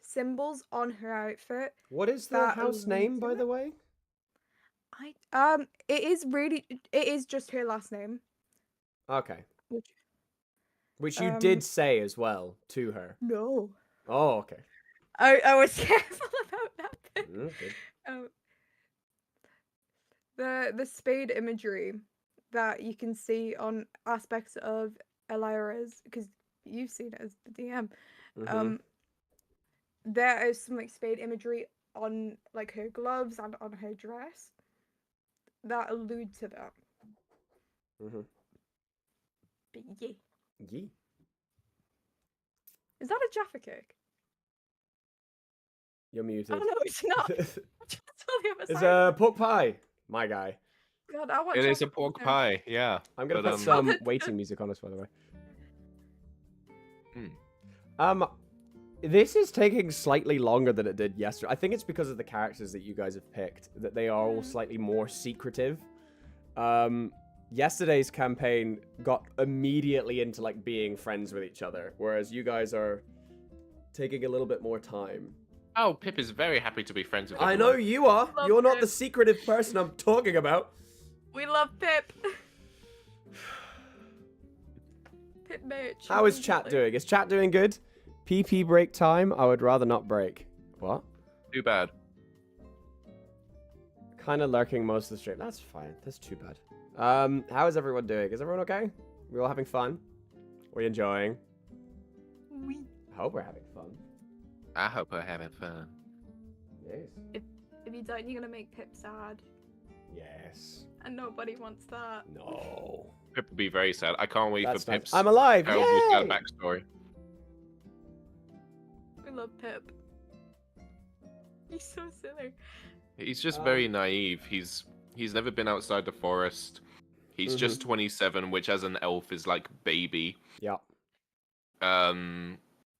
symbols on her outfit. What is the that house allude name, to by it. the way? It is just her last name. Okay. Which you did say as well to her. no. Oh, okay. I was careful about that bit. Good. The spade imagery that you can see on aspects of Elira's, because you've seen it as the DM. There is some like spade imagery on like her gloves and on her dress that allude to that. But yeah. Yee. Is that a Jaffa cake? You're muted. Oh no, it's not. It's on the other It's side a of it. pork pie, my guy. God, I want It is a Jaffa pork cake now. pie, yeah. I'm gonna But, put some waiting music on us, by the way. This is taking slightly longer than it did yesterday. I think it's because of the characters that you guys have picked, that they are all slightly more secretive. Yesterday's campaign got immediately into like being friends with each other, whereas you guys are taking a little bit more time. Oh, Pip is very happy to be friends with I everyone. know you are. Love You're not Pip. the secretive person I'm talking about. We love Pip. Pip merch. How is chat doing? Is chat doing good? PP break time? I would rather not break. What? Too bad. Kind of lurking most of the stream. That's fine. That's too bad. How is everyone doing? Is everyone okay? We all having fun? We enjoying? We. I hope we're having fun. I hope we're having fun. Yes. If you don't, you're gonna make Pip sad, Yes. and nobody wants that. No. Pip will be very sad. I can't wait That's for nice. Pip's I'm alive. terribly Yay! sad backstory. We love Pip. He's so silly. He's just very naive. He's never been outside the forest. He's just 27, which as an elf is like baby. Yeah.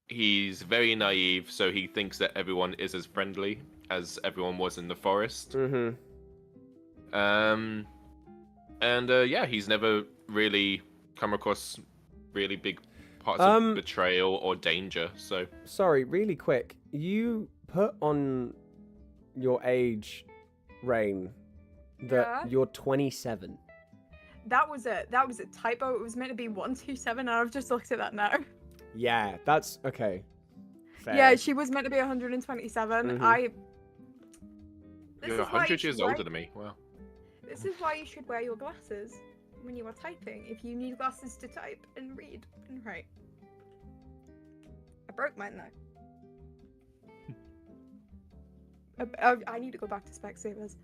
He's very naive, so he thinks that everyone is as friendly as everyone was in the forest. Yeah, he's never really come across really big parts of betrayal or danger. So Sorry, really quick. You put on your age, Rain, that Yeah? you're 27. That was a typo. It was meant to be 127, and I've just looked at that now. Yeah, that's okay. Fair. Yeah, she was meant to be 127. This you're is why 100 you years should older than me. Wow. This is why you should wear your glasses when you are typing. If you need glasses to type and read and write. I broke mine though. I need to go back to Specsavers.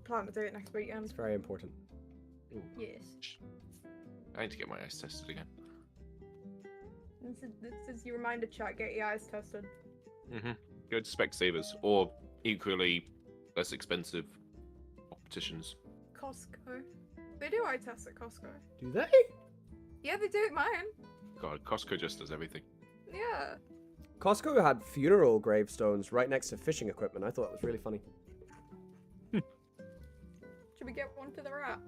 Plan to do it next weekend. It's very important. Yes. I need to get my eyes tested again. This is your reminder chat. Get your eyes tested. Go to Specsavers or equally less expensive opticians. Costco. They do eye tests at Costco. Do they? Yeah, they do at mine. God, Costco just does everything. Yeah. Costco had funeral gravestones right next to fishing equipment. I thought it was really funny. Should we get one for the rat?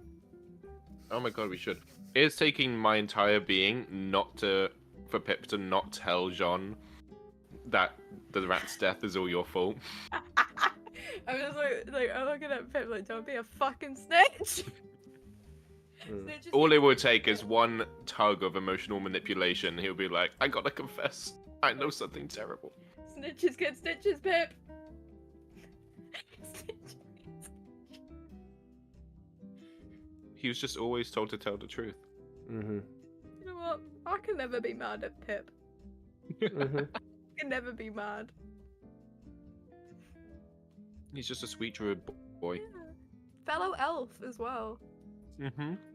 Oh my god, we should. It's taking my entire being for Pip to not tell Jean that the rat's death is all your fault. I was like, I'm looking at Pip like, don't be a fucking snitch. Snitches All it would take is one tug of emotional manipulation. He'll be like, I gotta confess, I know something terrible. Snitches get stitches, Pip. He was just always told to tell the truth. You know what? I can never be mad at Pip. I can never be mad. He's just a sweet druid boy. Yeah. Fellow elf as well.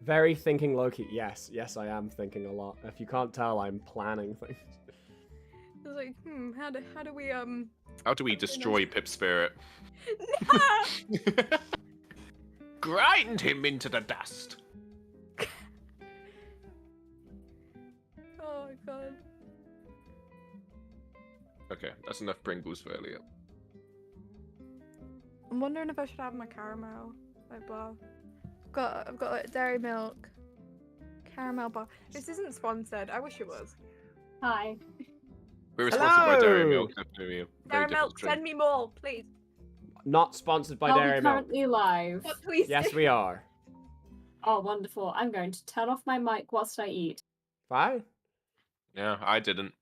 Very thinking Loki. Yes, I am thinking a lot. If you can't tell, I'm planning things. It's like, how do we How do we destroy Pip's spirit? No! Grind him into the dust. god. Okay, that's enough Pringles for Elliot. I'm wondering if I should have my caramel like bar. I've got like dairy milk caramel bar. This isn't sponsored. I wish it was. Hi. We're sponsored by Dairy Hello! Milk. Definitely a very Dairy milk, different drink. send me more, please. Not sponsored by Are Dairy we Milk. currently live? But please. Yes, we are. Oh, wonderful. I'm going to turn off my mic whilst I eat. Fine. Yeah, I didn't.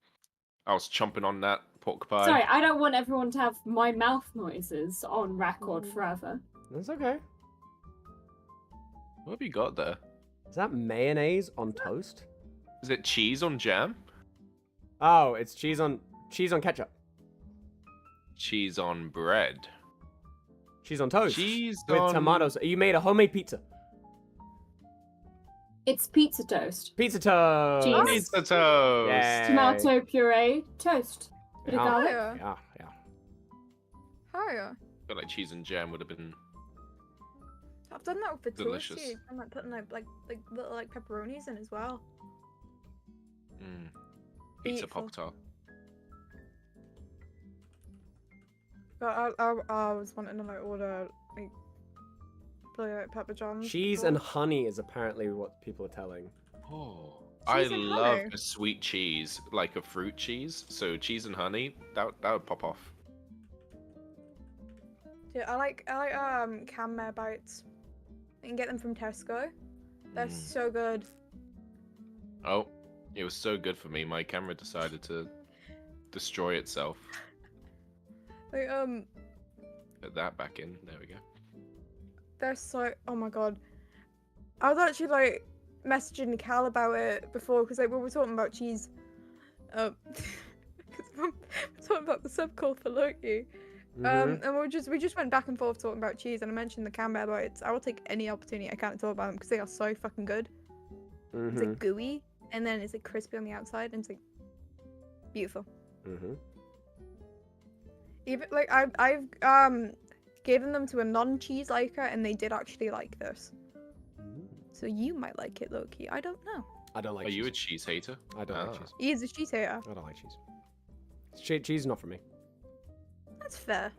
I was chomping on that pork pie. Sorry, I don't want everyone to have my mouth noises on record forever. That's okay. What have you got there? Is that mayonnaise on toast? Is it cheese on jam? Oh, it's cheese on ketchup. Cheese on bread. Cheese on toast. Cheese with on tomatoes. You made a homemade pizza. It's pizza toast. Pizza toast. Cheese. pizza toast. Yay. Tomato puree, toast. Bit of Yeah. garlic. Yeah. Higher. I feel like cheese and jam would have been. I've done that with the Delicious. toast. I'm like putting like little like pepperonis in as well. Mm. Pizza Beautiful. Pop Tart. But I was wanting to like order like pepper johns. Cheese before. and honey is apparently what people are telling. Oh, I Cheese and love honey. a sweet cheese, like a fruit cheese. So cheese and honey, that would pop off. Dude, I like Camembert bites. You can get them from Tesco. They're Mm. so good. Oh, it was so good for me. My camera decided to destroy itself. Like Put that back in. There we go. they're so. Oh my god. I was actually like messaging Cal about it before because like we were talking about cheese. Because we're talking about the subcall for Loki. Mhm. And we just went back and forth talking about cheese, and I mentioned the Camembert bites. I will take any opportunity I can to talk about them because they are so fucking good. It's like gooey, and then it's like crispy on the outside, and it's like beautiful. Even like I've given them to a non-cheese liker, and they did actually like this. So you might like it, Loki. I don't know. I don't like Are cheese. you a cheese hater? I don't like Ah. cheese. He is a cheese hater. I don't like cheese. Cheese is not for me. That's fair.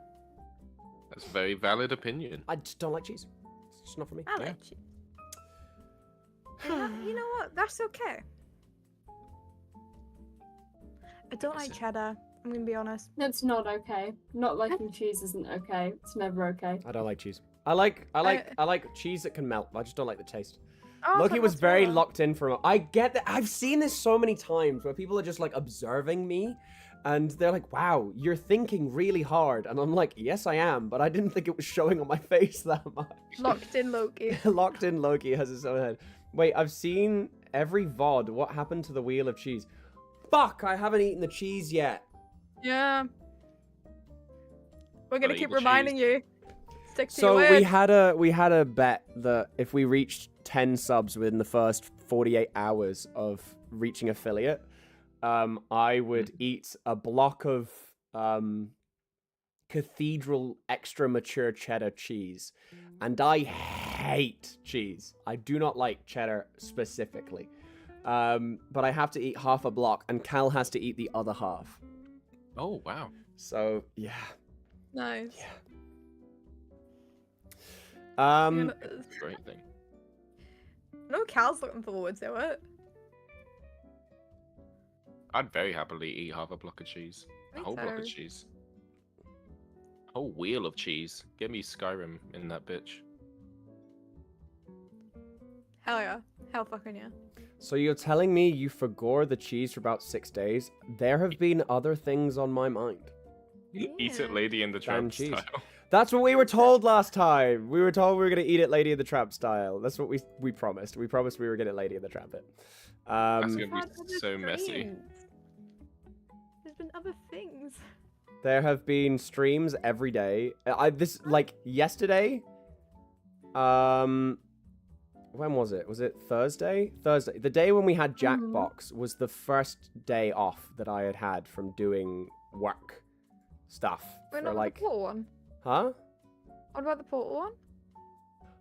That's a very valid opinion. I just don't like cheese. It's just not for me. I Yeah. like cheese. You know what? That's okay. I don't like Listen. cheddar. I'm gonna be honest. That's not okay. Not liking cheese isn't okay. It's never okay. I don't like cheese. I like cheese that can melt. I just don't like the taste. Oh, Loki like was very mozzarella. locked in for. I get that. I've seen this so many times where people are just like observing me, and they're like, "Wow, you're thinking really hard," and I'm like, "Yes, I am," but I didn't think it was showing on my face that much. Locked in Loki. Locked in Loki has his own head. Wait, I've seen every VOD. What happened to the wheel of cheese? Fuck, I haven't eaten the cheese yet. Yeah. We're gonna Gotta eat keep the reminding cheese. you. Stick to So your word. we had a bet that if we reached 10 subs within the first 48 hours of reaching affiliate, I would eat a block of Cathedral extra mature cheddar cheese. And I hate cheese. I do not like cheddar specifically. But I have to eat half a block, and Cal has to eat the other half. Oh wow. So yeah. Nice. Yeah. Great thing. No, Cal's looking forward to it. I'd very happily eat half a block of cheese. A Me whole block of too. cheese. A whole wheel of cheese. Get me Skyrim in that bitch. Hell yeah. Hell fucking yeah. So you're telling me you forgore the cheese for about 6 days? There have been other things on my mind. Eat Yeah. it, Lady in the Damn Tramp cheese. style. That's what we were told last time. We were told we were going to eat it Lady of the Tramp style. That's what we promised. We promised we were going to Lady of the Tramp it. That's Um, gonna Had be other so messy. things. There's been other things. there have been streams every day. Like yesterday. When was it? Was it Thursday? Thursday. The day when we had Jackbox was the first day off that I had from doing work stuff. Wait, for not like, the portal one. huh? What about the portal one?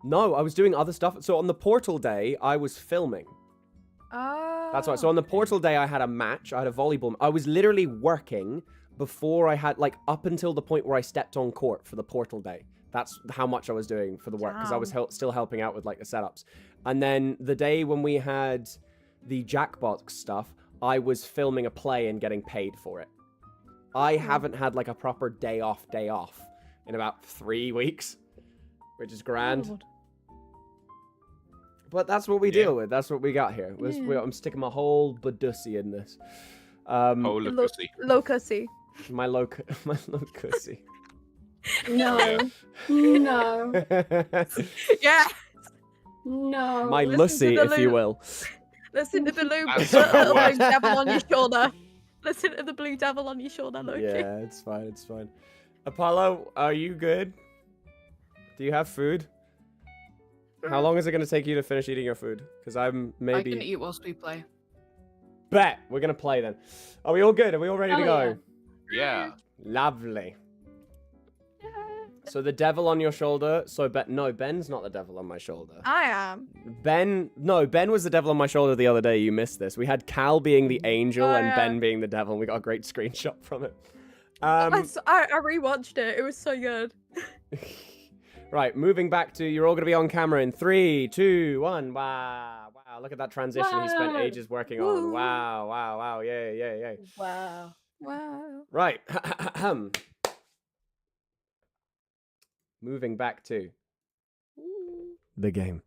No, I was doing other stuff. So on the portal day, I was filming. Oh. That's why. So on the portal day, I had a match. I had a volleyball. I was literally working before I had, like, up until the point where I stepped on court for the portal day. That's how much I was doing for the work, because I was still helping out with, like, the setups. And then the day when we had the Jackbox stuff, I was filming a play and getting paid for it. I haven't had, like, a proper day off in about 3 weeks, which is grand. God. But that's what we deal with. That's what we got here. I'm sticking my whole badussy in this. Whole pussy. Locussy. My locussy. No. No. Yeah. No. My Listen to lussy, the if you loop. will. Listen to the That's little worse. blue devil on your shoulder. Listen to the blue devil on your shoulder, Loki. Yeah, it's fine. It's fine. Apollo, are you good? Do you have food? How long is it going to take you to finish eating your food? Because I'm maybe... I can eat whilst we play. Bet! We're going to play then. Are we all good? Are we all ready to go? Yeah. Lovely. So the devil on your shoulder. So no, Ben's not the devil on my shoulder. I am. Ben was the devil on my shoulder the other day. You missed this. We had Cal being the angel and yeah. Ben being the devil, and we got a great screenshot from it. I rewatched it. It was so good. Right, moving back to, you're all going to be on camera in 3, 2, 1. Wow, look at that transition he spent Wow. ages working on. Woo. Wow, yay. Wow. Wow. Right, moving back to the game.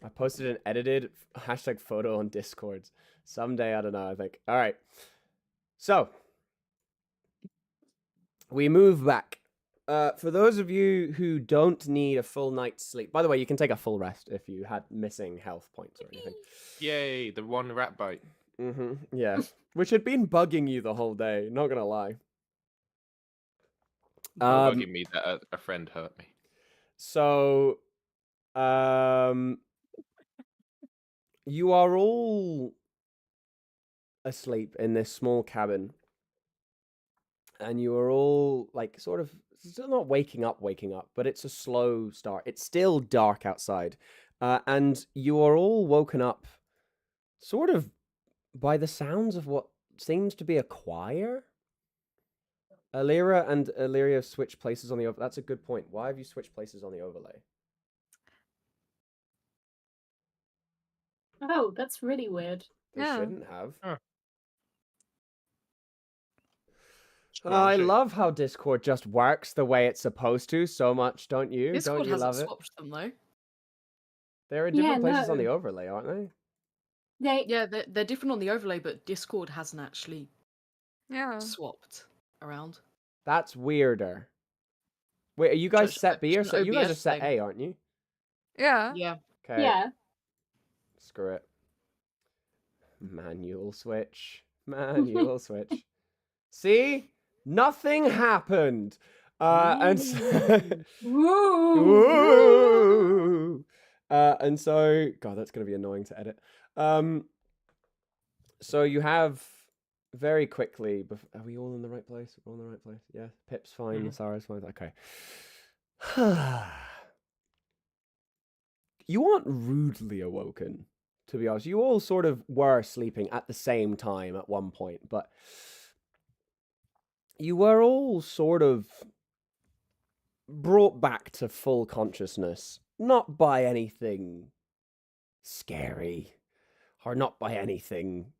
I posted an edited hashtag photo on Discord. Someday, I don't know, I think. All right, so we move back. For those of you who don't need a full night's sleep, by the way, you can take a full rest if you had missing health points or anything. Yay, the one rat bite. Yeah, which had been bugging you the whole day, not gonna lie. Bugging me that a friend hurt me. So, you are all asleep in this small cabin, and you are all, like, sort of still not waking up, but it's a slow start. It's still dark outside, and you are all woken up sort of by the sounds of what seems to be a choir. Alira and Illyria switch places on the overlay. That's a good point. Why have you switched places on the overlay? Oh, that's really weird. They Yeah. shouldn't have. Huh. I love how Discord just works the way it's supposed to so much, don't you? Discord don't you hasn't love it? swapped them though. They're in Yeah, different places on no. the overlay, aren't they? Yeah, they're different on the overlay, but Discord hasn't actually Yeah. swapped around. That's weirder. Wait, are you guys Just- set B or just set? an You guys are OBS set thing. A, aren't you? Yeah. Yeah. Okay. Yeah. Screw it. Manual switch. Manual switch. See? Nothing happened. And so... Woo. Woo! And so, God, that's going to be annoying to edit. So you have very quickly. Are we all in the right place? We're all in the right place. Yeah, Pip's fine. Sarah's fine. Okay. You aren't rudely awoken, to be honest. You all sort of were sleeping at the same time at one point, but you were all sort of brought back to full consciousness, not by anything scary, or not by anything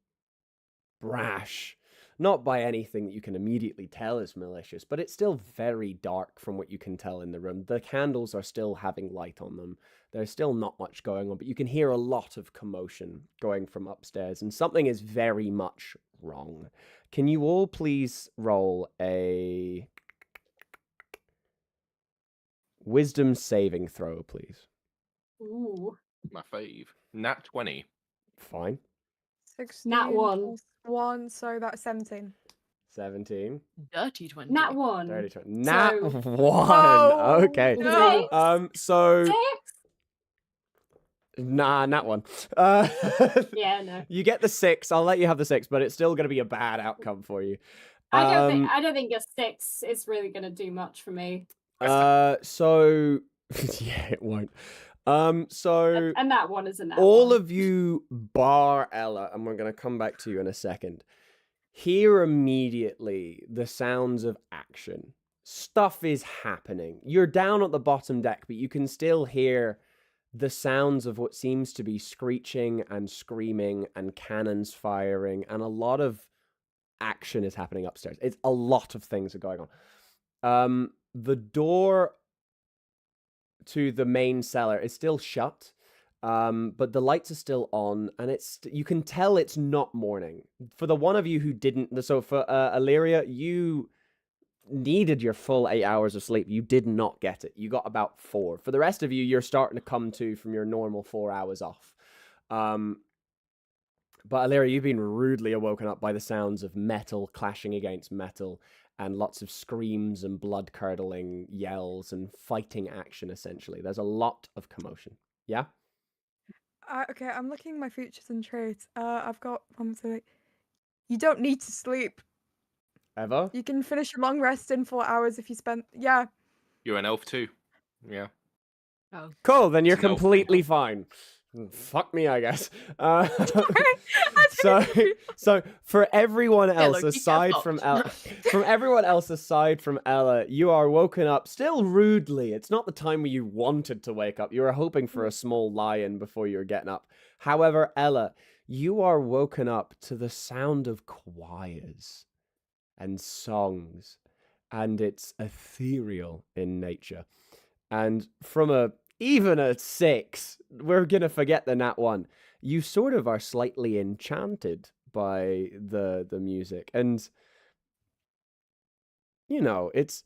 brash, not by anything that you can immediately tell is malicious, but it's still very dark from what you can tell in the room. The candles are still having light on them. There's still not much going on, but you can hear a lot of commotion going from upstairs, and something is very much wrong. Can you all please roll a wisdom saving throw, please? Ooh. My fave. Nat 20. Fine. 16 Nat 1. plus 1, so that's 17. 17. Dirty 20. Nat 1. 30, 20. Nat So- 1. Oh, Okay. no. So... 6? Nah, nat 1. Yeah, no. You get the 6. I'll let you have the 6, but it's still going to be a bad outcome for you. I don't think a 6 is really gonna do much for me. So... yeah, it won't. So And that one is an all of you bar Ella, and we're going to come back to you in a second, hear immediately the sounds of action. Stuff is happening. You're down at the bottom deck, but you can still hear the sounds of what seems to be screeching and screaming and cannons firing, and a lot of action is happening upstairs. It's a lot of things are going on. The door to the main cellar is still shut, but the lights are still on, and you can tell it's not morning. For the one of you who didn't, so for Illyria, you needed your full 8 hours of sleep. You did not get it. You got about 4. For the rest of you, you're starting to come to from your normal 4 hours off. But Illyria, you've been rudely awoken up by the sounds of metal clashing against metal, and lots of screams and blood-curdling yells and fighting action, essentially. There's a lot of commotion. Yeah? Okay, I'm looking at my features and traits. I've got you don't need to sleep. Ever? You can finish a long rest in 4 hours if you spend. Yeah. You're an elf too. Yeah. Oh. Cool, then you're It's an elf completely fine. Fuck me, I guess. Sorry. So for everyone else look, aside from Ella, you are woken up still rudely. It's not the time where you wanted to wake up. You were hoping for a small lie-in before you were getting up. However, Ella, you are woken up to the sound of choirs and songs, and it's ethereal in nature. And from even a 6, we're gonna forget the nat 1. You sort of are slightly enchanted by the music, and you know it's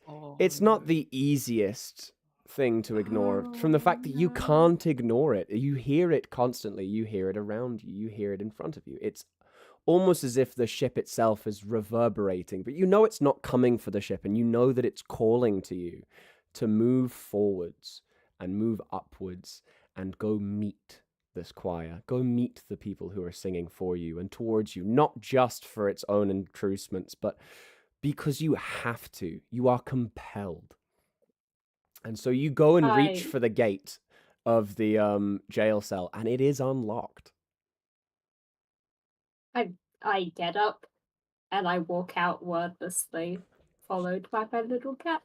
not the easiest thing to ignore. From the fact that you can't ignore it, you hear it constantly. You hear it around you. You hear it in front of you. It's almost as if the ship itself is reverberating, but you know it's not coming for the ship, and you know that it's calling to you to move forwards and move upwards and go meet this choir. Go meet the people who are singing for you and towards you, not just for its own intrusements, but because you have to. You are compelled. And so you go and reach for the gate of the jail cell, and it is unlocked. I get up and I walk out wordlessly, followed by my little cat.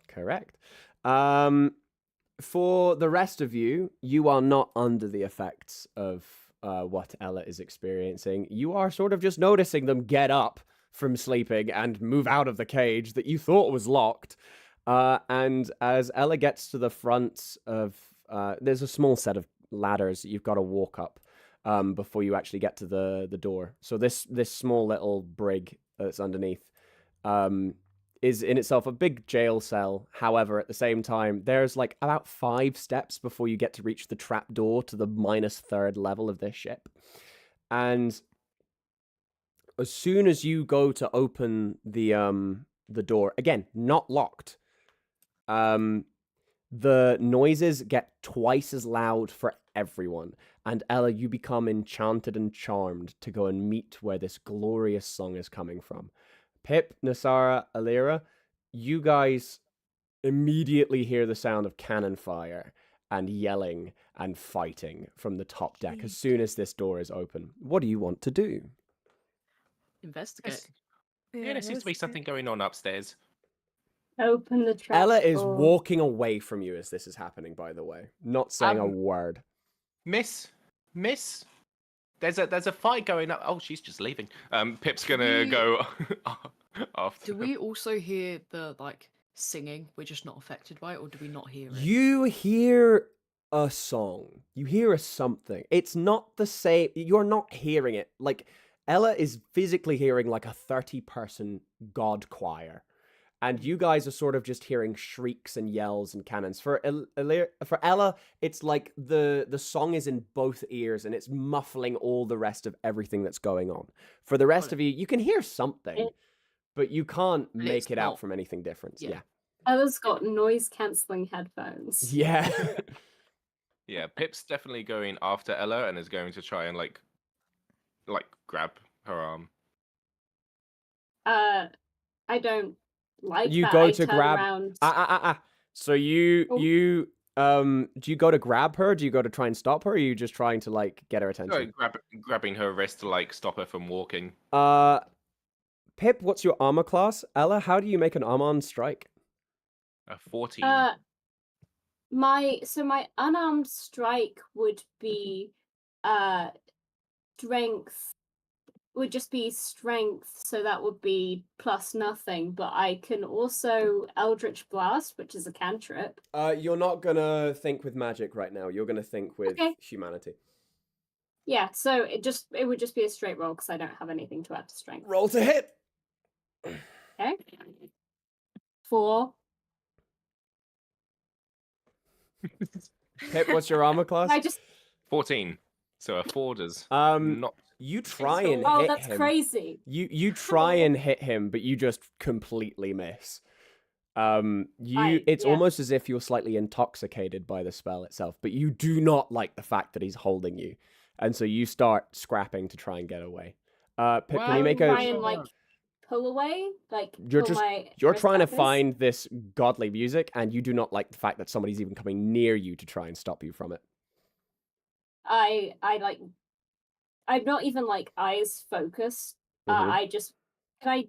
Correct. For the rest of you, you are not under the effects of what Ella is experiencing. You are sort of just noticing them get up from sleeping and move out of the cage that you thought was locked. And as Ella gets to the front of... there's a small set of ladders that you've got to walk up before you actually get to the door. So this small little brig that's underneath is in itself a big jail cell. However, at the same time, there's like about 5 steps before you get to reach the trap door to the -3rd level of this ship. And as soon as you go to open the door, again, not locked, the noises get twice as loud for everyone. And Ella, you become enchanted and charmed to go and meet where this glorious song is coming from. Pip, Nasara, Illyria, you guys immediately hear the sound of cannon fire and yelling and fighting from the top deck as soon as this door is open. What do you want to do? Investigate. Yeah, there seems to be something going on upstairs. Open the trap Ella is door. walking away from you as this is happening, by the way. Not saying a word. Miss, there's a fight going up. Oh, she's just leaving. Pip's gonna go after. Do we also hear the singing? We're just not affected by it, or do we not hear it? You hear a song. You hear a something. It's not the same. You're not hearing it. Like, Ella is physically hearing like a 30-person god choir. And you guys are sort of just hearing shrieks and yells and cannons. For Ella, it's like the song is in both ears and it's muffling all the rest of everything that's going on. For the rest of you, you can hear something, but you can't make it out from anything different. Yeah. Ella's got noise-cancelling headphones. Yeah. Yeah, Pip's definitely going after Ella and is going to try and like grab her arm. I don't like you that. go I to turn grab around. So you Do you go to grab her? Do you go to try and stop her? Or are you just trying to like get her attention? Grabbing her wrist to like stop her from walking. Pip, what's your armor class? Ella, how do you make an unarmed strike? A 14. My unarmed strike would be strength. Would just be strength, so that would be plus nothing. But I can also Eldritch Blast, which is a cantrip. You're not gonna think with magic right now. You're gonna think with humanity. Yeah, so it would just be a straight roll because I don't have anything to add to strength. Roll to hit. Okay. 4. Pip, what's your armor class? 14. So a 4 does not. You try and oh, hit that's him. crazy. You try and hit him, but you just completely miss. It's almost as if you're slightly intoxicated by the spell itself, but you do not like the fact that he's holding you, and so you start scrapping to try and get away. Pip, can you make try and like pull away? Like you're trying to find this godly music, and you do not like the fact that somebody's even coming near you to try and stop you from it. I'm not even like eyes focused. Can I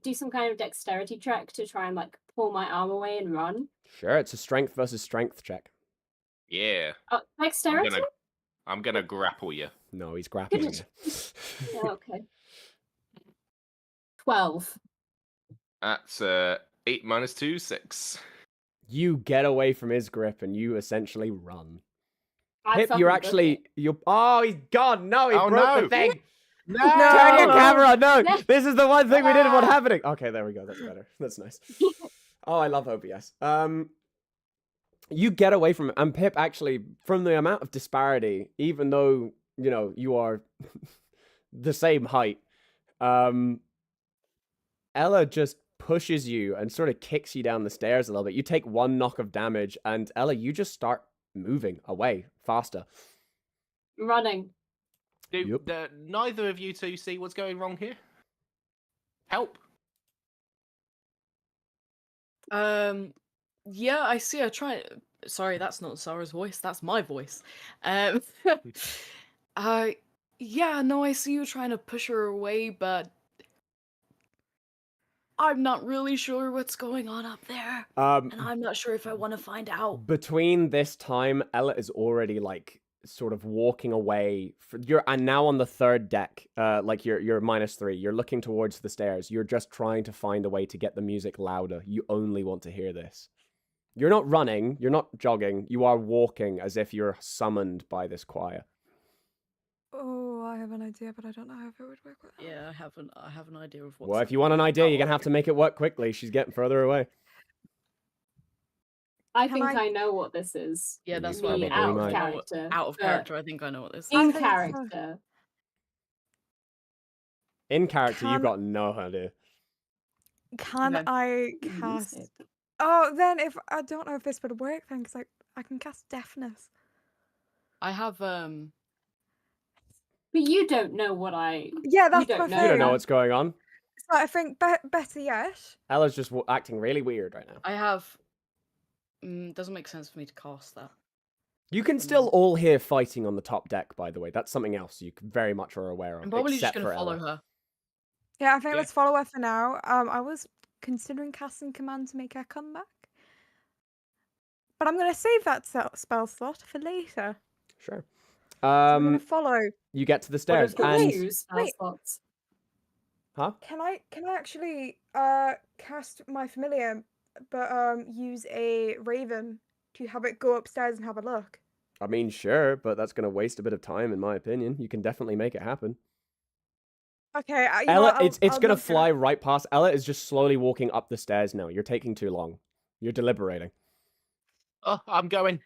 do some kind of dexterity check to try and like pull my arm away and run? Sure, it's a strength versus strength check. Yeah. Dexterity? I'm gonna grapple you. No, he's grappling you. Okay. 12. That's 8 minus 2, 6. You get away from his grip and you essentially run. Pip, you're oh, he's gone. No, he broke the thing. No! Turn your camera. No, this is the one thing we didn't want happening. Okay, there we go. That's better. That's nice. Oh, I love OBS. You get away from it. And Pip, actually, from the amount of disparity, even though, you know, you are the same height, Ella just pushes you and sort of kicks you down the stairs a little bit. You take 1 knock of damage, and Ella, you just start moving away faster. running. Do neither of you two see what's going wrong here? Help. Yeah, I see her trying. Sorry, that's not Sarah's voice. That's my voice. Yeah, no, I see you trying to push her away, but I'm not really sure what's going on up there, and I'm not sure if I want to find out. Between this time, Ella is already like sort of walking away. You're now on the 3rd deck. Like you're -3. You're looking towards the stairs. You're just trying to find a way to get the music louder. You only want to hear this. You're not running. You're not jogging. You are walking as if you're summoned by this choir. Oh, I have an idea, but I don't know if it would work with that. Yeah, I have an idea of what. Well, if you want an idea, you're gonna have to make it work quickly. She's getting further away. I think I know what this is. Yeah, that's You what I mean. probably Out of might. character. Out of but character, I think I know what this is. In I think so. character. In character, you Can- got no idea. Can Okay. I cast? Oh, then if I don't know if this would work, then because I can cast deafness. I have But you don't know what I. Yeah, that's don't my know. You don't thing. know what's going on. So I think better yet. Ella's just acting really weird right now. I have. Doesn't make sense for me to cast that. You can still all hear fighting on the top deck, by the way. That's something else you very much are aware of. I'm probably just except gonna for follow Ella. her. Yeah, I think Yeah. let's follow her for now. I was considering casting command to make her come back, but I'm gonna save that spell slot for later. Sure. So I'm gonna follow. You get to the stairs What and use wait. slots? huh? Can I actually cast my familiar, but use a raven to have it go upstairs and have a look? I mean, sure, but that's going to waste a bit of time, in my opinion. You can definitely make it happen. Okay, Ella, it's going to fly right past. Ella is just slowly walking up the stairs now. You're taking too long. You're deliberating. Oh, I'm going.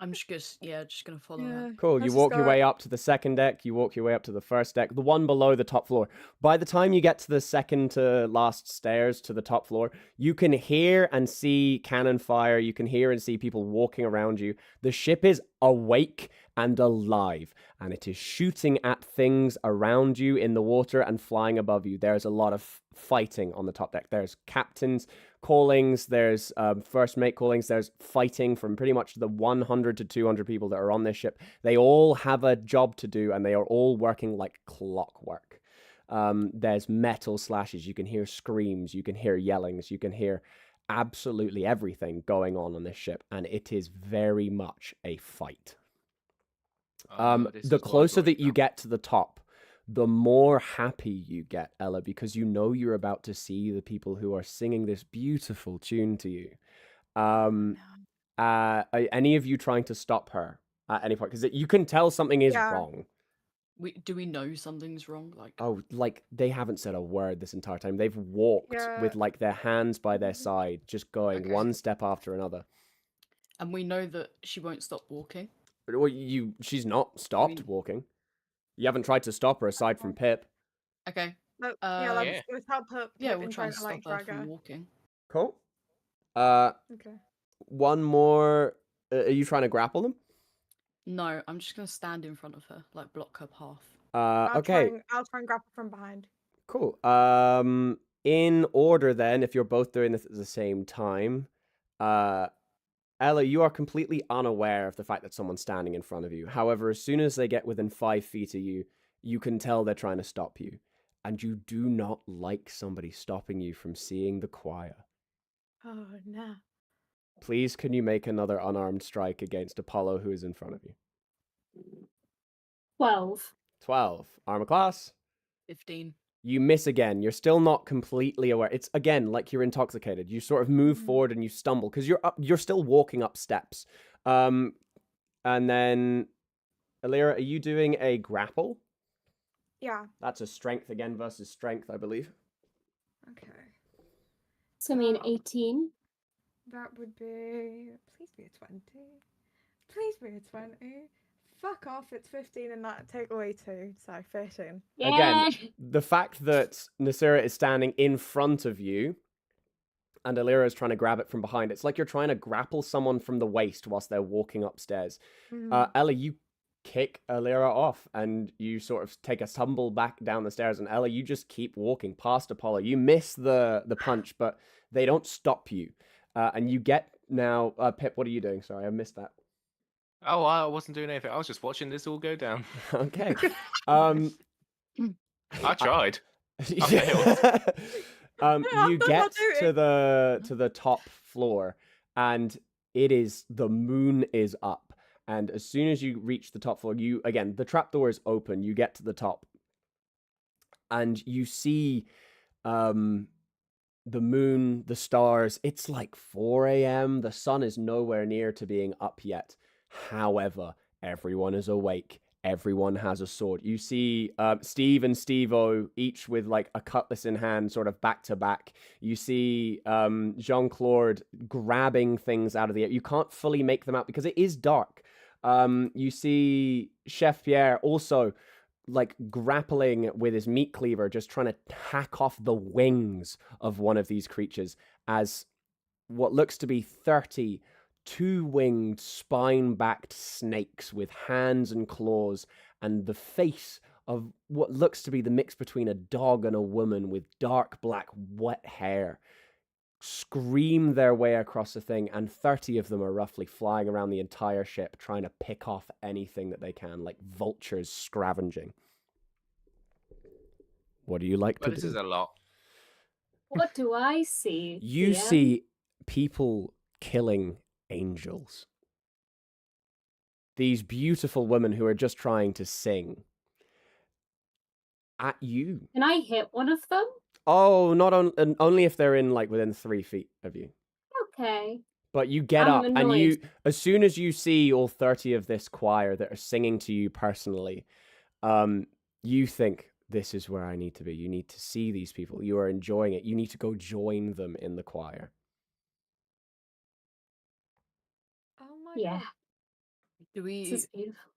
I'm just gonna follow her. Cool. Let's You just walk your go. way up to the 2nd deck. You walk your way up to the 1st deck, the one below the top floor. By the time you get to the 2nd to last stairs to the top floor, you can hear and see cannon fire. You can hear and see people walking around you. The ship is awake and alive, and it is shooting at things around you in the water and flying above you. There's a lot of fighting on the top deck. There's captains, callings, there's first mate callings, there's fighting from pretty much the 100 to 200 people that are on this ship. They all have a job to do, and they are all working like clockwork. There's metal slashes, you can hear screams, you can hear yellings, you can hear absolutely everything going on this ship, and it is very much a fight. The closer that you get to the top, the more happy you get, Ella, because you know you're about to see the people who are singing this beautiful tune to you. Are any of you trying to stop her at any point? Because you can tell something is wrong. Do we know something's wrong? Like they haven't said a word this entire time. They've walked with like their hands by their side, just going one step after another. And we know that she won't stop walking. Well, she's not stopped walking. You haven't tried to stop her aside from Pip. Okay. Let's help Pip. Yeah, we'll try and stop her from walking. Cool. Okay. One more. Are you trying to grapple them? No, I'm just gonna stand in front of her, like block her path. Okay. I'll try and grapple from behind. Cool. In order then, if you're both doing this at the same time, Ella, you are completely unaware of the fact that someone's standing in front of you. However, as soon as they get within 5 feet of you, you can tell they're trying to stop you. And you do not like somebody stopping you from seeing the choir. Oh, no. Please, can you make another unarmed strike against Apollo, who is in front of you? 12. 12. Armor class? 15. You miss again. You're still not completely aware. It's, again, like you're intoxicated. You sort of move forward and you stumble, because you're still walking up steps. And then, Alira, are you doing a grapple? Yeah. That's a strength again versus strength, I believe. Okay. So I mean 18. That would be... Please be a 20. Please be a 20. Fuck off, it's 15 and that take away 2, so 13. Yeah. Again, the fact that Nasira is standing in front of you and Alira is trying to grab it from behind, it's like you're trying to grapple someone from the waist whilst they're walking upstairs. Ella, you kick Alira off and you sort of take a tumble back down the stairs, and Ella, you just keep walking past Apollo. You miss the punch, but they don't stop you. And you get now... Pip, what are you doing? Sorry, I missed that. Oh, I wasn't doing anything. I was just watching this all go down. Okay. I tried. You Don't get do to it. the top floor, and the moon is up. And as soon as you reach the top floor, the trapdoor is open. You get to the top, and you see the moon, the stars. It's like 4 a.m. The sun is nowhere near to being up yet. However, everyone is awake. Everyone has a sword. You see Steve and Steve-O, each with like a cutlass in hand, sort of back to back. You see Jean-Claude grabbing things out of the air. You can't fully make them out because it is dark. You see Chef Pierre also like grappling with his meat cleaver, just trying to hack off the wings of one of these creatures as what looks to be 30 two-winged, spine-backed snakes with hands and claws, and the face of what looks to be the mix between a dog and a woman with dark black wet hair scream their way across the thing, and 30 of them are roughly flying around the entire ship trying to pick off anything that they can, like vultures scavenging. What do you like to do? This is a lot. What do I see? You DM? see people killing angels. These beautiful women who are just trying to sing at you. Can I hit one of them? Oh, only if they're in like within 3 feet of you. Okay. But you get I'm up and annoyed. as soon as you see all 30 of this choir that are singing to you personally, you think, this is where I need to be. You need to see these people. You are enjoying it. You need to go join them in the choir. Oh my Yeah. god. Do This we? is beautiful.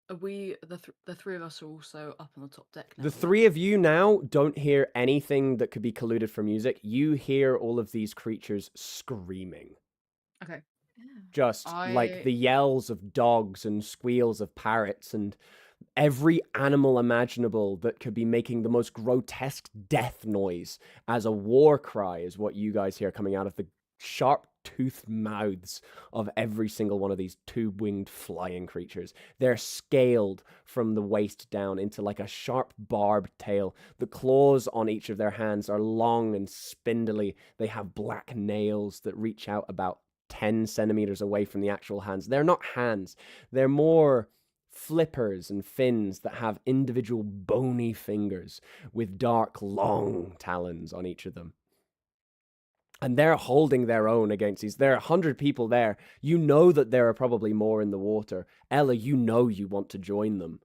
Are we? The three of us are also up on the top deck now. The three of you now don't hear anything that could be colluded from music. You hear all of these creatures screaming. Okay. Just like the yells of dogs and squeals of parrots and every animal imaginable that could be making the most grotesque death noise as a war cry is what you guys hear coming out of the sharp-toothed mouths of every single one of these two-winged flying creatures. They're scaled from the waist down into like a sharp barbed tail. The claws on each of their hands are long and spindly. They have black nails that reach out about 10 centimeters away from the actual hands. They're not hands. They're more flippers and fins that have individual bony fingers with dark, long talons on each of them. And they're holding their own against these. There are 100 people there. You know that there are probably more in the water. Ella, you know you want to join them.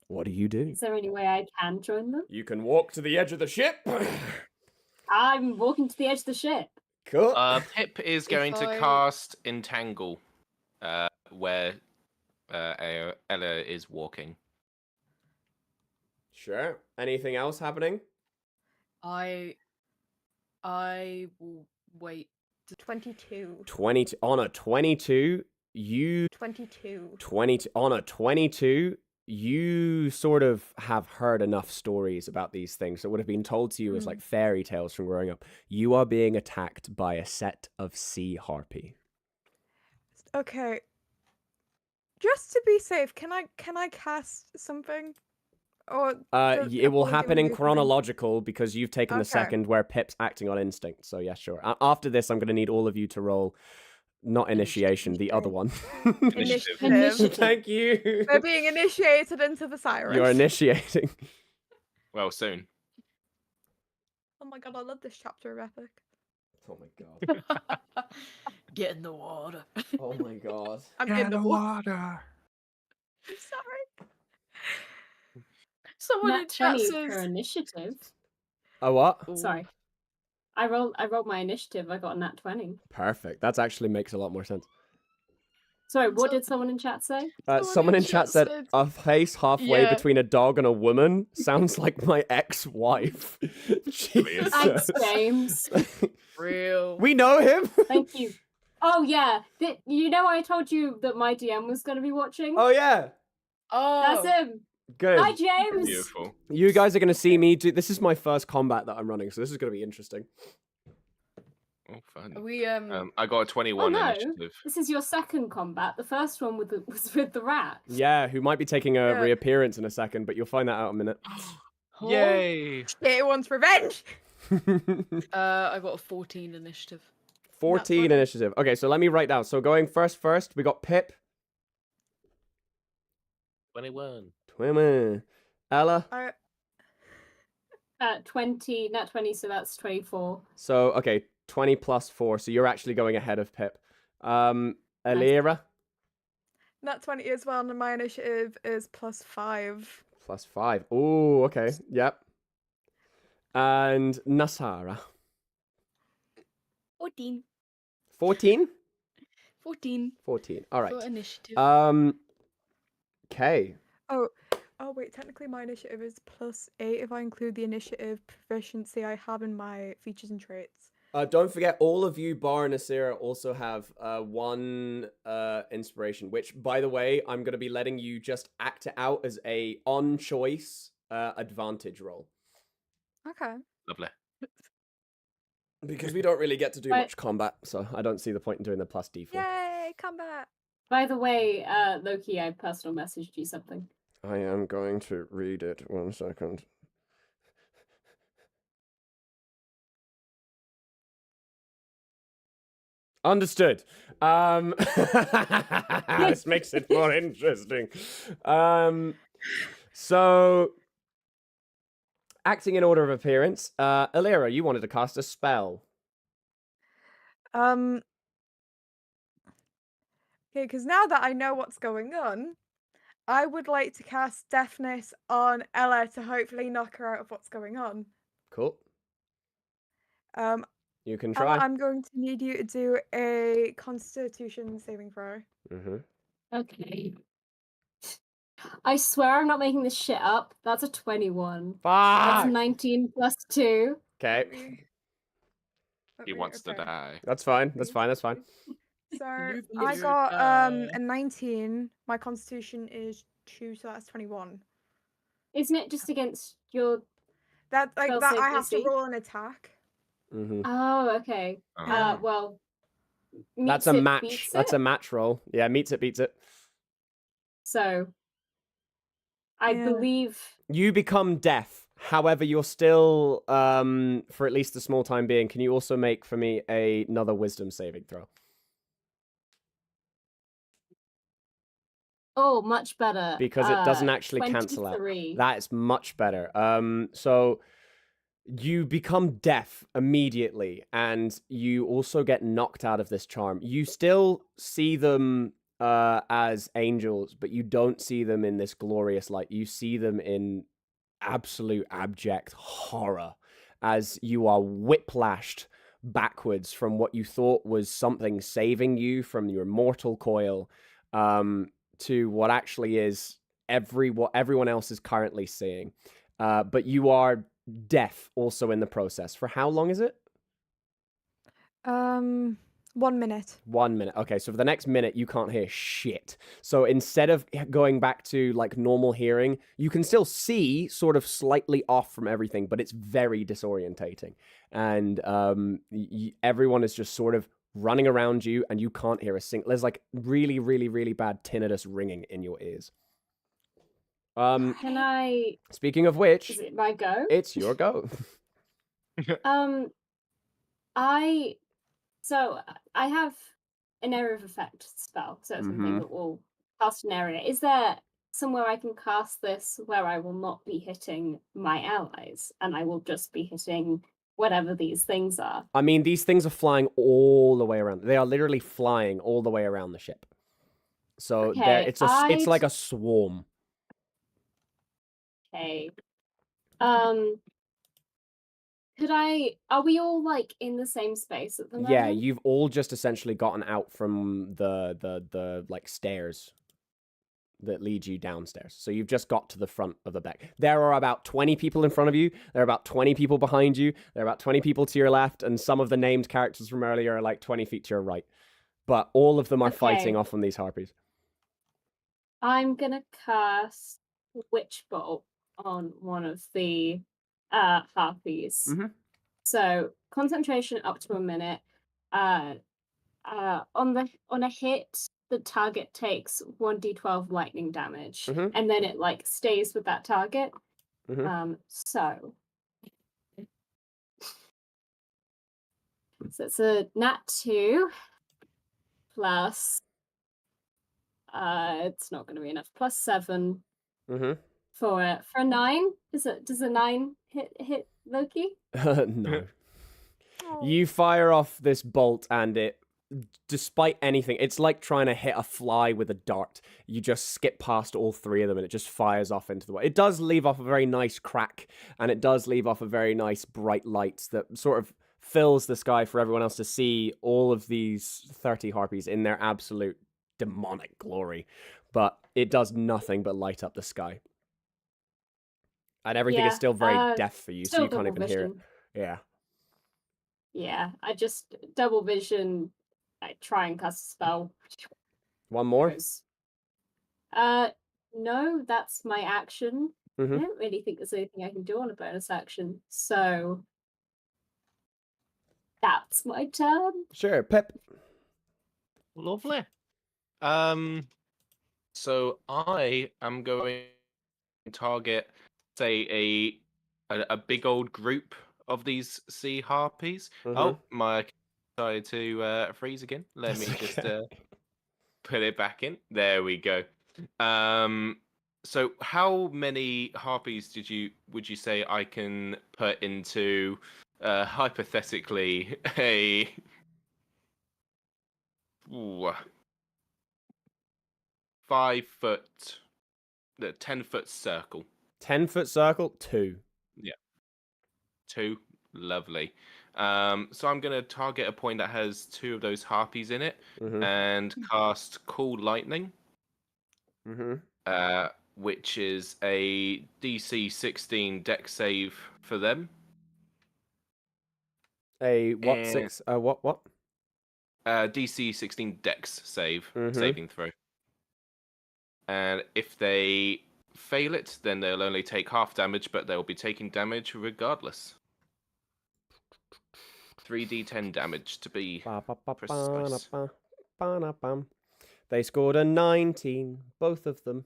What do you do? Is there any way I can join them? You can walk to the edge of the ship. I'm walking to the edge of the ship. Cool. Pip is going to cast Entangle, where Ella is walking. Sure. Anything else happening? I will wait. 22. 22 on a 22. You 22. 20 on a 22. You sort of have heard enough stories about these things that would have been told to you as like fairy tales from growing up. You are being attacked by a set of sea harpy. Okay. Just to be safe, can I cast something? Or it will happen in movement? chronological because you've taken the Okay. second where Pip's acting on instinct. So yeah, sure. After this, I'm going to need all of you to roll, not initiation, the other one. Initiative. Thank you. We're being initiated into the siren. You're initiating. Well, soon. Oh my god, I love this chapter of Epic. Oh my god. Get in the water. Oh my god. I'm in the water. water. I'm sorry. Someone in Nat chat 20 says. for initiative. Oh what? Ooh. Sorry. I rolled my initiative. I got a nat 20. Perfect. That actually makes a lot more sense. Sorry, what So- did someone in chat say? Someone in chat said a face halfway Yeah. between a dog and a woman sounds like my ex-wife. Jesus. Thanks, James. Real. We know him. Thank you. Oh yeah, you know I told you that my DM was going to be watching. Oh yeah. Oh. That's him. Good. Hi, James. Beautiful. You guys are going to see me do. This is my first combat that I'm running, so this is going to be interesting. Oh, fun. Are we I got a 21 no. initiative. This is your second combat. The first one was with the rat. Yeah, who might be taking a Yeah. reappearance in a second, but you'll find that out in a minute. Yay! It wants revenge. I got a 14 initiative. 14 funny. initiative. Okay, so let me write down. So going first, we got Pip. 21. 20. Ella. 20, nat 20, so that's 24. So, okay, 20 plus 4. So you're actually going ahead of Pip. Alira. Nat 20 as well, and my initiative is +5. Plus 5. Ooh, okay. Yep. And Nasara. 14. 14? 14 14. All right. for initiative. Okay. Oh wait, technically my initiative is +8 if I include the initiative proficiency I have in my features and traits. Don't forget, all of you, bar Nasira, also have one inspiration, which, by the way, I'm going to be letting you just act it out as a on-choice advantage roll. Okay. Lovely. Because we don't really get to do Right. much combat, so I don't see the point in doing the plus D4. Yay, combat. By the way, Loki, I personal messaged you something. I am going to read it. 1 second. Understood. This makes it more interesting. So, acting in order of appearance, Alira, you wanted to cast a spell. Okay, because now that I know what's going on, I would like to cast Deafness on Ella to hopefully knock her out of what's going on. Cool. Um, You can Ella, try. I'm going to need you to do a Constitution saving throw. Mm-hmm. Okay. I swear I'm not making this shit up. That's a 21. That's Fuck! 19 plus 2. Okay. He wants to die. That's fine. That's fine. That's fine. So You I believe got it. a 19. My Constitution is 2, so that's 21. Isn't it just against your... That Spell that save I have to DC? roll an attack. Oh, okay. Oh. Well, That's meets a it, match. beats That's it. a match roll. Yeah, meets it, beats it. So, I Yeah. believe... You become deaf. However, you're still, for at least a small time being, can you also make for me another wisdom saving throw? Oh, much better. Because it doesn't actually cancel out. 23. That's much better. So you become deaf immediately, and you also get knocked out of this charm. You still see them as angels, but you don't see them in this glorious light. You see them in absolute abject horror as you are whiplashed backwards from what you thought was something saving you from your mortal coil, to what actually is what everyone else is currently seeing. But you are deaf also in the process. For how long is it? 1 minute. 1 minute. Okay, so for the next minute, you can't hear shit. So instead of going back to like normal hearing, you can still see sort of slightly off from everything, but it's very disorientating. And everyone is just sort of running around you, and you can't hear a single. There's like really, really, really bad tinnitus ringing in your ears. Can I... Speaking of which, Is it my go? it's your go. So I have an area of effect spell, so it's something that will cast an area. Is there somewhere I can cast this where I will not be hitting my allies and I will just be hitting whatever these things are? I mean, these things are flying all the way around. They are literally flying all the way around the ship. So Okay, it's like a swarm. Okay. Are we all like in the same space at the moment? Yeah, you've all just essentially gotten out from the like stairs that lead you downstairs. So you've just got to the front of the deck. There are about 20 people in front of you. There are about 20 people behind you. There are about 20 people to your left, and some of the named characters from earlier are like 20 feet to your right. But all of them are fighting off on these harpies. I'm gonna cast Witch Bolt on one of the harpies. So concentration up to a minute. On a hit, the target takes 1d12 lightning damage, and then it like stays with that target. So it's a nat 2 plus it's not going to be enough, plus 7 for a 9. Does a 9 hit Loki? No. You fire off this bolt, and it, despite anything, it's like trying to hit a fly with a dart. You just skip past all three of them, and it just fires off into the wall. It does leave off a very nice crack, and it does leave off a very nice bright light that sort of fills the sky for everyone else to see all of these 30 harpies in their absolute demonic glory. But it does nothing but light up the sky. And everything is still very deaf for you, so you can't even hear it. Yeah. Yeah, I just double vision. I try and cast a spell. One more? No, that's my action. I don't really think there's anything I can do on a bonus action, so that's my turn. Sure, Pip. Lovely. So I am going to target, say, a big old group of these sea harpies. Oh, my decided to freeze again. Let me just put it back in. There we go. So how many harpies would you say I can put into hypothetically a 5-foot, 10-foot circle? 10-foot circle, 2. Yeah. 2. Lovely. So I'm going to target a point that has 2 of those harpies in it and cast Cool Lightning, which is a DC 16 dex save for them. A what? And, 6? What? DC 16 dex saving throw. And if they fail it, then they'll only take half damage, but they'll be taking damage regardless. 3d10 damage to be precise. They scored a 19, both of them.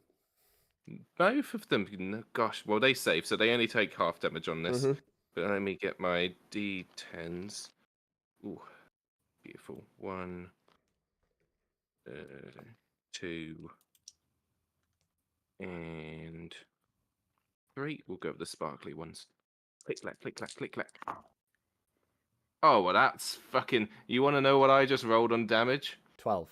Both of them, gosh, well, they save, so they only take half damage on this. But let me get my d10s. Ooh, beautiful. 1, 2, and 3. We'll go with the sparkly ones. Click, clack, click, clack, click, clack. Oh, well, that's fucking... You want to know what I just rolled on damage? 12.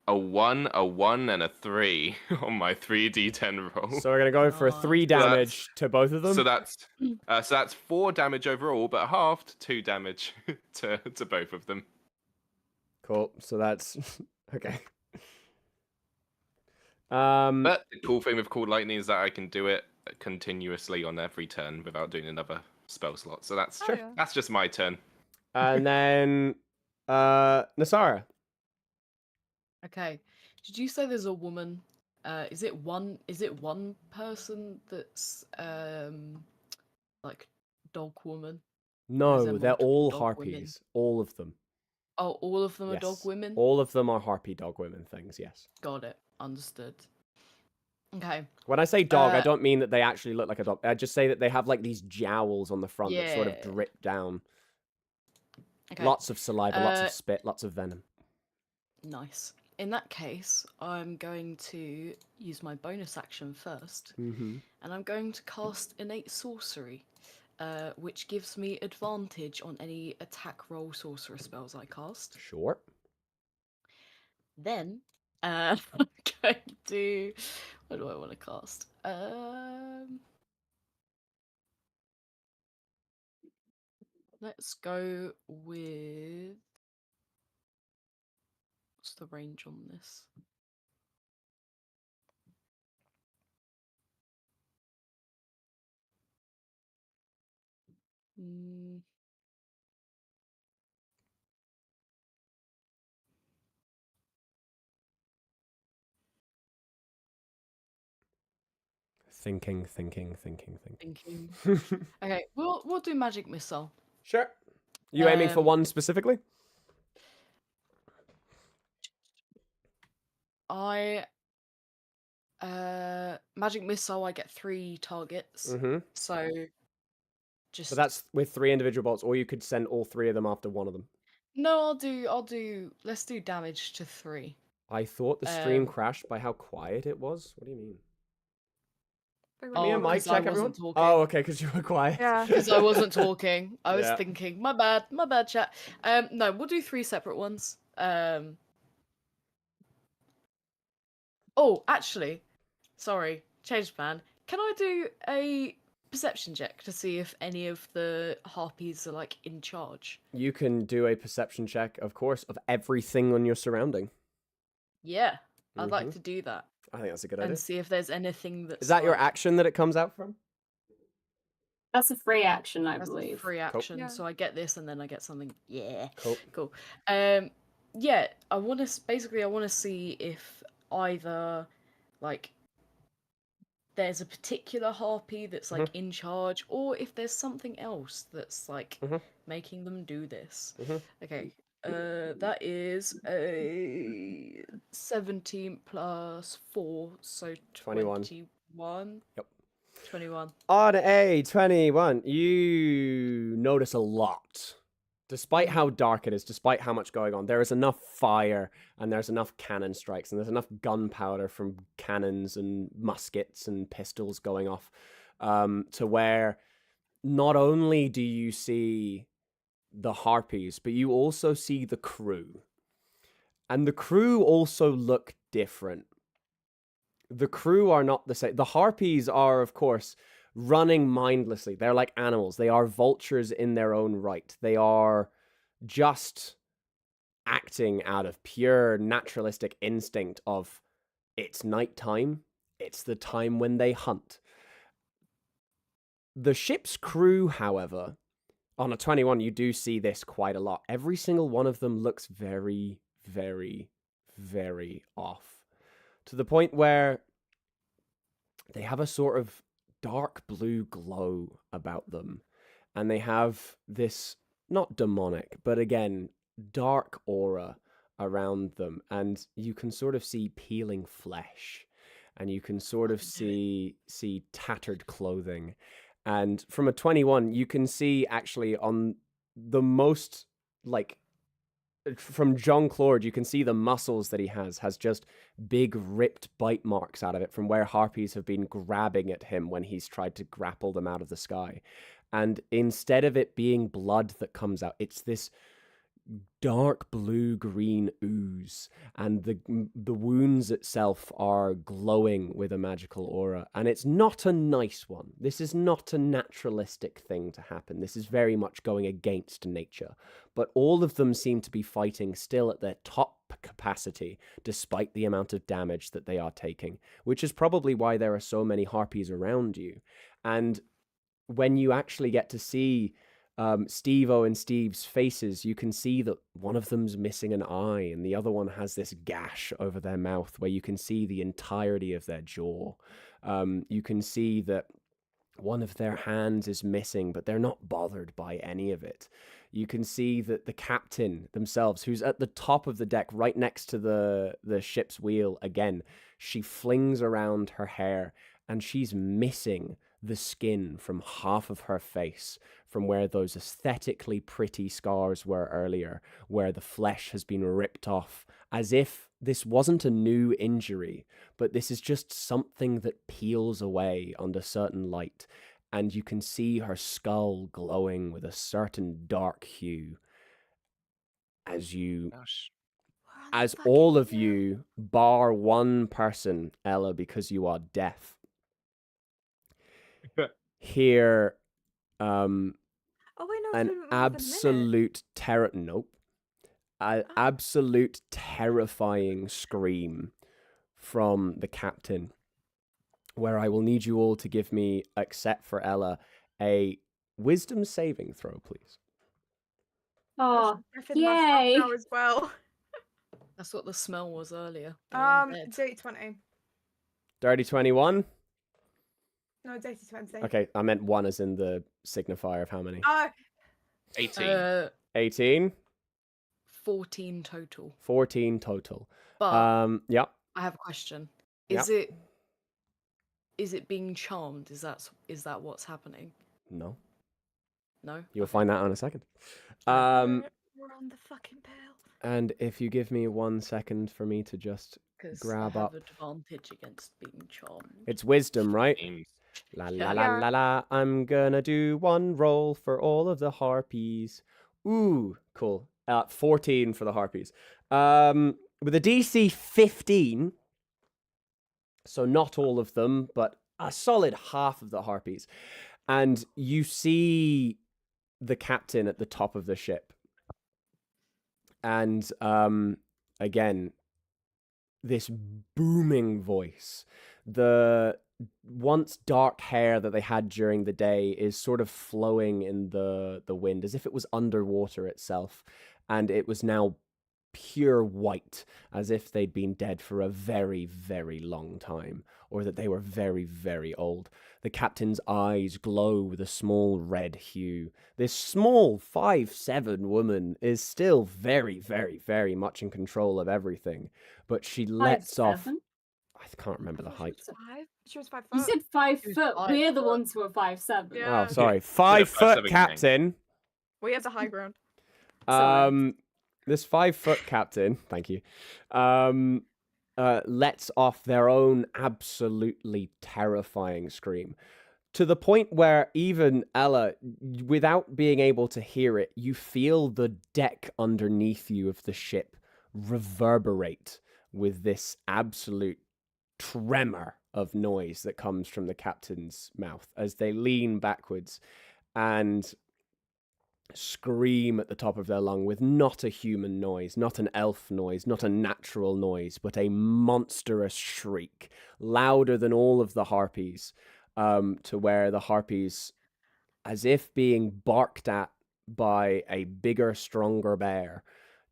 A 1, a 1, and a 3 on my 3d10 roll. So we're going to go for 3 damage to both of them? So that's 4 damage overall, but halved 2 damage to both of them. Cool. So that's... okay. But the cool thing with Cold Lightning is that I can do it continuously on every turn without doing another spell slot. So that's that's just my turn. And then Nasara. Okay. Did you say there's a woman? Is it one person that's like dog woman? No, they're all dog harpies. women? All of them. Oh, all of them are dog Yes. women? All of them are harpy dog women things, yes. Got it. Understood. Okay. When I say dog, I don't mean that they actually look like a dog. I just say that they have like these jowls on the front that sort of drip down. Okay. Lots of saliva, lots of spit, lots of venom. Nice. In that case, I'm going to use my bonus action first, and I'm going to cast Innate Sorcery, which gives me advantage on any attack roll sorcerer spells I cast. Sure. Then, I'm going to... What do I want to cast? Let's go with... What's the range on this? Thinking. Okay, we'll do Magic Missile. Sure. You aiming for one specifically? Magic Missile, I get 3 targets. So just... But that's with 3 individual bolts, or you could send all 3 of them after one of them. No, let's do damage to 3. I thought the stream crashed by how quiet it was. What do you mean? Oh, me and Mike check everyone? Talking. Oh, okay, because you were quiet. Yeah. Because I wasn't talking. I was thinking. My bad, chat. No, we'll do 3 separate ones. Oh, actually, sorry, changed plan. Can I do a perception check to see if any of the harpies are like in charge? You can do a perception check, of course, of everything on your surrounding. Yeah, I'd like to do that. I think that's a good idea. And see if there's anything that's... Is that your like... action that it comes out from? That's a free action, I That's believe. a free action, Yeah. so I get this and then I get something. Yeah. Cool. Yeah, I want to see if either, like, there's a particular harpy that's, like, in charge, or if there's something else that's, like, making them do this. Okay, that is a 17 plus 4, so 21. Yep. 21. On a 21, you notice a lot. Despite how dark it is, despite how much going on, there is enough fire and there's enough cannon strikes and there's enough gunpowder from cannons and muskets and pistols going off to where not only do you see the harpies, but you also see the crew. And the crew also look different. The crew are not the same. The harpies are, of course, running mindlessly. They're like animals. They are vultures in their own right. They are just acting out of pure naturalistic instinct of it's nighttime. It's the time when they hunt. The ship's crew, however, on a 21, you do see this quite a lot. Every single one of them looks very, very, very off. to the point where they have a sort of dark blue glow about them. And they have this, not demonic, but again, dark aura around them. And you can sort of see peeling flesh. And you can sort of see tattered clothing. And from a 21, you can see actually on the most, like, from Jean-Claude, you can see the muscles that he has just big ripped bite marks out of it from where harpies have been grabbing at him when he's tried to grapple them out of the sky. And instead of it being blood that comes out, it's this dark blue-green ooze, and the wounds itself are glowing with a magical aura, and it's not a nice one. This is not a naturalistic thing to happen. This is very much going against nature, but all of them seem to be fighting still at their top capacity, despite the amount of damage that they are taking, which is probably why there are so many harpies around you. And when you actually get to see Steve-O and Steve's faces, you can see that one of them's missing an eye and the other one has this gash over their mouth where you can see the entirety of their jaw. You can see that one of their hands is missing, but they're not bothered by any of it. You can see that the captain themselves, who's at the top of the deck right next to the ship's wheel again, she flings around her hair and she's missing the skin from half of her face, from where those aesthetically pretty scars were earlier, where the flesh has been ripped off, as if this wasn't a new injury, but this is just something that peels away under certain light, and you can see her skull glowing with a certain dark hue as you... Gosh. As all of you, bar one person, Ella, because you are deaf, hear an absolute absolute terrifying scream from the captain, where I will need you all to give me, except for Ella, a wisdom saving throw, please. Oh, yay! As well. That's what the smell was earlier. Dirty 20. Dirty 21? No, dirty 20. Okay, I meant one as in the signifier of how many. 18. 18? 14 total. 14 total. But yeah. I have a question. Yep. Is it being charmed? Is that what's happening? No. No? You'll find that in a second. We're on the fucking pill. And if you give me 1 second for me to just grab I have up. advantage against being charmed. It's wisdom, right? La la la la la. I'm gonna do one roll for all of the harpies. Ooh, cool. 14 for the harpies. With a DC 15, so not all of them, but a solid half of the harpies. And you see the captain at the top of the ship. And again, this booming voice. The once dark hair that they had during the day is sort of flowing in the wind, as if it was underwater itself, and it was now pure white, as if they'd been dead for a very, very long time, or that they were very, very old. The captain's eyes glow with a small red hue. This small 5'7" woman is still very, very, very much in control of everything, but she lets off... I can't remember the height. She was 5 foot. You said 5 foot. We're the 5 ones who are 5'7". Yeah. Oh, sorry. 5 foot captain. We have the high ground. This 5 foot captain, thank you, lets off their own absolutely terrifying scream, to the point where even Ella, without being able to hear it, you feel the deck underneath you of the ship reverberate with this absolute tremor of noise that comes from the captain's mouth as they lean backwards and scream at the top of their lung with not a human noise, not an elf noise, not a natural noise, but a monstrous shriek, louder than all of the harpies, to where the harpies, as if being barked at by a bigger, stronger bear,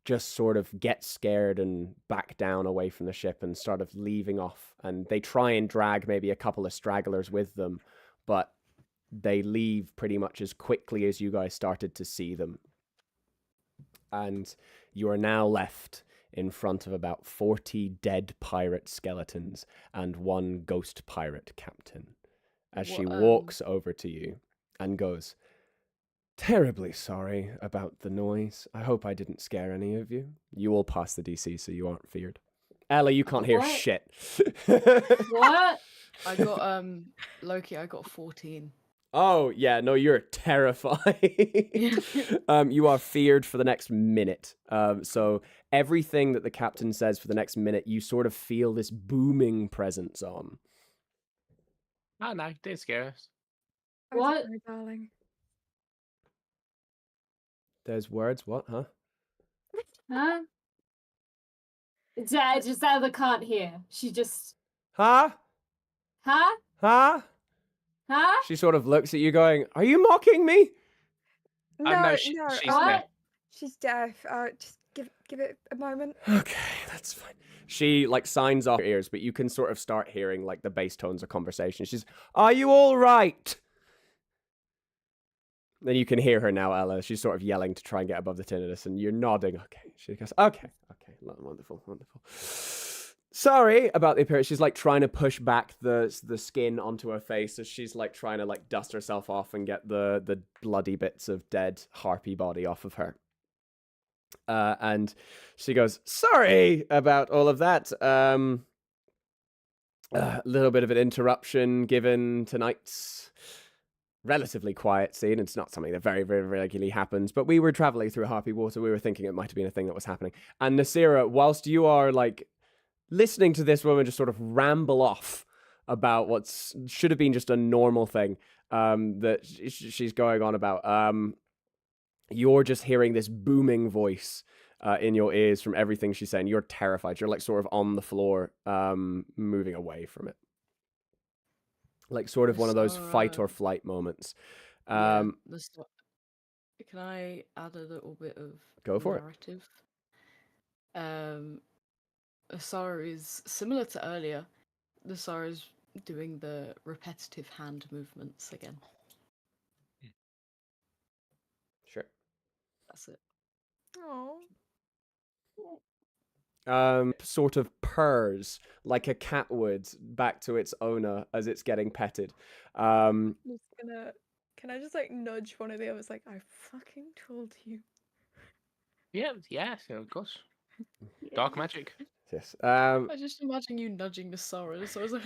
just sort of get scared and back down away from the ship and sort of leaving off. And they try and drag maybe a couple of stragglers with them, but they leave pretty much as quickly as you guys started to see them. And you are now left in front of about 40 dead pirate skeletons and one ghost pirate captain as she walks over to you and goes, "Terribly sorry about the noise. I hope I didn't scare any of you. You all passed the DC, so you aren't feared." Ella, you can't hear shit. What? I got Loki. I got 14. Oh, yeah, no, you're terrified. You are feared for the next minute. So everything that the captain says for the next minute, you sort of feel this booming presence on. Oh, no, didn't scare us. What? Sorry, darling. There's words, what, huh? Huh? Just Ella can't hear. She just... Huh? Huh? Huh? Huh? She sort of looks at you going, "Are you mocking me?" No, she's no. deaf. What? She's deaf. Just give it a moment. Okay, that's fine. She like signs off her ears, but you can sort of start hearing like the bass tones of conversation. She's, "Are you all right?" Then you can hear her now, Ella. She's sort of yelling to try and get above the tinnitus, and you're nodding. Okay. She goes, okay, wonderful. Sorry about the appearance. She's like trying to push back the skin onto her face as she's like trying to like dust herself off and get the bloody bits of dead harpy body off of her. And she goes, "Sorry about all of that. A little bit of an interruption given tonight's relatively quiet scene. It's not something that very, very regularly happens, but we were traveling through Harpy Water. We were thinking it might have been a thing that was happening." And Nasira, whilst you are like listening to this woman just sort of ramble off about what should have been just a normal thing that she's going on about, you're just hearing this booming voice in your ears from everything she's saying. You're terrified. You're like sort of on the floor, moving away from it. Like sort of one of those fight or flight moments. Can I add a little bit of Go for narrative? Asara is similar to earlier. Asara is doing the repetitive hand movements again. Sure. That's it. Oh. Sort of purrs like a cat would back to its owner as it's getting petted. I'm just gonna. Can I just like nudge one of the others? Like, I fucking told you. Yeah, of course. Dark magic. Yes. I just imagine you nudging the Asara, so I was like,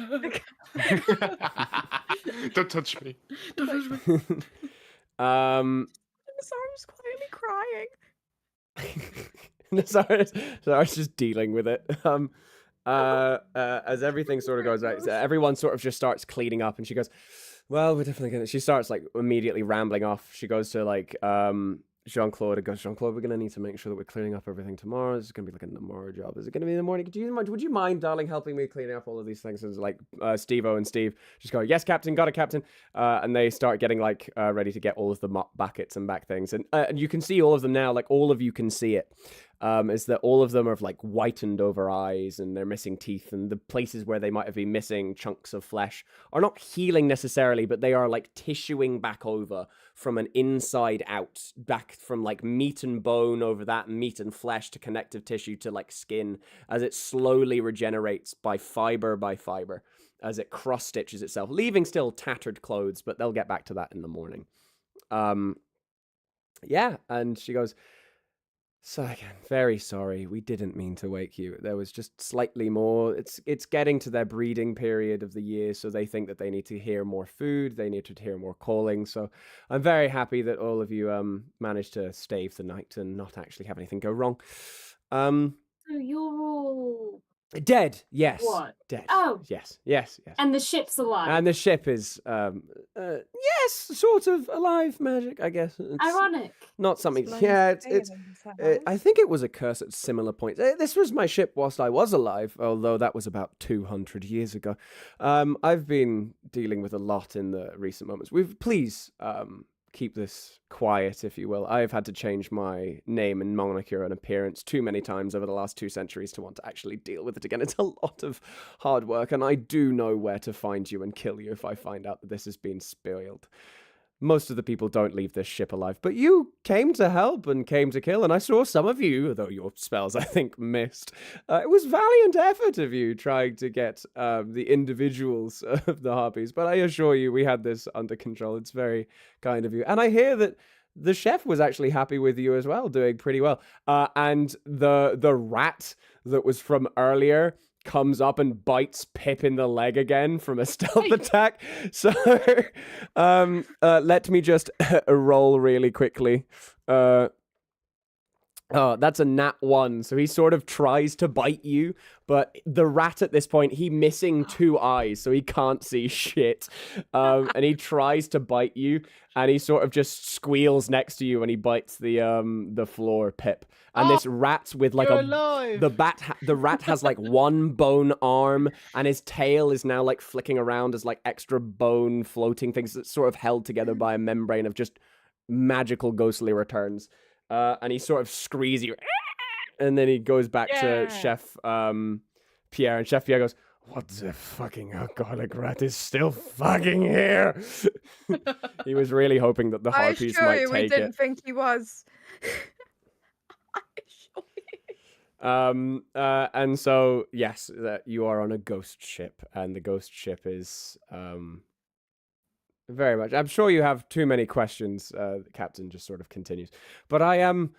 Don't touch me. don't touch me. Asara's quietly crying. Sorry, just dealing with it. As everything sort of goes right, so everyone sort of just starts cleaning up, and she goes, "Well, we're definitely gonna." She starts like immediately rambling off. She goes to like Jean-Claude. It goes, "Jean-Claude, we're gonna need to make sure that we're cleaning up everything tomorrow. This is gonna be like a tomorrow job. Is it gonna be in the morning? Would you mind, darling, helping me cleaning up all of these things?" And like Steve-O and Steve just go, "Yes, Captain, got it, Captain." And they start getting like ready to get all of the mop buckets and back things, and you can see all of them now. Like all of you can see it. Is that all of them are like whitened over eyes and they're missing teeth, and the places where they might have been missing chunks of flesh are not healing necessarily, but they are like tissuing back over from an inside out, back from like meat and bone over that meat and flesh to connective tissue to like skin, as it slowly regenerates by fiber, as it cross stitches itself, leaving still tattered clothes, but they'll get back to that in the morning. Yeah, and she goes, "So again, very sorry. We didn't mean to wake you. There was just slightly more. It's getting to their breeding period of the year, so they think that they need to hear more food. They need to hear more calling. So I'm very happy that all of you managed to stave the night and not actually have anything go wrong. So you're all Dead. Yes. What? Dead. Oh. Yes. And the ship's alive. And the ship is yes, sort of alive magic, I guess. It's Ironic. not something. Explains Yeah, the it's pain in I his think it was a curse at similar points. This was my ship whilst I was alive, although that was about 200 years ago. I've been dealing with a lot in the recent moments. Please keep this quiet, if you will. I've had to change my name and moniker and appearance too many times over the last 2 centuries to want to actually deal with it again. It's a lot of hard work, and I do know where to find you and kill you if I find out that this has been spoiled. Most of the people don't leave this ship alive, but you came to help and came to kill, and I saw some of you, though your spells, I think, missed. It was valiant effort of you trying to get the individuals of the Harpies, but I assure you we had this under control. It's very kind of you. And I hear that the chef was actually happy with you as well, doing pretty well. And the rat that was from earlier comes up and bites Pip in the leg again from a stealth attack. So let me just roll really quickly. Oh, that's a nat 1. So he sort of tries to bite you, but the rat at this point, he missing 2 eyes, so he can't see shit. And he tries to bite you, and he sort of just squeals next to you when he bites the floor, Pip. And this rat with like the rat has like 1 bone arm, and his tail is now like flicking around as like extra bone floating things that's sort of held together by a membrane of just magical ghostly returns. And he sort of screes you, and then he goes back to Chef Pierre, and Chef Pierre goes, "What the fucking alcoholic rat is still fucking here?" He was really hoping that the Harpies I assure might you, we take didn't it. think he was. And so yes, that you are on a ghost ship, and the ghost ship is very much. I'm sure you have too many questions. The captain just sort of continues, but I am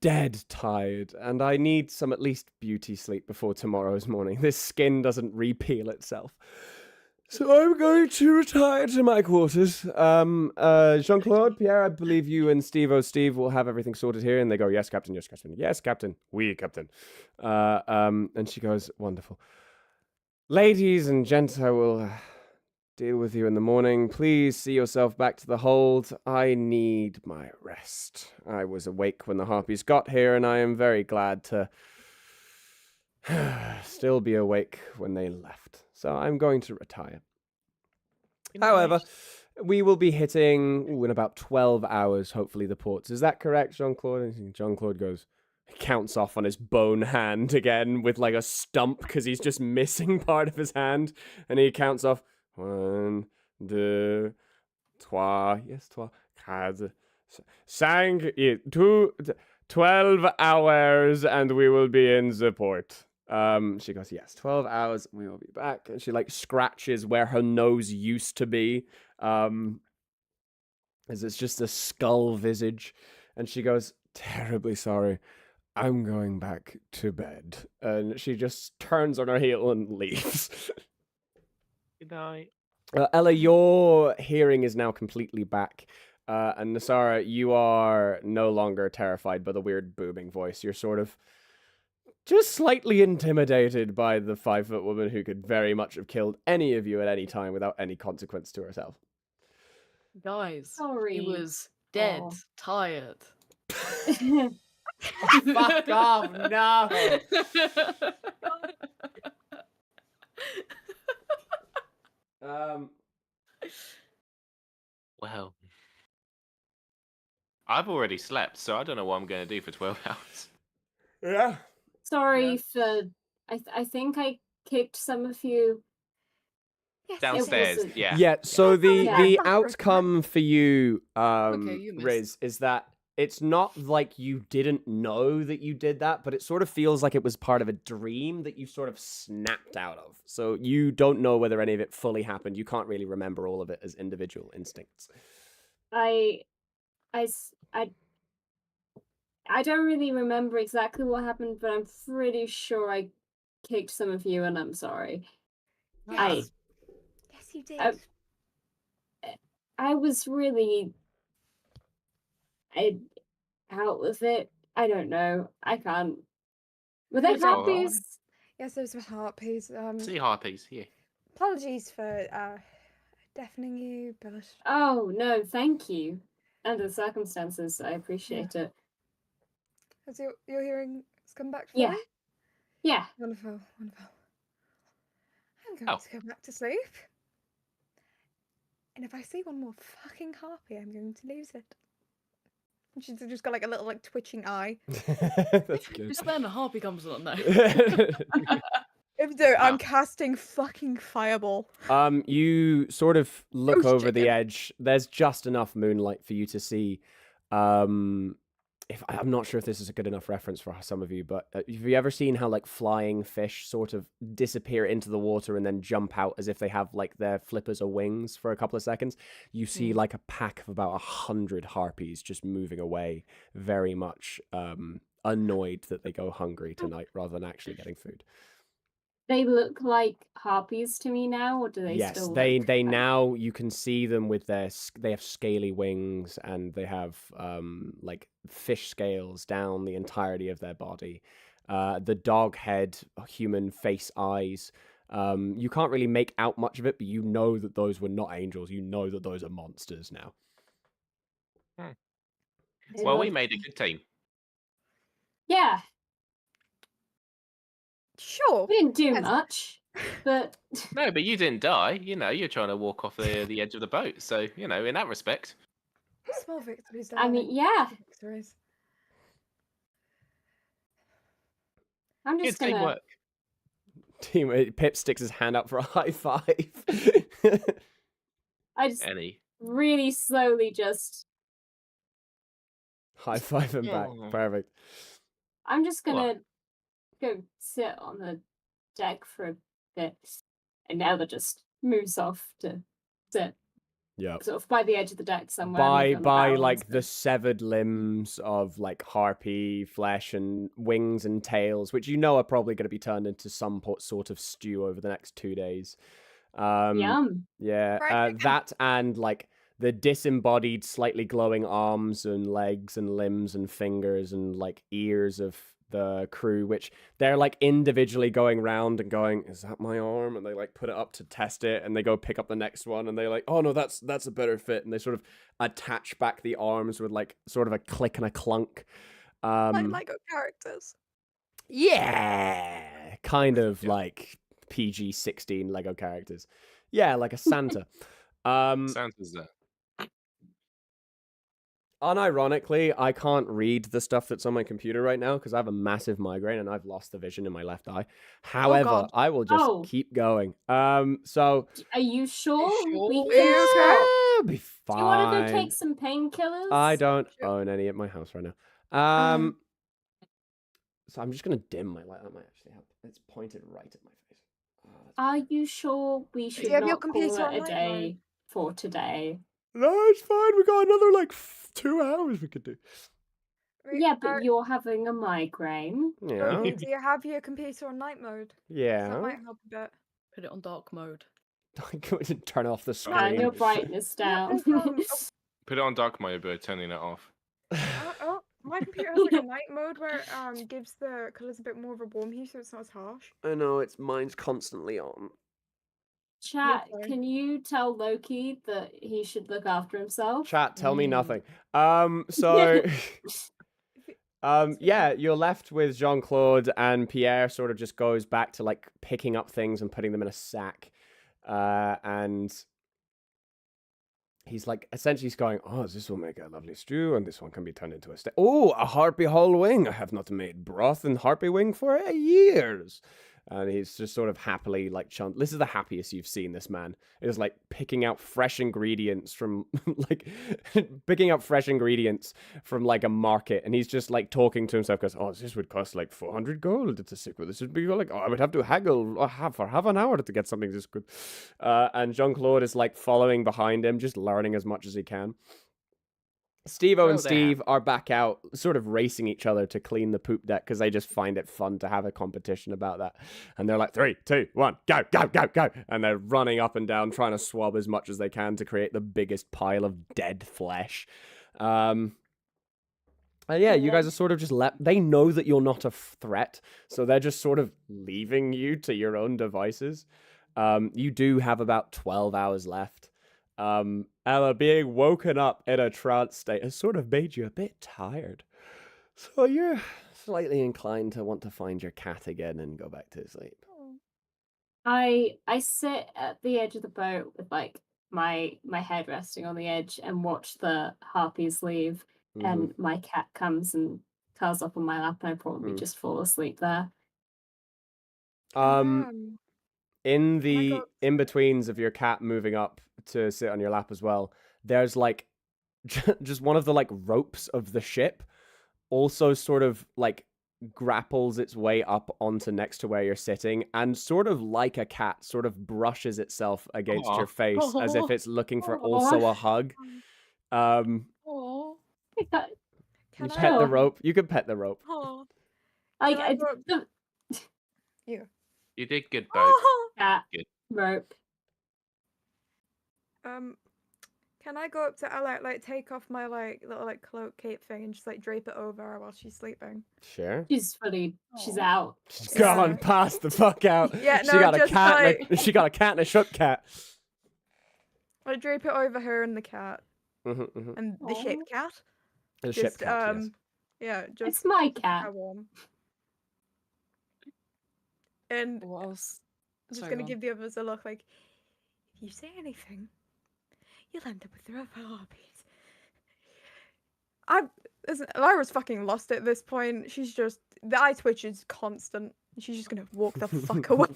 dead tired, and I need some at least beauty sleep before tomorrow's morning. This skin doesn't repeel itself. So I'm going to retire to my quarters. Jean-Claude, Pierre, I believe you and Steve will have everything sorted here. And they go, yes, Captain, yes, Captain. Yes, Captain. Oui, Captain. And she goes, wonderful. Ladies and gents, I will deal with you in the morning. Please see yourself back to the hold. I need my rest. I was awake when the Harpies got here, and I am very glad to still be awake when they left. So I'm going to retire. However, we will be hitting in about 12 hours, hopefully, the ports. Is that correct, Jean-Claude? And Jean-Claude goes, counts off on his bone hand again with like a stump because he's just missing part of his hand. And he counts off 1, 2, 3, yes, 3, 4, 5, 2, 12 hours, and we will be in the port. She goes, yes, 12 hours, we will be back. And she like scratches where her nose used to be, as it's just a skull visage. And she goes, terribly sorry, I'm going back to bed. And she just turns on her heel and leaves. Good night. Ella, your hearing is now completely back. And Nasara, you are no longer terrified by the weird booming voice. You're sort of just slightly intimidated by the 5-foot woman who could very much have killed any of you at any time without any consequence to herself. Guys, Sorry. he was dead, Oh. tired. Fuck off, no! Well, I've already slept, so I don't know what I'm going to do for 12 hours. Yeah. Sorry for. I think I kicked some of you. Yes, Downstairs, wasn't- yeah. Yeah, so Yeah. the Yeah. outcome for you, you missed. Riz, is that it's not like you didn't know that you did that, but it sort of feels like it was part of a dream that you sort of snapped out of. So you don't know whether any of it fully happened. You can't really remember all of it as individual instincts. I don't really remember exactly what happened, but I'm pretty sure I kicked some of you, and I'm sorry. Yes, you did. I was really out with it. I don't know. I can't. Were they It's all right. harpies? Yes, those were harpies. Sea harpies, yeah. Apologies for deafening you, but Oh no, thank you. Under the circumstances, I appreciate it. has your hearing come back Yeah. fully? Yeah. Wonderful, wonderful. I'm going Oh. to go back to sleep. And if I see one more fucking harpy, I'm going to lose it. And she's just got like a little like twitching eye. That's good. Just then a harpy comes on though. If so, I'm Wow. casting fucking fireball. You sort of look Roast over the chicken. edge. There's just enough moonlight for you to see. If I'm not sure if this is a good enough reference for some of you, but have you ever seen how like flying fish sort of disappear into the water and then jump out as if they have like their flippers or wings for a couple of seconds? You see like a pack of about 100 harpies just moving away, very much annoyed that they go hungry tonight rather than actually getting food. They look like harpies to me now, or do they Yes, still they look they like... now you can see them with they have scaly wings and they have like fish scales down the entirety of their body. The dog head, human face, eyes. You can't really make out much of it, but you know that those were not angels. You know that those are monsters now. They Well, we look- made a good team. Yeah, Sure. we didn't do Yes. much, but No, but you didn't die. You know, you're trying to walk off the edge of the boat. So, you know, in that respect. Small victories, I mean, darling. yeah, Victories. I'm Good just gonna... teamwork. Pip sticks his hand out for a high five. I just Any. really slowly just... High five him back. Oh. Perfect. I'm just What? gonna go sit on the deck for a bit, and Ella just moves off to sit Yeah. sort of by the edge of the deck somewhere. maybe on the By bow like the instead. severed limbs of like harpy flesh and wings and tails, which you know are probably going to be turned into some sort of stew over the next 2 days. Yum. Yeah, Fried chicken. that and like the disembodied, slightly glowing arms and legs and limbs and fingers and like ears of the crew, which they're like individually going round and going, is that my arm? And they like put it up to test it, and they go pick up the next one, and they like, oh no, that's a better fit, and they sort of attach back the arms with like sort of a click and a clunk. Like Lego characters. Yeah, kind of Yeah. like PG-16 Lego characters. Yeah, like a Santa. Santa's there. Unironically, I can't read the stuff that's on my computer right now because I have a massive migraine and I've lost the vision in my left eye. However, God. I will just Oh. keep going. So Are you sure? sure? We Are you can okay? stop. I'll be fine. Do you want to go take some painkillers? I don't Sure. own any at my house right now. So I'm just gonna dim my light. That might actually help. It's pointed right at my face. Oh, that's Are you sure we should you have your not call computer it on a night day mode? for today? No, it's fine. We got another like 2 hours we could do. Wait, Yeah, but you're having a migraine. Yeah. Loki, do you have your computer on night mode? 'Cause that Yeah. might help a bit. Put it on dark mode. Turn off the Turn screen. your brightness down. there's, Put it on dark mode, but turning it off. My computer has like a night mode where it gives the colours a bit more of a warm hue, so it's not as harsh. I know, it's mine's constantly on. Chat, sorry. can you tell Loki that he should look after himself? Chat, tell me Mm. nothing. So yeah, you're left with Jean-Claude, and Pierre sort of just goes back to like picking up things and putting them in a sack. And he's like, essentially he's going, oh, this will make a lovely stew, and this one can be turned into a steak. Oh, a harpy whole wing. I have not made broth and harpy wing for years. And he's just sort of happily like this is the happiest you've seen this man. Is like picking out fresh ingredients from like a market, and he's just like talking to himself, goes, oh, this would cost like 400 gold to stick with. This would be like, oh, I would have to haggle for half an hour to get something this good. And Jean-Claude is like following behind him, just learning as much as he can. Steve-O and Well, they Steve are back out, sort of racing each other to clean the poop deck because they just find it fun to have a competition about that. And they're like, 3, 2, 1, go, go, go, go. And they're running up and down, trying to swab as much as they can to create the biggest pile of dead flesh. And yeah, you guys are sort of just they know that you're not a threat, so they're just sort of leaving you to your own devices. You do have about 12 hours left. Ella, being woken up in a trance state has sort of made you a bit tired. So you're slightly inclined to want to find your cat again and go back to sleep. I sit at the edge of the boat with like my head resting on the edge and watch the harpies leave, Mm-hmm. and my cat comes and curls up on my lap, and I probably just fall asleep there. In I the got- in-betweens of your cat moving up to sit on your lap as well, there's like just one of the like ropes of the ship also sort of like grapples its way up onto next to where you're sitting, and sort of like a cat sort of brushes itself against Aw. your face as if it's looking for also a hug. Aw. You Can pet I? the rope. You can pet the rope. Oh, Like, Can I go- the you. You did good, both. cat Good. rope. Can I go up to Ella, like take off my like little like cloak cape thing and just like drape it over her while she's sleeping? Sure. She's out. She's Yeah. gone past the fuck out. Yeah, she no, got a just cat. like- She got a cat and a shook cat. I drape it over her and the cat and the ship Aw. cat. The Just ship cat. Yes. yeah, just It's my how cat. warm. And What else? I'm just Sorry, gonna go on. give the others a look like, if you say anything, you'll end up with the other harpies. Lyra's fucking lost it at this point. She's just, the eye twitch is constant. She's just gonna walk the fuck away.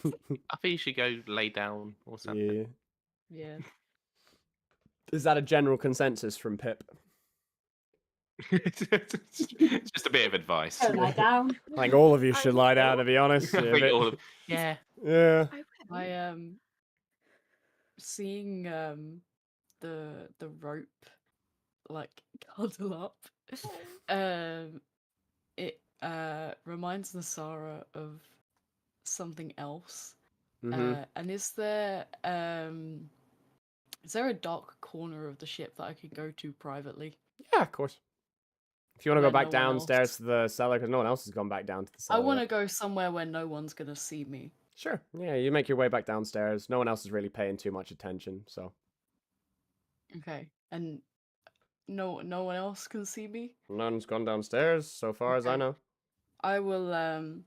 I think you should go lay down or something. Yeah. Yeah. Is that a general consensus from Pip? It's just a bit of advice. Go lie down. I think all of you should lie down, to be honest. I Yeah, think but- all of- yeah. yeah. I seeing the rope like cuddle up. It reminds Nasara of something else. Mhm. And is there a dark corner of the ship that I can go to privately? Yeah, of course. If you want to go Where back no one downstairs else- to the cellar, because no one else has gone back down to the cellar. I want to yet. go somewhere where no one's gonna see me. Sure. Yeah, you make your way back downstairs. No one else is really paying too much attention, so Okay. And no one else can see me? no one's gone downstairs so far as I Okay. know. I will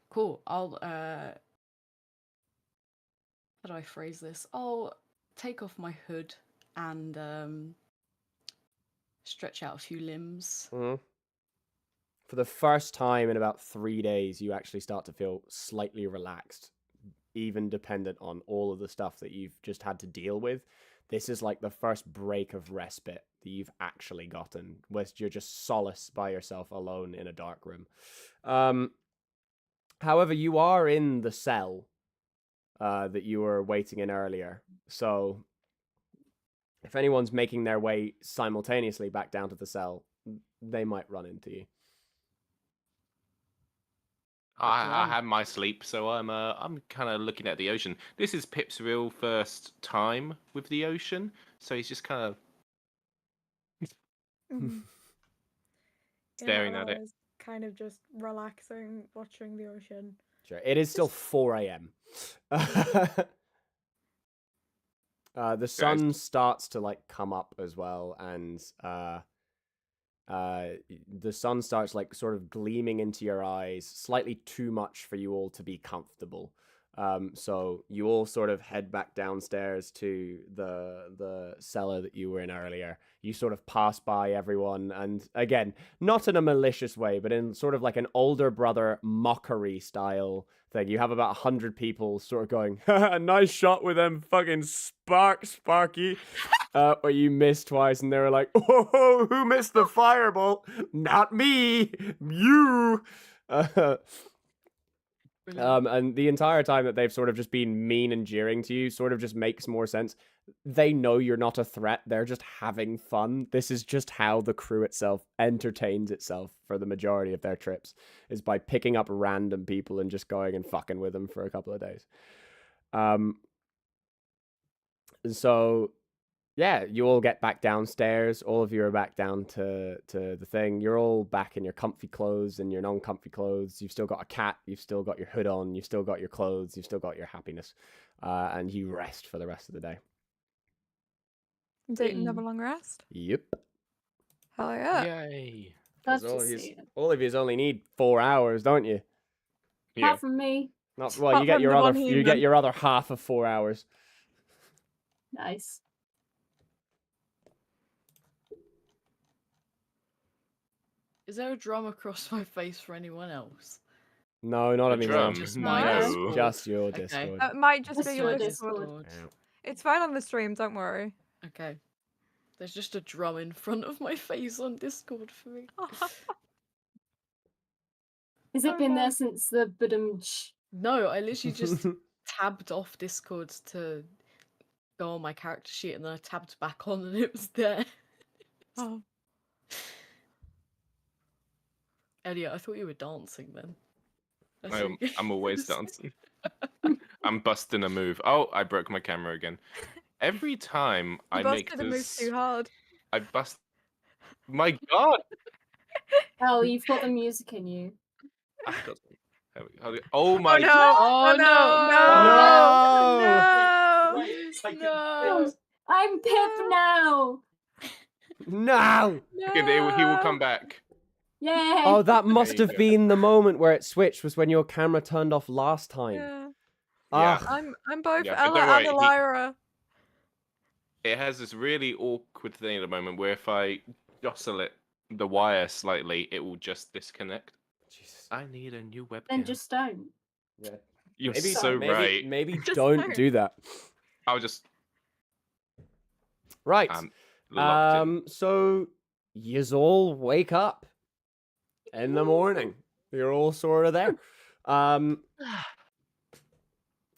cool. I'll how do I phrase this? I'll take off my hood and stretch out a few limbs. Mhm. For the first time in about 3 days, you actually start to feel slightly relaxed, even dependent on all of the stuff that you've just had to deal with. This is like the first break of respite that you've actually gotten, where you're just solace by yourself alone in a dark room. However, you are in the cell that you were waiting in earlier. So if anyone's making their way simultaneously back down to the cell, they might run into you. I had my sleep, so I'm kind of looking at the ocean. This is Pip's real first time with the ocean, so he's just kind of staring at it. Ella is kind of just relaxing, watching the ocean. Sure. It is still 4 a.m. The sun starts to like come up as well, and the sun starts like sort of gleaming into your eyes, slightly too much for you all to be comfortable. So you all sort of head back downstairs to the cellar that you were in earlier. You sort of pass by everyone, and again, not in a malicious way, but in sort of like an older brother mockery style thing. You have about 100 people sort of going, a nice shot with them fucking Sparky. Where you missed twice, and they were like, oh, who missed the firebolt? Not me, you. And the entire time that they've sort of just been mean and jeering to you sort of just makes more sense. They know you're not a threat. They're just having fun. This is just how the crew itself entertains itself for the majority of their trips, is by picking up random people and just going and fucking with them for a couple of days. So yeah, you all get back downstairs. All of you are back down to the thing. You're all back in your comfy clothes and your non-comfy clothes. You've still got a cat. You've still got your hood on. You've still got your clothes. You've still got your happiness. And you rest for the rest of the day. Take another long rest. Yep. Hell yeah. Yay! 'Cause 'Cause all of you only need 4 hours, don't you? Yeah. apart from me. Not well. Apart You get from your the other. one You get human. your other half of 4 hours. Nice. Is there a drum across my face for anyone else? No, not A anymore. drum? Just No. my No. Discord. Just your Okay. Discord. That might just Just be your your My Discord. Discord. It's fine on the stream, don't worry. Okay. There's just a drum in front of my face on Discord for me. Has it Oh, been no. there since the Budum? No, I literally just tabbed off Discord to go on my character sheet, and then I tabbed back on, and it was there. Oh. Elliot, I thought you were dancing then. That's okay. I'm always dancing. I'm busting a move. Oh, I broke my camera again. Every time I You make busted a move this, too hard. I bust. My God! Oh, you've got the music in you. I've got. Oh my! Oh no! Oh, no! No! No! I'm Pip now. No! Okay, he will come back. Yay! Oh, that must you have go. been the moment where it switched. Was when your camera turned off last time. Yeah. Yeah. Ugh. I'm both Yeah, but Ella don't and worry, Elira. It has this really awkward thing at the moment where if I jostle the wire slightly, it will just disconnect. Jesus. I need a new webcam. Then just don't. Yeah. You're Maybe, so right. Maybe Just don't don't. do that. I'll just Right. locked in. So yous all wake up in the morning. You're all sort of there.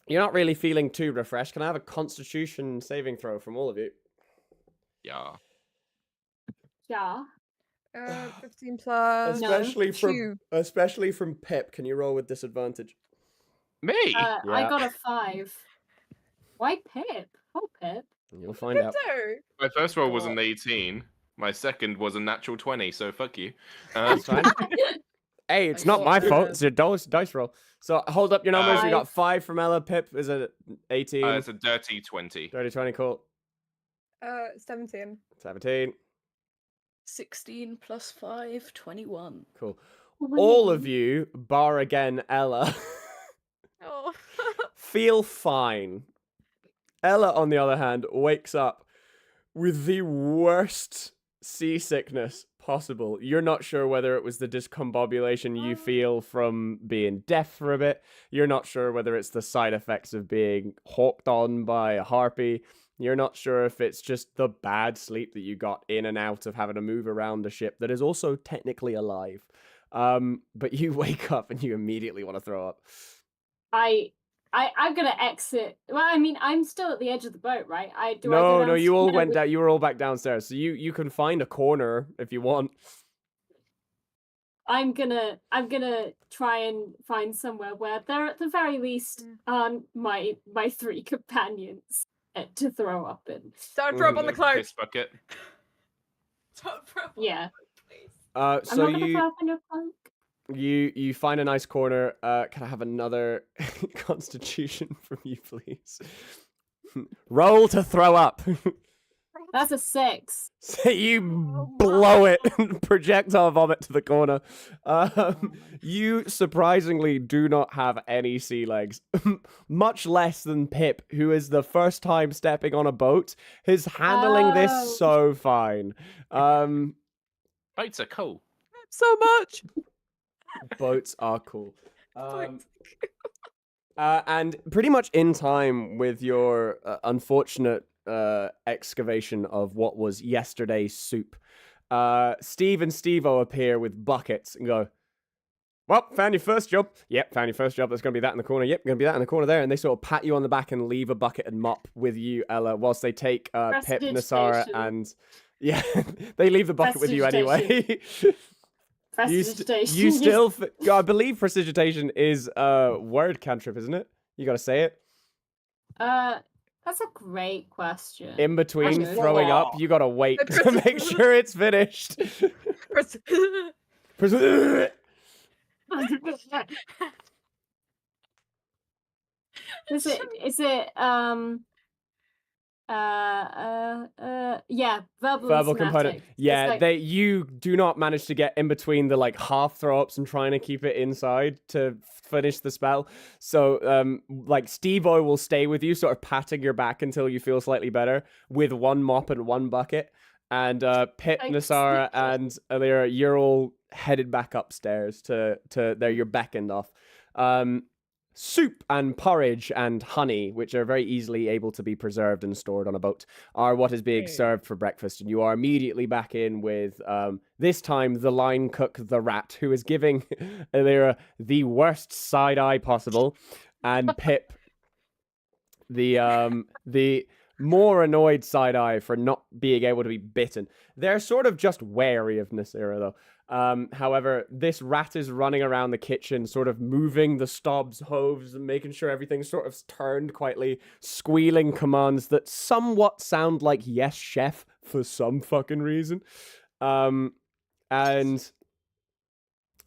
You're not really feeling too refreshed. Can I have a Constitution saving throw from all of you? Yeah. Yeah. 15 plus No. Especially from Pip. Can you roll with disadvantage? Me? I Yeah. got a 5. Why Pip? Oh, Pip. You'll find out. No. My first roll was God. an 18. My second was a natural 20, so fuck you. That's fine. Hey, it's I not got, my fault. It's your dice roll. So hold up your numbers. We got 5 from Ella. Pip is a 18. It's a dirty 20. 30, 20, cool. 17. 17. 16 plus 5, 21. Cool. All of you, bar again Ella, Oh. feel fine. Ella, on the other hand, wakes up with the worst seasickness possible. You're not sure whether it was the discombobulation you feel from being deaf for a bit. You're not sure whether it's the side effects of being hawked on by a harpy. You're not sure if it's just the bad sleep that you got in and out of having to move around a ship that is also technically alive. But you wake up and you immediately want to throw up. I'm gonna exit. Well, I mean, I'm still at the edge of the boat, right? No, you all went down. You were all back downstairs. So you can find a corner if you want. I'm gonna try and find somewhere where there, at the very least, my 3 companions to throw up in. Don't throw up on the cloak. Piss bucket. Don't throw up. Yeah. Please. I'm So not gonna throw up on your cloak. you find a nice corner. Can I have another Constitution from you, please? Roll to throw up. That's a 6. So you blow it, projectile vomit to the corner. You surprisingly do not have any sea legs, much less than Pip, who is the first time stepping on a boat. He's handling Oh. this so fine. Boats are cool. So much. Boats are cool. And pretty much in time with your unfortunate excavation of what was yesterday's soup, Steve and Steve-O appear with buckets and go, well, found your first job. Yep, found your first job. There's going to be that in the corner. Yep, going to be that in the corner there. And they sort of pat you on the back and leave a bucket and mop with you, Ella, whilst they take Pip, Nasara, and... Yeah, they leave the bucket with you anyway. Prestidigitation. You still... I believe prestidigitation is a word cantrip, isn't it? You got to say it. That's a great question. In between Actually, throwing up, you got to wait to make sure it's finished. Is it Yeah, Verbal component. somatic. Yeah, It's like, you do not manage to get in between the like half throw ups and trying to keep it inside to finish the spell. So like Steve-O will stay with you, sort of patting your back until you feel slightly better with one mop and one bucket. And Pip, Thanks. Nasara, and Alira, you're all headed back upstairs to there. You're beckoned off. Soup and porridge and honey, which are very easily able to be preserved and stored on a boat, are what is being served for breakfast. And you are immediately back in with, this time, the line cook, the rat, who is giving Alira the worst side eye possible, and Pip the more annoyed side eye for not being able to be bitten. They're sort of just wary of Nasira, though. However, this rat is running around the kitchen, sort of moving the stobs, hooves, and making sure everything's sort of turned quietly, squealing commands that somewhat sound like "yes, chef" for some fucking reason. And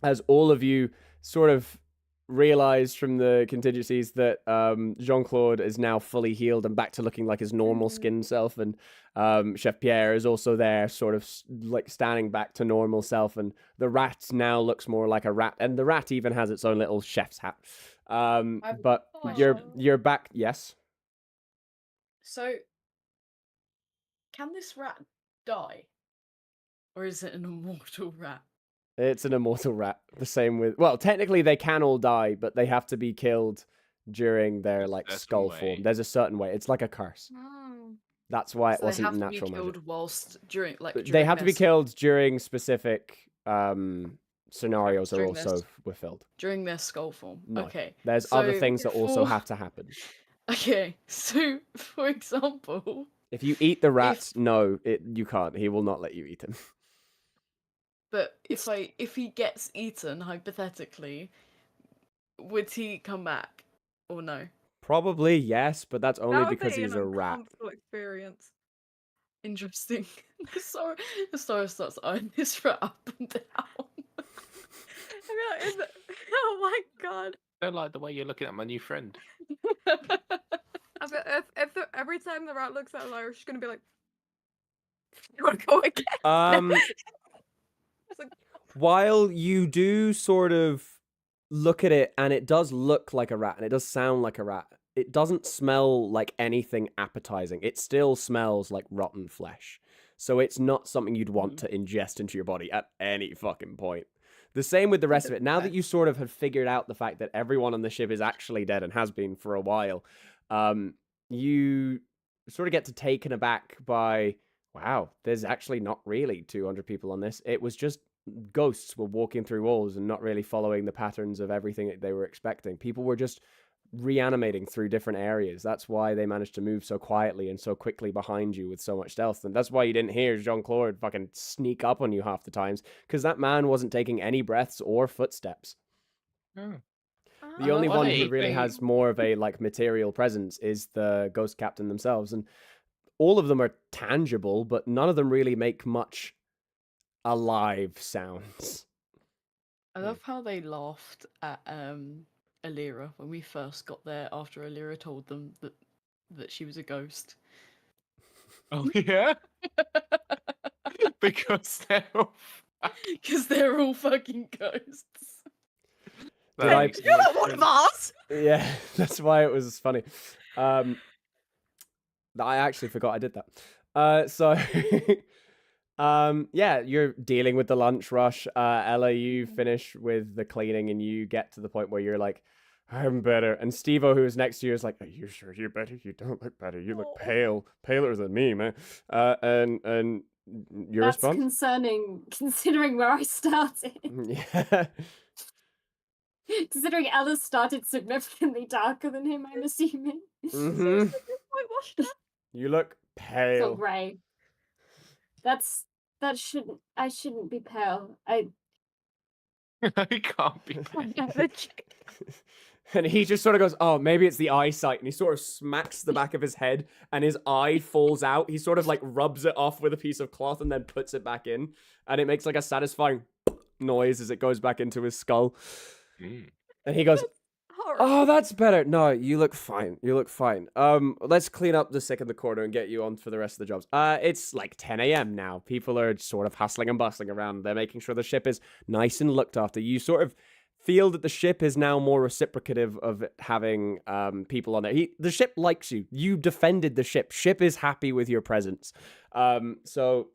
as all of you sort of realize from the contingencies that Jean-Claude is now fully healed and back to looking like his normal skin self, and Chef Pierre is also there, sort of like standing back to normal self, and the rat now looks more like a rat, and the rat even has its own little chef's hat. But you're back. Yes. So, can this rat die, or is it an immortal rat? It's an immortal rat. The same with, well, technically they can all die, but they have to be killed during their like skull form. There's a certain way. It's like a curse. That's why it wasn't natural magic. They have to be killed whilst during They have to be killed during specific scenarios are also fulfilled. During their skull form. No. Okay. There's other things that also have to happen. Okay. So, for example, if you eat the rat, no, you can't. He will not let you eat him. But if he gets eaten, hypothetically, would he come back or no? Probably yes, but that's only because he's a rat. Experience. Interesting. The Sora starts eyeing this rat up and down. I mean, oh my god! I don't like the way you're looking at my new friend. Every time the rat looks at Lyra, she's gonna be like, "You wanna go again?" While you do sort of look at it, and it does look like a rat, and it does sound like a rat, it doesn't smell like anything appetizing. It still smells like rotten flesh. So it's not something you'd want to ingest into your body at any fucking point. The same with the rest of it. Now that you sort of have figured out the fact that everyone on the ship is actually dead and has been for a while, you sort of get taken aback by, wow, there's actually not really 200 people on this. It was just ghosts were walking through walls and not really following the patterns of everything that they were expecting. People were just reanimating through different areas. That's why they managed to move so quietly and so quickly behind you with so much stealth. And that's why you didn't hear Jean-Claude fucking sneak up on you half the times, because that man wasn't taking any breaths or footsteps. The only one who really has more of a like material presence is the ghost captain themselves, and all of them are tangible, but none of them really make much alive sounds. I love how they laughed at Alira when we first got there after Alira told them that she was a ghost. Oh yeah? Because they're all fucking ghosts. You're not one of us! Yeah, that's why it was funny. I actually forgot I did that. Yeah, you're dealing with the lunch rush. Ella, you finish with the cleaning and you get to the point where you're like, I'm better. And Steve-O, who is next to you, is like, are you sure you're better? You don't look better. You look pale. Paler than me, man. And your That's response? concerning, considering where I started. Yeah. Considering Ella started significantly darker than him, I'm assuming. Mm-hmm. You look pale. So grey. I shouldn't be pale. I can't be pale. And he just sort of goes, oh, maybe it's the eyesight. And he sort of smacks the back of his head and his eye falls out. He sort of like rubs it off with a piece of cloth and then puts it back in. And it makes like a satisfying noise as it goes back into his skull. And he goes, Oh, that's better. No, you look fine. You look fine. Let's clean up the sick in the corner and get you on for the rest of the jobs. It's like 10 a.m. now. People are sort of hustling and bustling around. They're making sure the ship is nice and looked after. You sort of feel that the ship is now more reciprocative of it having people on there. The ship likes you. You defended the ship. Ship is happy with your presence. So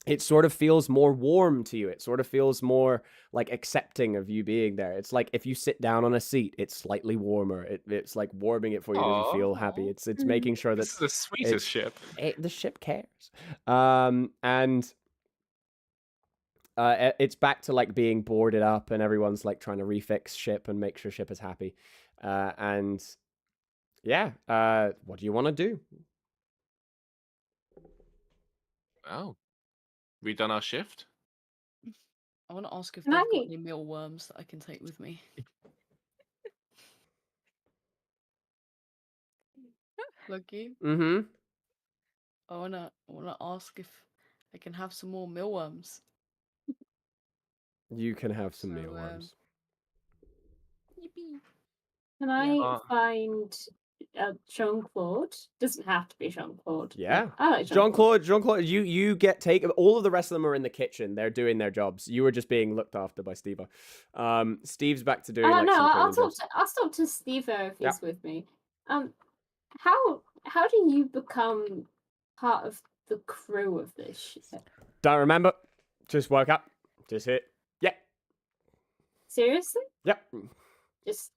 it sort of feels more warm to you. It sort of feels more like accepting of you being there. It's like if you sit down on a seat, it's slightly warmer. It's like warming it for you to feel happy. It's making sure that This is the sweetest ship. the ship cares. And it's back to like being boarded up, and everyone's like trying to refix ship and make sure ship is happy. And yeah, what do you want to do? Oh, we done our shift? I want to ask if Can they've I- got any mealworms that I can take with me. Lucky. Mm-hmm. I wanna ask if I can have some more mealworms. You can have some So, mealworms. Yippee. Can I Uh, find Jean-Claude? Doesn't have to be Jean-Claude. but Yeah. I like Jean-Claude. Jean-Claude, you get taken. All of the rest of them are in the kitchen. They're doing their jobs. You were just being looked after by Steve. Steve's back to doing like No, some I'll cleaning talk jobs. to Steve if Yeah. he's with me. How do you become part of the crew of this ship? Don't remember. Just woke up. Just hit. Yep. Seriously? Yep. Just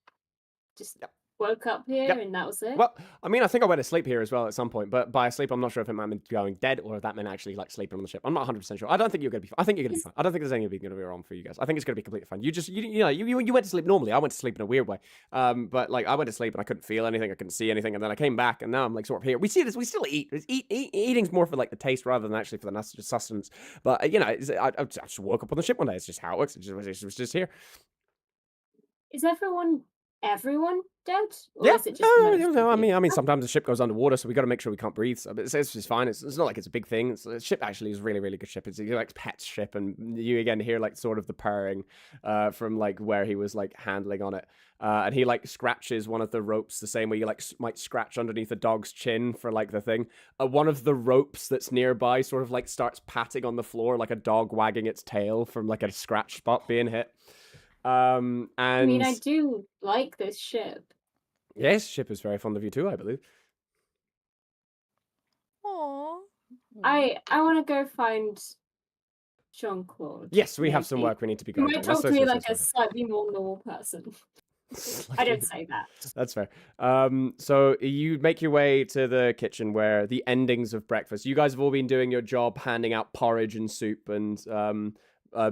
Yep. woke up here Yep. and that was it? Well, I mean, I think I went to sleep here as well at some point, but by sleep, I'm not sure if it meant going dead or if that meant actually like sleeping on the ship. I'm not 100% sure. I don't think you're gonna be. I think you're gonna be fine. I don't think there's anything gonna be wrong for you guys. I think it's gonna be completely fine. You just you went to sleep normally. I went to sleep in a weird way. But like I went to sleep and I couldn't feel anything. I couldn't see anything, and then I came back and now I'm like sort of here. We see this. We still eat. Eating's more for like the taste rather than actually for the sustenance. But I just woke up on the ship one day. It's just how it works. It was just here. Is everyone dead? Or Yeah, is it just most of I you? mean, sometimes the ship goes underwater, so we got to make sure we can't breathe. So it's just fine. It's not like it's a big thing. The ship actually is a really, really good ship. It's like Pet's ship, and you again hear like sort of the purring, from like where he was like handling on it, and he like scratches one of the ropes the same way you like might scratch underneath a dog's chin for like the thing. One of the ropes that's nearby sort of like starts patting on the floor like a dog wagging its tail from like a scratch spot being hit. And I mean, I do like this ship. yes, ship is very fond of you too, I believe. Aww. I want to go find Jean-Claude. Yes, we have some maybe. work we need to be You going might to. talk to me like a slightly more normal person. I didn't say that. That's fair. So you make your way to the kitchen where the endings of breakfast. You guys have all been doing your job, handing out porridge and soup and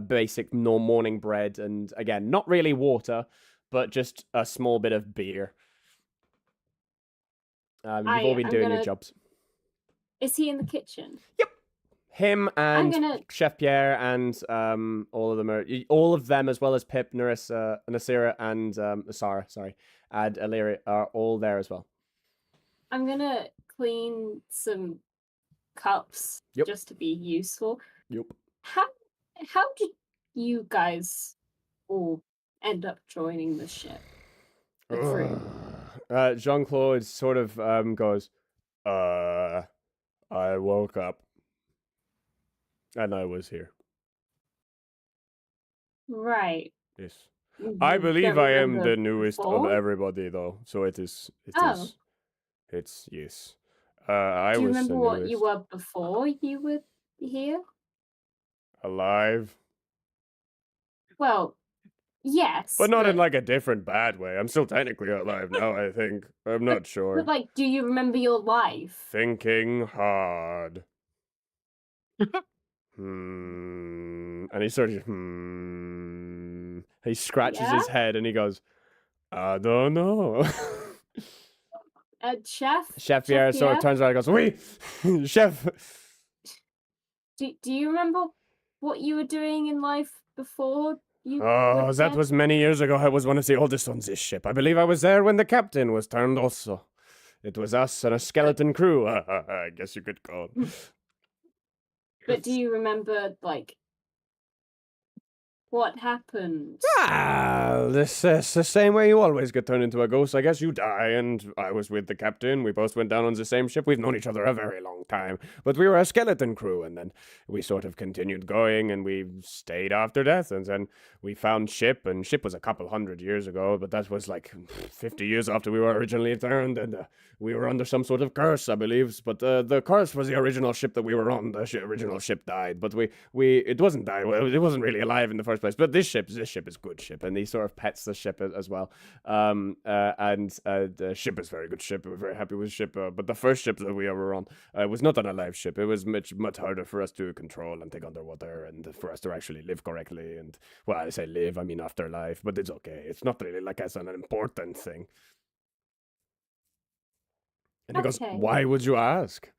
basic morning bread, and again, not really water, but just a small bit of beer. You've all been I'm doing your gonna- jobs. Is he in the kitchen? Yep. Him and gonna- Chef Pierre and all of them as well as Pip, Narissa, Nasira, and Sarah, and Illyria are all there as well. I'm gonna clean some cups Yep. just to be useful. Yep. How did you guys all end up joining the ship? The crew. Jean-Claude sort of goes, I woke up and I was here. Right. Yes. You I don't believe I am remember the newest of before? everybody, though. So it's Oh. yes. I Do you was remember the what newest. you were before you were here? Alive, Well, yes. but not in like a different bad way. I'm still technically alive now, I think. I'm not sure. But like, do you remember your life? Thinking hard. And he sort of he scratches his head and he goes, I don't know. Chef Pierre sort of turns around and goes, oui, chef. Do you remember what you were doing in life before you? Oh, were that dead? was many years ago. I was one of the oldest on this ship. I believe I was there when the captain was turned also. It was us and a skeleton crew. I guess you could call. But do you remember like What happened? This is the same way you always get turned into a ghost. I guess you die, and I was with the captain. We both went down on the same ship. We've known each other a very long time, but we were a skeleton crew, and then we sort of continued going, and we stayed after death, and then we found ship, and ship was a couple 100 years ago, but that was like 50 years after we were originally turned, and we were under some sort of curse, I believe. But the curse was the original ship that we were on. The original ship died, but it wasn't died. Well, it wasn't really alive in the first place. But this ship is good ship, and he sort of pets the ship as well. The ship is very good ship. We're very happy with the ship. But the first ship that we ever were on was not an alive ship. It was much harder for us to control and take underwater, and for us to actually live correctly. And well, I say live, I mean afterlife, but it's okay. It's not really like as an important thing. And he goes, Okay. "Why would you ask?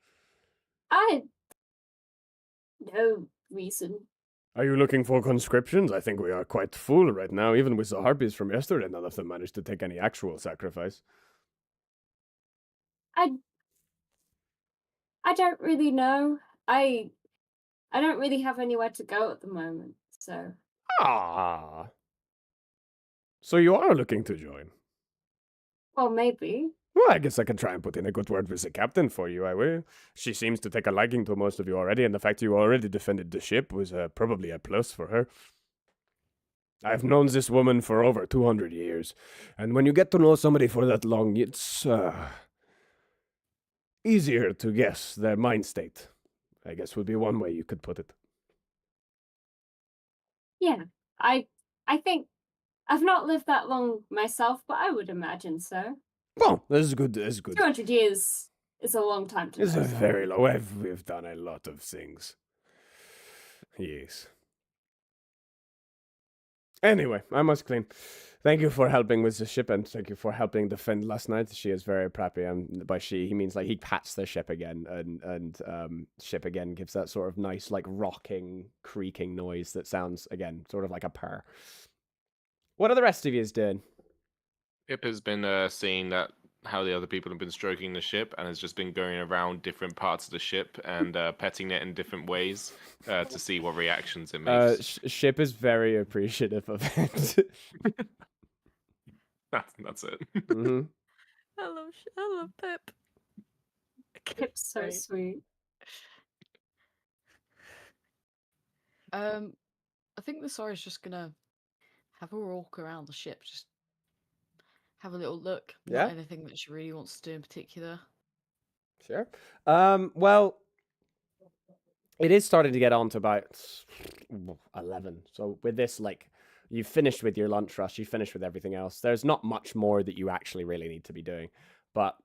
No reason. Are you looking for conscriptions? I think we are quite full right now. Even with the harpies from yesterday, none of them managed to take any actual sacrifice." I don't really know. I don't really have anywhere to go at the moment, so. Ah. So you are looking to join? Well, maybe. Well, I guess I can try and put in a good word with the captain for you, I will. She seems to take a liking to most of you already, and the fact you already defended the ship was probably a plus for her. I've known this woman for over 200 years, and when you get to know somebody for that long, it's easier to guess their mind state, I guess would be one way you could put it. Yeah. I think I've not lived that long myself, but I would imagine so. Well, this is good, this is good. 200 years is a long time to It's know a someone. very long. We've done a lot of things. Yes. Anyway, I must clean. Thank you for helping with the ship, and thank you for helping defend last night. She is very happy, and by she, he means like he pats the ship again, and ship again gives that sort of nice, like, rocking, creaking noise that sounds, again, sort of like a purr. What are the rest of you doing? Pip has been seeing that how the other people have been stroking the ship, and has just been going around different parts of the ship and petting it in different ways to see what reactions it makes. Ship is very appreciative of it. That's it. Mm-hmm. I love Pip. Pip's so Right. sweet. I think the Sora is just gonna have a walk around the ship, just have a little look. Yeah. Not anything that she really wants to do in particular. Sure. Well, it is starting to get on to about 11. So with this, like, you've finished with your lunch rush, you've finished with everything else. There's not much more that you actually really need to be doing. But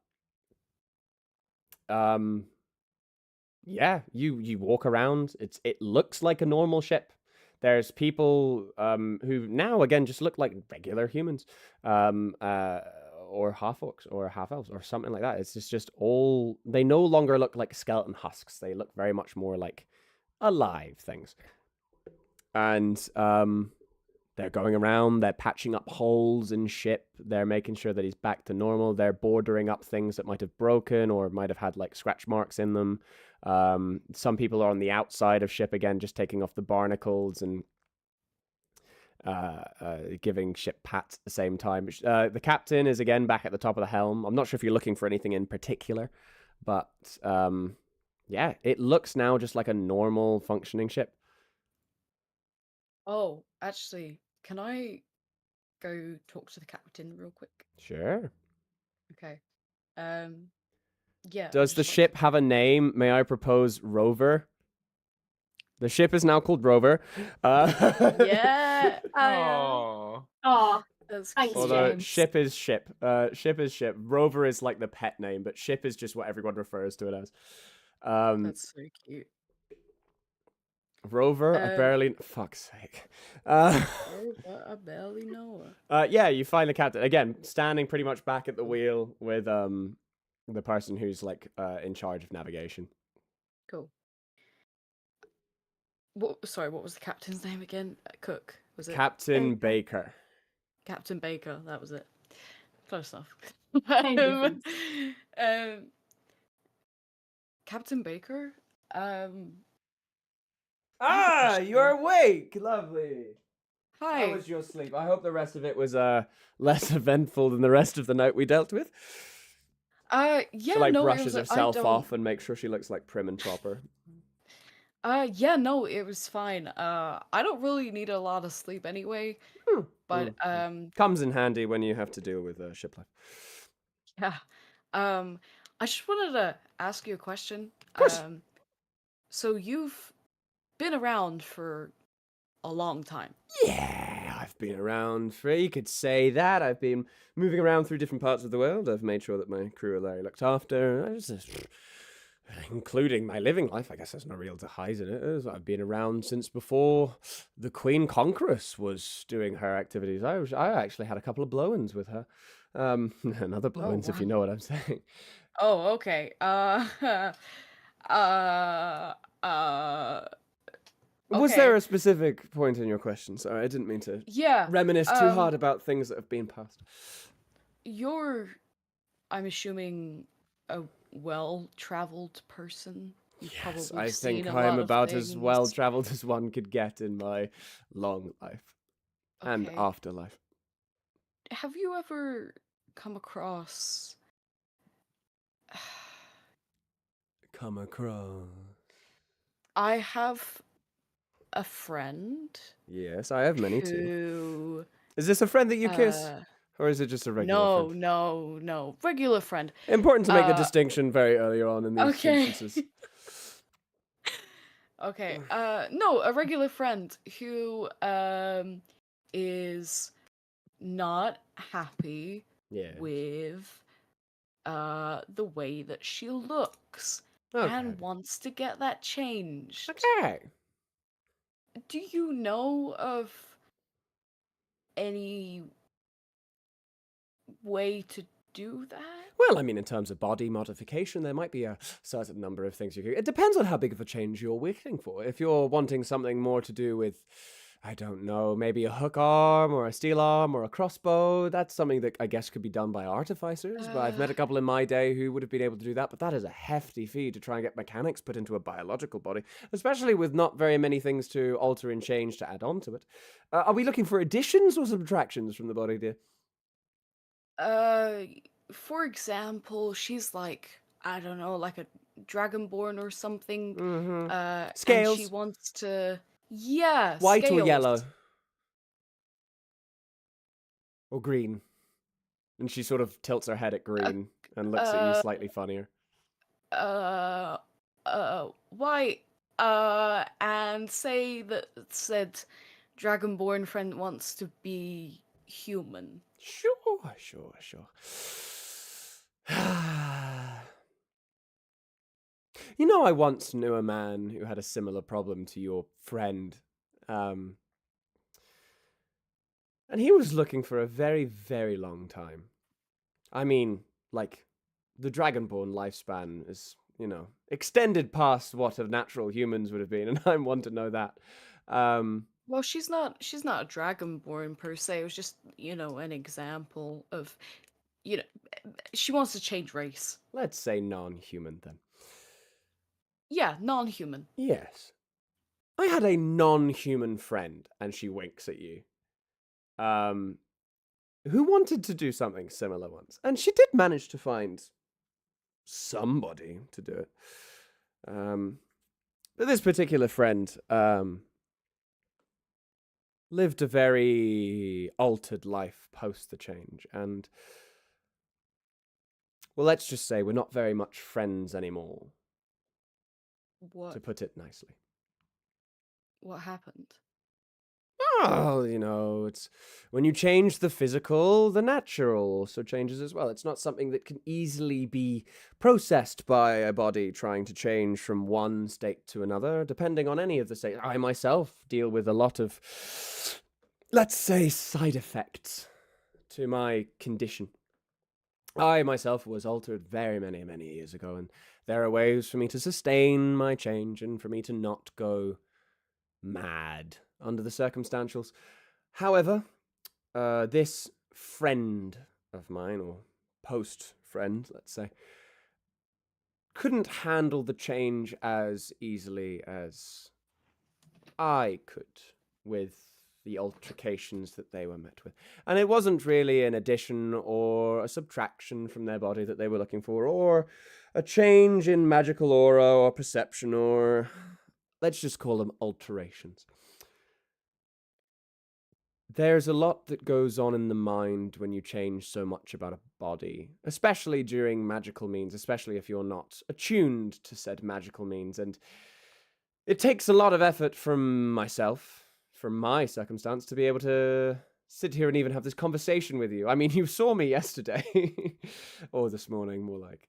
yeah, you walk around. It looks like a normal ship. There's people who now again just look like regular humans. Or half orcs or half elves or something like that. It's just all, they no longer look like skeleton husks. They look very much more like alive things. And they're going around, they're patching up holes in ship, they're making sure that he's back to normal, they're bordering up things that might have broken or might have had like scratch marks in them. Some people are on the outside of ship again, just taking off the barnacles and giving ship pats at the same time. The captain is again back at the top of the helm. I'm not sure if you're looking for anything in particular, but yeah, it looks now just like a normal functioning ship. Oh, actually, can I go talk to the captain real quick? Sure. Okay. Yeah. Does the ship have a name? May I propose Rover? The ship is now called Rover. Yeah. Oh. Oh, That's Thanks, cute. Although James. ship is ship. Ship is ship. Rover is like the pet name, but ship is just what everyone refers to it as. That's so cute. Rover, I barely. Fuck's sake. Oh, but I barely know her. Yeah, you find the captain again, standing pretty much back at the wheel with the person who's like in charge of navigation. Cool. Sorry, what was the captain's name again? Cook, was it? Captain Baker. Captain Baker, that was it. Close enough. Same difference. Captain Baker, Ah, you're awake. Lovely. Hi. How was your sleep? I hope the rest of it was less eventful than the rest of the night we dealt with. Yeah, She like no, it brushes was. I herself don't. off and makes sure she looks like prim and proper. Yeah, no, it was fine. I don't really need a lot of sleep anyway, but Comes in handy when you have to deal with ship life. yeah. I just wanted to ask you a question. Of course. So you've been around for a long time. Yeah, I've been around for, you could say that. I've been moving around through different parts of the world. I've made sure that my crew are looked after. Including my living life. I guess there's no real to hide in it. I've been around since before the Queen Conqueress was doing her activities. I actually had a couple of blow-ins with her. Another blow-ins, if you know what I'm saying. Oh, okay. Was there Okay. a specific point in your question? Sorry, I didn't mean to Yeah. reminisce too hard about things that have been past. You're, I'm assuming, a well-traveled person. You've Yes, probably I seen think a I'm lot of about as things. well-traveled as one could get in my long life and Okay. afterlife. Have you ever come across Come across. I have a friend Yes, I have many too. who Is this a friend that you kiss? Or is it just a regular friend? no, regular friend. Important to make the distinction very early on in these Okay. instances. Okay. No, a regular friend who is not happy Yeah. with the way that she looks Okay. and wants to get that changed. Okay. Do you know of any way to do that? Well, I mean, in terms of body modification, there might be a certain number of things you could. It depends on how big of a change you're wishing for. If you're wanting something more to do with, I don't know, maybe a hook arm or a steel arm or a crossbow, that's something that I guess could be done by artificers. But I've met a couple in my day who would have been able to do that. But that is a hefty fee to try and get mechanics put into a biological body, especially with not very many things to alter and change to add on to it. Are we looking for additions or subtractions from the body, dear? For example, she's like, I don't know, like a dragonborn or something. Mm-hmm. And Scales. she wants to, yeah, White or scales. yellow? Or green? And she sort of tilts her head at green and looks at you slightly funnier. White. And say that said dragonborn friend wants to be human. Sure. You know, I once knew a man who had a similar problem to your friend. And he was looking for a very, very long time. I mean, like, the Dragonborn lifespan is, extended past what of natural humans would have been, and I'm one to know that. Well, she's not a dragonborn per se. It was just, an example of, she wants to change race. Let's say non-human then. Yeah, non-human. Yes. I had a non-human friend, and she winks at you, who wanted to do something similar once. And she did manage to find somebody to do it. But this particular friend lived a very altered life post the change. And, well, let's just say we're not very much friends anymore, to put it nicely. What happened? Oh, it's when you change the physical, the natural also changes as well. It's not something that can easily be processed by a body trying to change from one state to another, depending on any of the states. I myself deal with a lot of, let's say, side effects to my condition. I myself was altered very many, many years ago, and there are ways for me to sustain my change and for me to not go mad under the circumstantials. However, this friend of mine, or post-friend, let's say, couldn't handle the change as easily as I could with the altercations that they were met with. And it wasn't really an addition or a subtraction from their body that they were looking for, or a change in magical aura or perception, or let's just call them alterations. There's a lot that goes on in the mind when you change so much about a body, especially during magical means, especially if you're not attuned to said magical means. And it takes a lot of effort from myself, from my circumstance, to be able to sit here and even have this conversation with you. I mean, you saw me yesterday, or this morning, more like.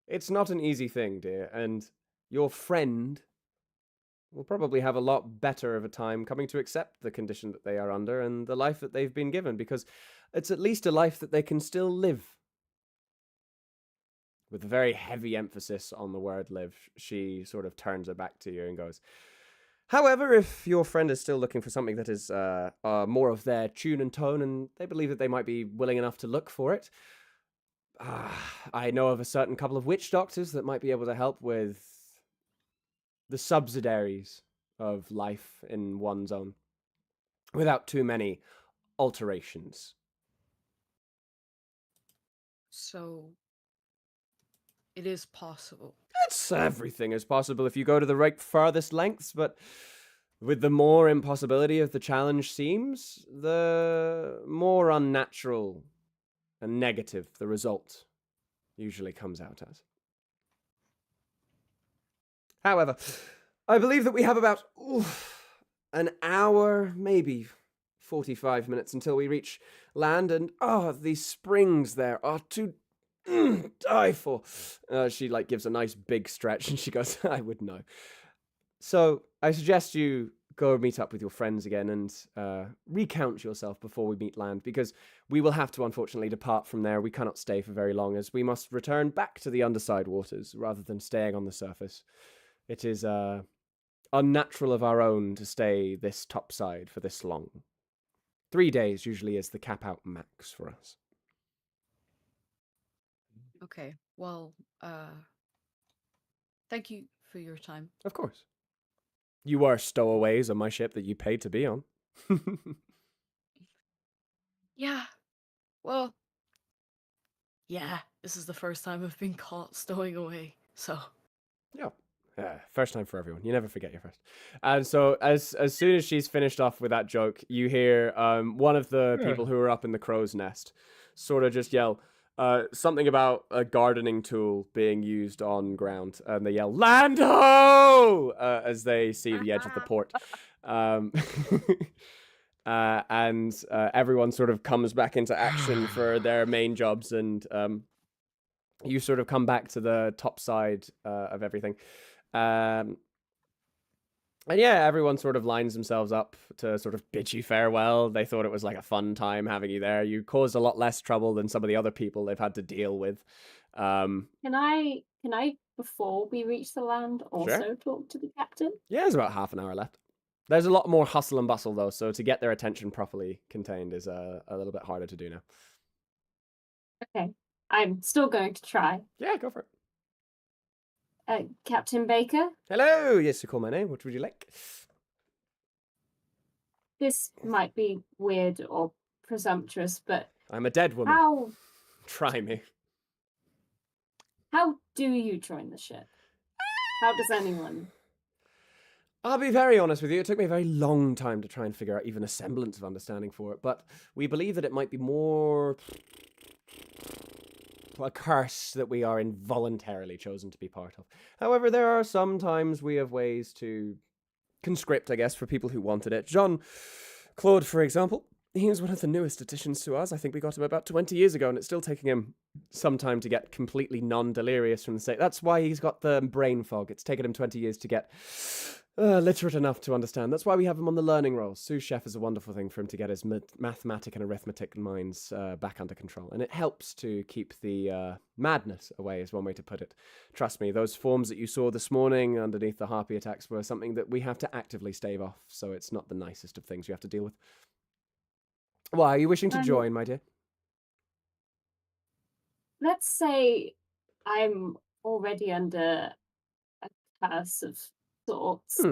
It's not an easy thing, dear, and your friend will probably have a lot better of a time coming to accept the condition that they are under and the life that they've been given, because it's at least a life that they can still live. With a very heavy emphasis on the word live, she sort of turns her back to you and goes, however, if your friend is still looking for something that is more of their tune and tone, and they believe that they might be willing enough to look for it, I know of a certain couple of witch doctors that might be able to help with the subsidiaries of life in one's own, without too many alterations. So, it is possible. Everything is possible if you go to the right farthest lengths, but with the more impossibility of the challenge seems, the more unnatural and negative the result usually comes out as. However, I believe that we have about an hour, maybe 45 minutes until we reach land, and these springs there are to die for. She gives a nice big stretch, and she goes, I would know. So I suggest you go meet up with your friends again and recount yourself before we meet land, because we will have to unfortunately depart from there. We cannot stay for very long, as we must return back to the underside waters rather than staying on the surface. It is unnatural of our own to stay this topside for this long. 3 days usually is the cap out max for us. Okay, well, thank you for your time. Of course. You are stowaways on my ship that you paid to be on. Yeah, well, yeah, this is the first time I've been caught stowing away, so. Yeah. First time for everyone. You never forget your first. And so as soon as she's finished off with that joke, you hear one of the people who are up in the crow's nest sort of just yell something about a gardening tool being used on ground, and they yell "Land ho!" As they see the edge of the port. And everyone sort of comes back into action for their main jobs, and you sort of come back to the top side of everything. And yeah, everyone sort of lines themselves up to sort of bid you farewell. They thought it was like a fun time having you there. You caused a lot less trouble than some of the other people they've had to deal with. Can I, before we reach the land, also talk to the captain? Yeah, there's about half an hour left. There's a lot more hustle and bustle, though, so to get their attention properly contained is a little bit harder to do now. Okay, I'm still going to try. Yeah, go for it. Captain Baker? Hello, yes, you call my name. What would you like? This might be weird or presumptuous, but I'm a dead woman. how Try me. how do you join the ship? How does anyone? I'll be very honest with you. It took me a very long time to try and figure out even a semblance of understanding for it, but we believe that it might be more a curse that we are involuntarily chosen to be part of. However, there are sometimes we have ways to conscript, I guess, for people who wanted it. Jean-Claude, for example, he was one of the newest additions to us. I think we got him about 20 years ago, and it's still taking him some time to get completely non-delirious from the state. That's why he's got the brain fog. It's taken him 20 years to get literate enough to understand. That's why we have him on the learning roll. Sous chef is a wonderful thing for him to get his mathematic and arithmetic minds back under control. And it helps to keep the madness away, is one way to put it. Trust me, those forms that you saw this morning underneath the harpy attacks were something that we have to actively stave off, so it's not the nicest of things you have to deal with. Why, are you wishing to join, my dear? Let's say I'm already under a curse of sorts.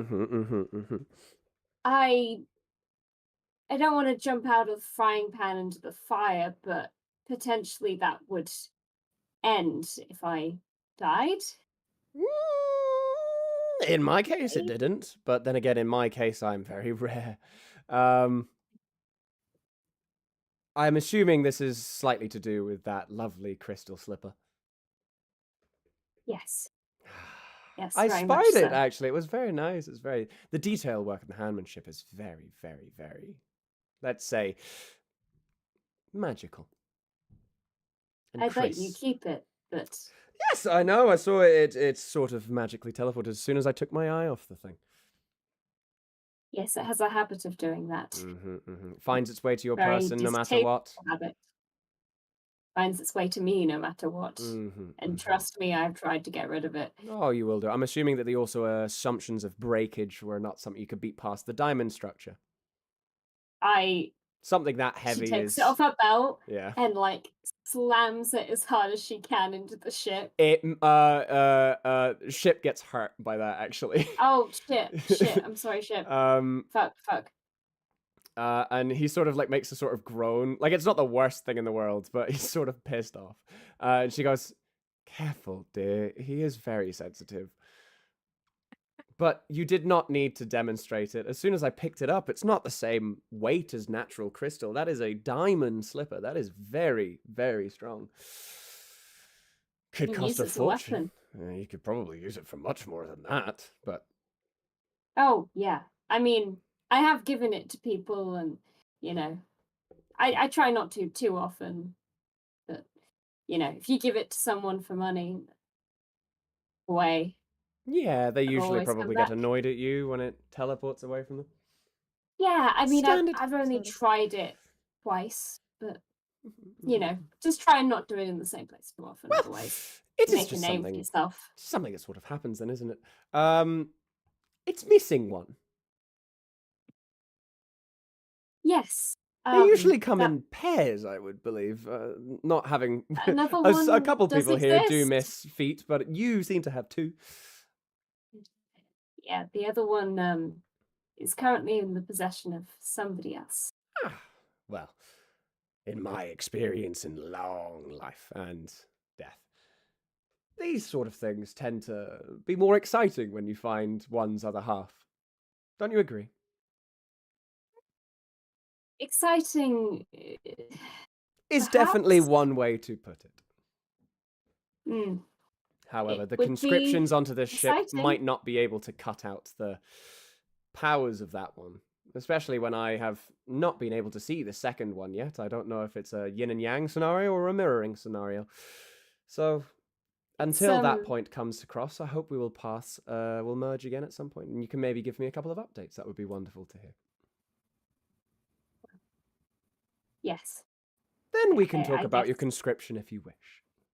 I don't want to jump out of the frying pan into the fire, but potentially that would end if I died. In my case, it Maybe. didn't. But then again, in my case, I'm very rare. I'm assuming this is slightly to do with that lovely crystal slipper. Yes. Yes, I very much spied it, so. actually. It was very nice. It's very... The detail work and the handmanship is very, very, very, let's say, magical. And I'd let you crisp. keep it, but Yes, I know. I saw it. It's sort of magically teleported as soon as I took my eye off the thing. yes, it has a habit of doing that. Finds its way to your Very person no matter distasteful what. habit. Finds its way to me no matter what. And trust me, I've tried to get rid of it. Oh, you will do. I'm assuming that the also assumptions of breakage were not something you could beat past the diamond structure. Something that heavy She takes is... it off her belt Yeah. and like slams it as hard as she can into the ship. Ship gets hurt by that, actually. Oh shit! I'm sorry, ship. Fuck. And he sort of like makes a sort of groan. Like, it's not the worst thing in the world, but he's sort of pissed off. And she goes, "Careful, dear. He is very sensitive. But you did not need to demonstrate it. As soon as I picked it up, it's not the same weight as natural crystal. That is a diamond slipper. That is very, very strong. Could cost a fortune. You could probably use it for much more than that, but... Oh, yeah. I mean, I have given it to people and, you know, I try not to too often. But, you know, if you give it to someone for money, away. Yeah, they usually always come probably get back. annoyed at you when it teleports away from them. Yeah, I mean, Standard. I've only Standard. tried it twice, but, you know, just try and not do it in the same place too often, Well, otherwise it is make a just name for yourself. something that sort of happens then, isn't it? It's missing one. Yes. They usually come in pairs, I would believe. Not having... Another a one couple does people here do exist. miss feet, but you seem to have two. Yeah, the other one is currently in the possession of somebody else. Well, in my experience in long life and death, these sort of things tend to be more exciting when you find one's other half. Don't you agree? Exciting. Is definitely Perhaps? one way to put it. Mm. However, It the would conscriptions be onto this ship exciting. might not be able to cut out the powers of that one. Especially when I have not been able to see the second one yet. I don't know if it's a yin and yang scenario or a mirroring scenario. So, until that point comes across, I hope we will we'll merge again at some point. And you can maybe give me a couple of updates. That would be wonderful to hear. Yes. Then we can Okay, talk I about your guess. conscription if you wish.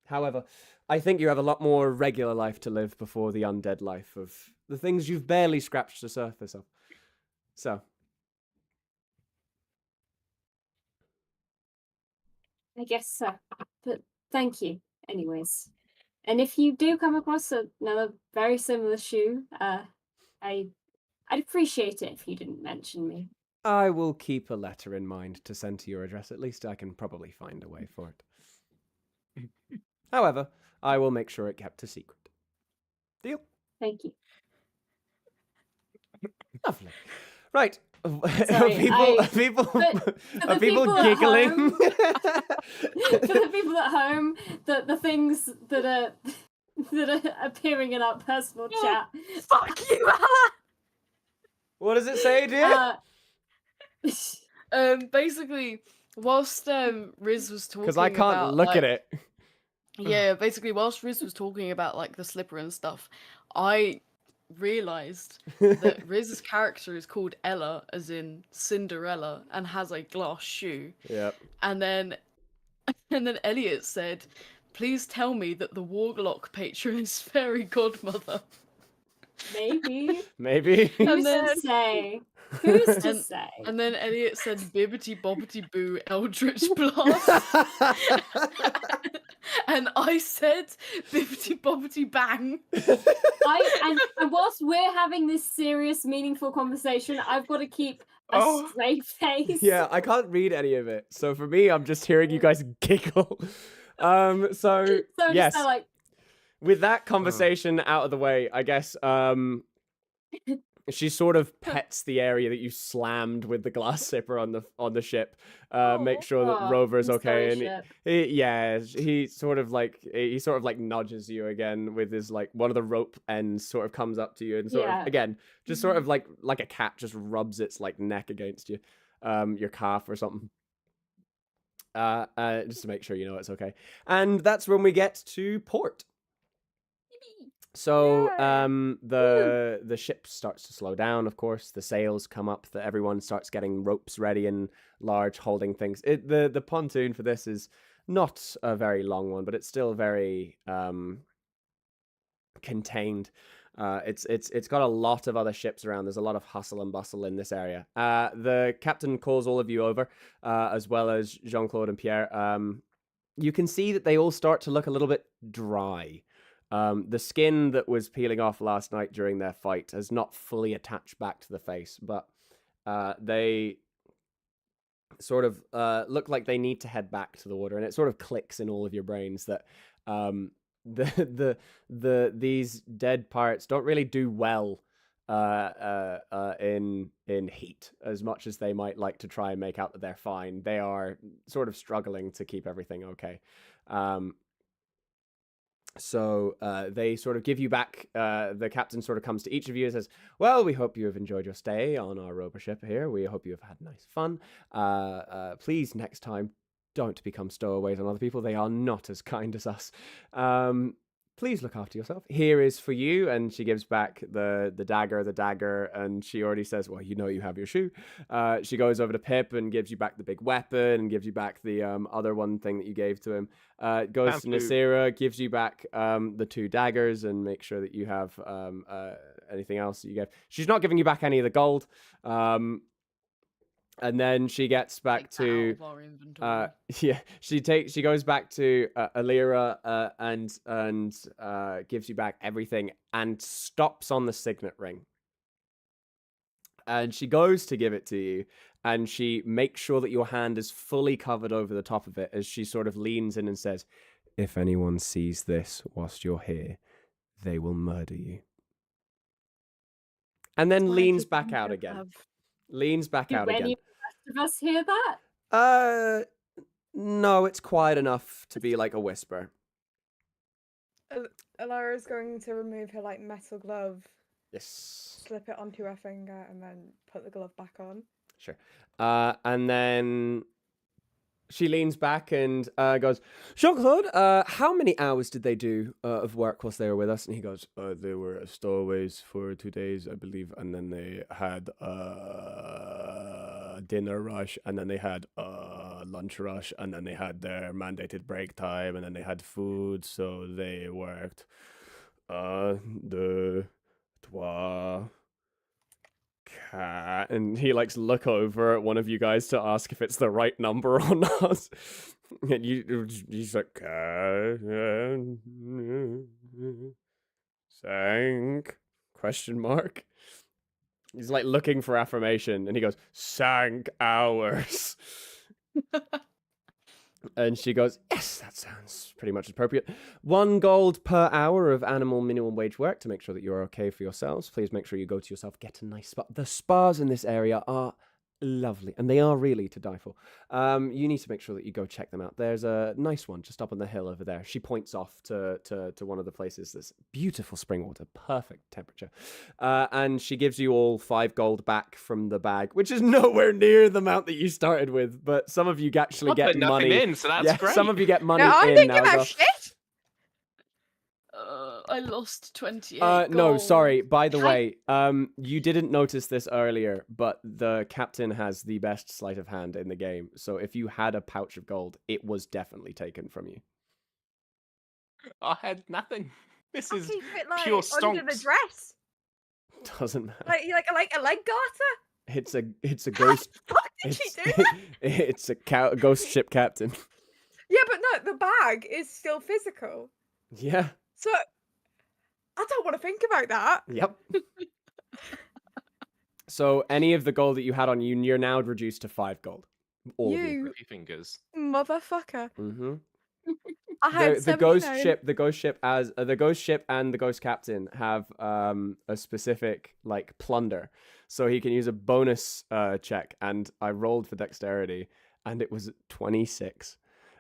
However, I think you have a lot more regular life to live before the undead life of the things you've barely scratched the surface of. So. I guess so. But thank you, anyways. And if you do come across another very similar shoe, I'd appreciate it if you didn't mention me. I will keep a letter in mind to send to your address. At least I can probably find a way for it. However, I will make sure it kept a secret. Deal? Thank you. Lovely. Right. Sorry, are people the people at giggling? For the people at home, the things that are appearing in our personal chat. Fuck you, Ella! What does it say, dear? Basically, whilst Riz was talking Because I can't about, look like, at it. Yeah, basically, whilst Riz was talking about like the slipper and stuff, I realized that Riz's character is called Ella, as in Cinderella, and has a glass shoe. Yep. And then Elliot said, "Please tell me that the Warlock patron is fairy godmother." Maybe. Maybe. And Who's then- to say? Who's to say? And then Elliot said bibbity bobbity boo eldritch blast. And I said bibbity bobbity bang. And whilst we're having this serious, meaningful conversation, I've got to keep a straight face. Yeah, I can't read any of it. So for me, I'm just hearing you guys giggle. So yes. Just like, with that conversation out of the way, I guess she sort of pets the area that you slammed with the glass sipper on the ship. Make sure that Rover's okay, and he sort of like nudges you again with his like one of the rope ends sort of comes up to you and sort of again just sort of like a cat just rubs its like neck against you, your calf or something. Just to make sure you know it's okay. And that's when we get to port. So the ship starts to slow down, of course. The sails come up, that everyone starts getting ropes ready and large holding things. The pontoon for this is not a very long one, but it's still very contained. It's got a lot of other ships around. There's a lot of hustle and bustle in this area. The captain calls all of you over, as well as Jean-Claude and Pierre. You can see that they all start to look a little bit dry. The skin that was peeling off last night during their fight has not fully attached back to the face, but they sort of look like they need to head back to the water, and it sort of clicks in all of your brains that these dead pirates don't really do well in heat as much as they might like to try and make out that they're fine. They are sort of struggling to keep everything okay. So they sort of give you back, the captain sort of comes to each of you and says, well, we hope you have enjoyed your stay on our rover ship here. We hope you have had nice fun. Please, next time, don't become stowaways on other people. They are not as kind as us. Please look after yourself. Here is for you. And she gives back the dagger, and she already says, well, you know you have your shoe. She goes over to Pip and gives you back the big weapon and gives you back the other one thing that you gave to him. Goes to Nasira, gives you back the 2 daggers and make sure that you have anything else that you gave. She's not giving you back any of the gold. And then she gets back to she goes back to Alira and gives you back everything and stops on the signet ring. And she goes to give it to you, and she makes sure that your hand is fully covered over the top of it as she sort of leans in and says, if anyone sees this whilst you're here, they will murder you. And then leans back out again. Leans back out again. Any of us hear that? No, it's quiet enough to be like a whisper. Alara's going to remove her like metal glove. Yes. Slip it onto her finger and then put the glove back on. Sure. And then she leans back and goes, Jean-Claude, how many hours did they do of work whilst they were with us? And he goes, they were stowaways for 2 days, I believe. And then they had dinner rush, and then they had lunch rush, and then they had their mandated break time, and then they had food. So they worked 2, 3, 4. And he likes look over at one of you guys to ask if it's the right number or not. And he's like, 5? Question mark. He's like looking for affirmation, and he goes, 5 hours. And she goes, yes, that sounds pretty much appropriate. 1 gold per hour of animal minimum wage work to make sure that you're okay for yourselves. Please make sure you go to yourself, get a nice spa. The spas in this area are lovely, and they are really to die for. You need to make sure that you go check them out. There's a nice one just up on the hill over there. She points off to one of the places. There's beautiful spring water, perfect temperature. And she gives you all 5 gold back from the bag, which is nowhere near the amount that you started with, but some of you actually get money. In, so that's great. Some of you get money I in didn't now. give a shit. I lost 28 No, gold. sorry. By the way, you didn't notice this earlier, but the captain has the best sleight of hand in the game. So if you had a pouch of gold, it was definitely taken from you. I had nothing. This is Keep it, like, pure under the stonks. dress. Doesn't matter. Like a leg garter. It's a ghost. Fuck did she It's do that? it's a ghost ship captain. Yeah, but no, the bag is still physical. Yeah. So I don't want to think about that. Yep. So any of the gold that you had on you, you're now reduced to 5 gold. All of you. You Pretty fingers. motherfucker. Mm-hmm. I had The ghost 79. ship, the ghost ship and the ghost captain have a specific like plunder, so he can use a bonus check. And I rolled for dexterity, and it was 26.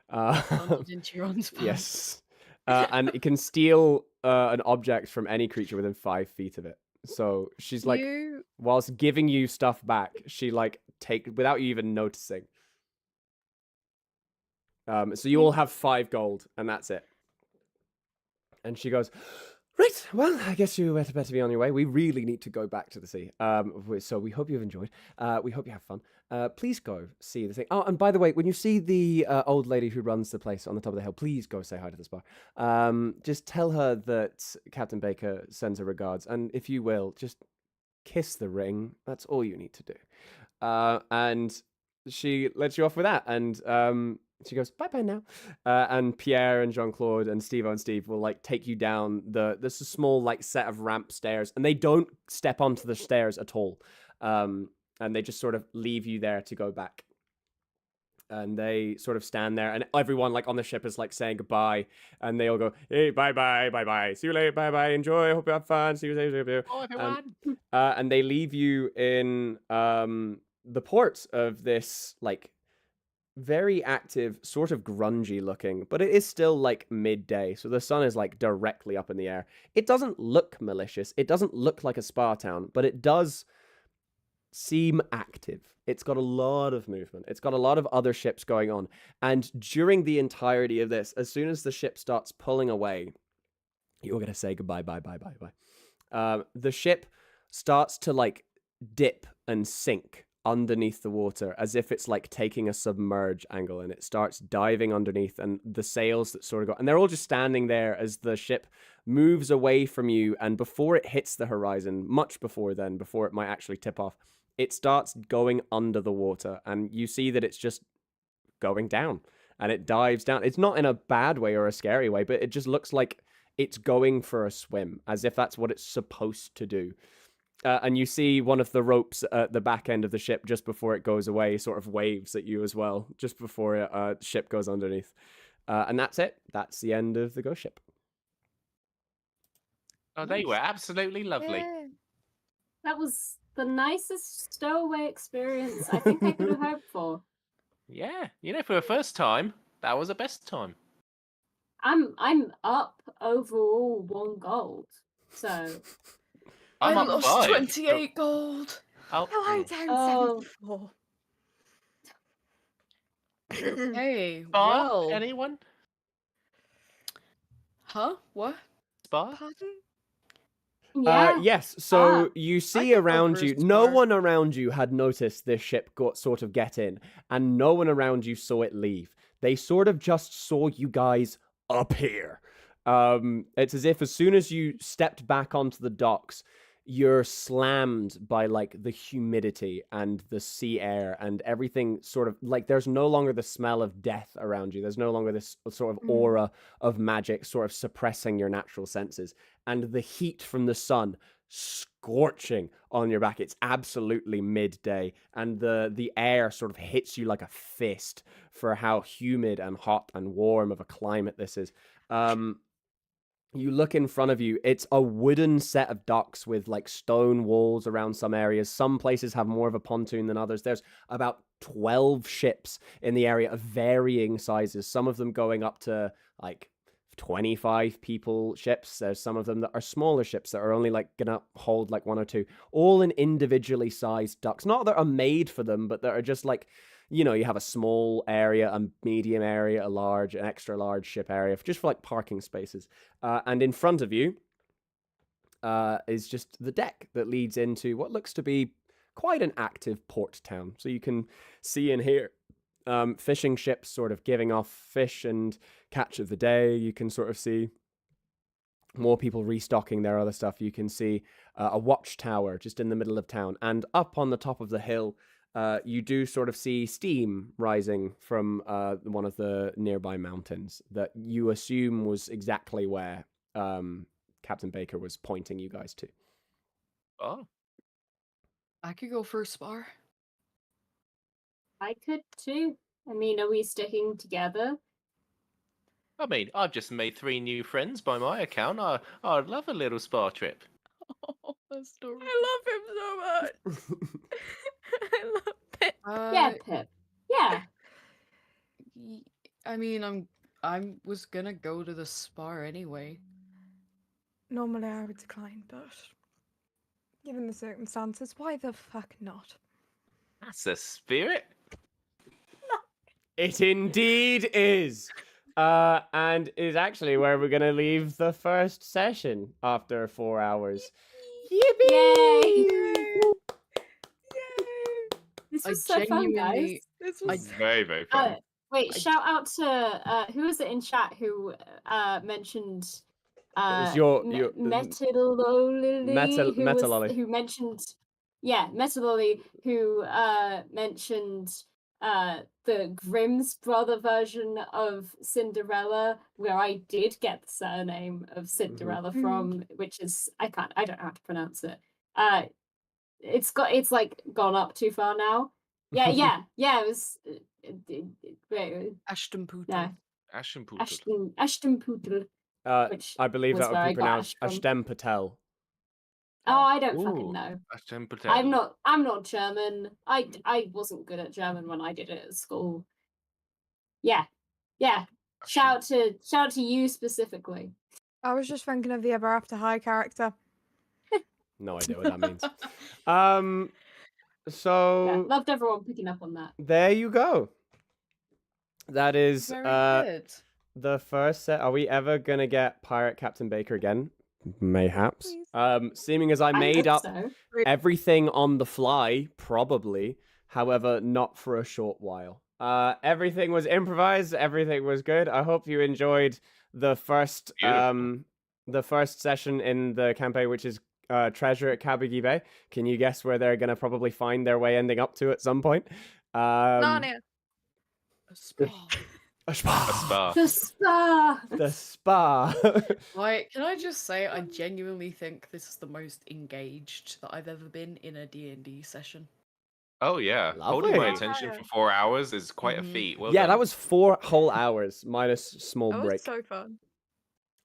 Bundled into your own spell. Yes, and it can steal an object from any creature within 5 feet of it. So she's like, You whilst giving you stuff back, she like without you even noticing. So you all have 5 gold, and that's it. And she goes, right, well, I guess you better be on your way. We really need to go back to the sea. So we hope you've enjoyed. We hope you have fun. Please go see the thing. Oh, and by the way, when you see the old lady who runs the place on the top of the hill, please go say hi to this bar. Just tell her that Captain Baker sends her regards. And if you will, just kiss the ring. That's all you need to do. And she lets you off with that. And she goes, bye-bye now. And Pierre and Jean-Claude and Steve and Steve will like take you down there's a small like set of ramp stairs, and they don't step onto the stairs at all. And they just sort of leave you there to go back. And they sort of stand there, and everyone like on the ship is like saying goodbye, and they all go, hey, bye-bye, bye-bye, see you later, bye-bye, enjoy, hope you have fun, see you later. Oh, everyone. And they leave you in the port of this like very active, sort of grungy looking, but it is still like midday, so the sun is like directly up in the air. It doesn't look malicious, it doesn't look like a spa town, but it does seem active. It's got a lot of movement, it's got a lot of other ships going on, and during the entirety of this, as soon as the ship starts pulling away, you're gonna say goodbye, bye. The ship starts to like dip and sink underneath the water, as if it's like taking a submerge angle, and it starts diving underneath, and the sails that sort of go, and they're all just standing there as the ship moves away from you, and before it hits the horizon, much before then, before it might actually tip off, it starts going under the water, and you see that it's just going down, and it dives down. It's not in a bad way or a scary way, but it just looks like it's going for a swim, as if that's what it's supposed to do. And you see one of the ropes at the back end of the ship just before it goes away sort of waves at you as well, just before the ship goes underneath. And that's it. That's the end of the ghost ship. Oh, they were absolutely lovely. Yeah. That was the nicest stowaway experience I think I could have hoped for. Yeah, for the first time, that was the best time. I'm up overall 1 gold. So I'm I up lost 5. 28 gold. Oh, Hello, down Oh. 74. Hey, Spa? well. Anyone? Huh? What? Spa? Pardon? yeah. Yes, so Ah, you I see could go around for a you, no spa. one around you had noticed this ship got sort of get in, and no one around you saw it leave. They sort of just saw you guys appear. It's as if as soon as you stepped back onto the docks, you're slammed by like the humidity and the sea air and everything, sort of like there's no longer the smell of death around you. There's no longer this sort of aura of magic sort of suppressing your natural senses, and the heat from the sun scorching on your back. It's absolutely midday, and the air sort of hits you like a fist for how humid and hot and warm of a climate this is. You look in front of you, it's a wooden set of docks with like stone walls around some areas. Some places have more of a pontoon than others. There's about 12 ships in the area of varying sizes, some of them going up to like 25 people ships. There's some of them that are smaller ships that are only like gonna hold like 1 or 2, all in individually sized docks. Not that are made for them, but that are just like, you know, you have a small area, a medium area, a large, an extra large ship area, just for like parking spaces. And in front of you is just the deck that leads into what looks to be quite an active port town. So you can see in here fishing ships sort of giving off fish and catch of the day. You can sort of see more people restocking their other stuff. You can see a watchtower just in the middle of town, and up on the top of the hill, you do sort of see steam rising from one of the nearby mountains that you assume was exactly where Captain Baker was pointing you guys to. Oh, I could go for a spar. I could too. I mean, are we sticking together? I mean, I've just made 3 new friends by my account. I'd love a little spa trip. Oh, that's adorable. I love him so much. I love it. Yeah, Pip. Yeah. I mean, I was gonna go to the spa anyway. Normally I would decline, but given the circumstances, why the fuck not? That's the spirit. It indeed is. And is actually where we're gonna leave the first session after 4 hours. Yippee! Yay! This I was so fun, guys. genuinely- This I- was Very, very fun. Wait, I- shout out to who was it in chat who mentioned was your- Metaloli Metaloli. who mentioned Metaloli who mentioned the Grimm's brother version of Cinderella, where I did get the surname of Cinderella Mhm. from, which is I don't know how to pronounce it. It's like gone up too far now. Yeah, it was wait, Ashton Poodle. no, Aschenputtel. Ashton which I believe was that would where be I got pronounced Ash from. Ashtem Patel. Oh, I don't Ooh. fucking know. Aschenputtel. I'm not German. I wasn't good at German when I did it at school. Yeah. Shout out to you specifically. I was just thinking of the Ever After High character. No idea what that means. Yeah, So loved everyone picking up on that. there you go. That is Very good. the first set. Are we ever gonna get Pirate Captain Baker again? Mayhaps. Please. Seeming as I made hope up so. everything on the fly, probably. However, not for a short while. Everything was improvised. Everything was good. I hope you enjoyed the first Beautiful. the first session in the campaign, which is Treasure at Kabugi Bay. Can you guess where they're gonna probably find their way ending up to at some point? Narnia. A spa. A spa. A spa. The spa. The spa. Like, can I just say, I genuinely think this is the most engaged that I've ever been in a D&D session. Oh yeah, holding my Lovely. attention for 4 hours is quite a Mhm. feat. Well Yeah, done. that was 4 whole hours minus small That break. was so fun.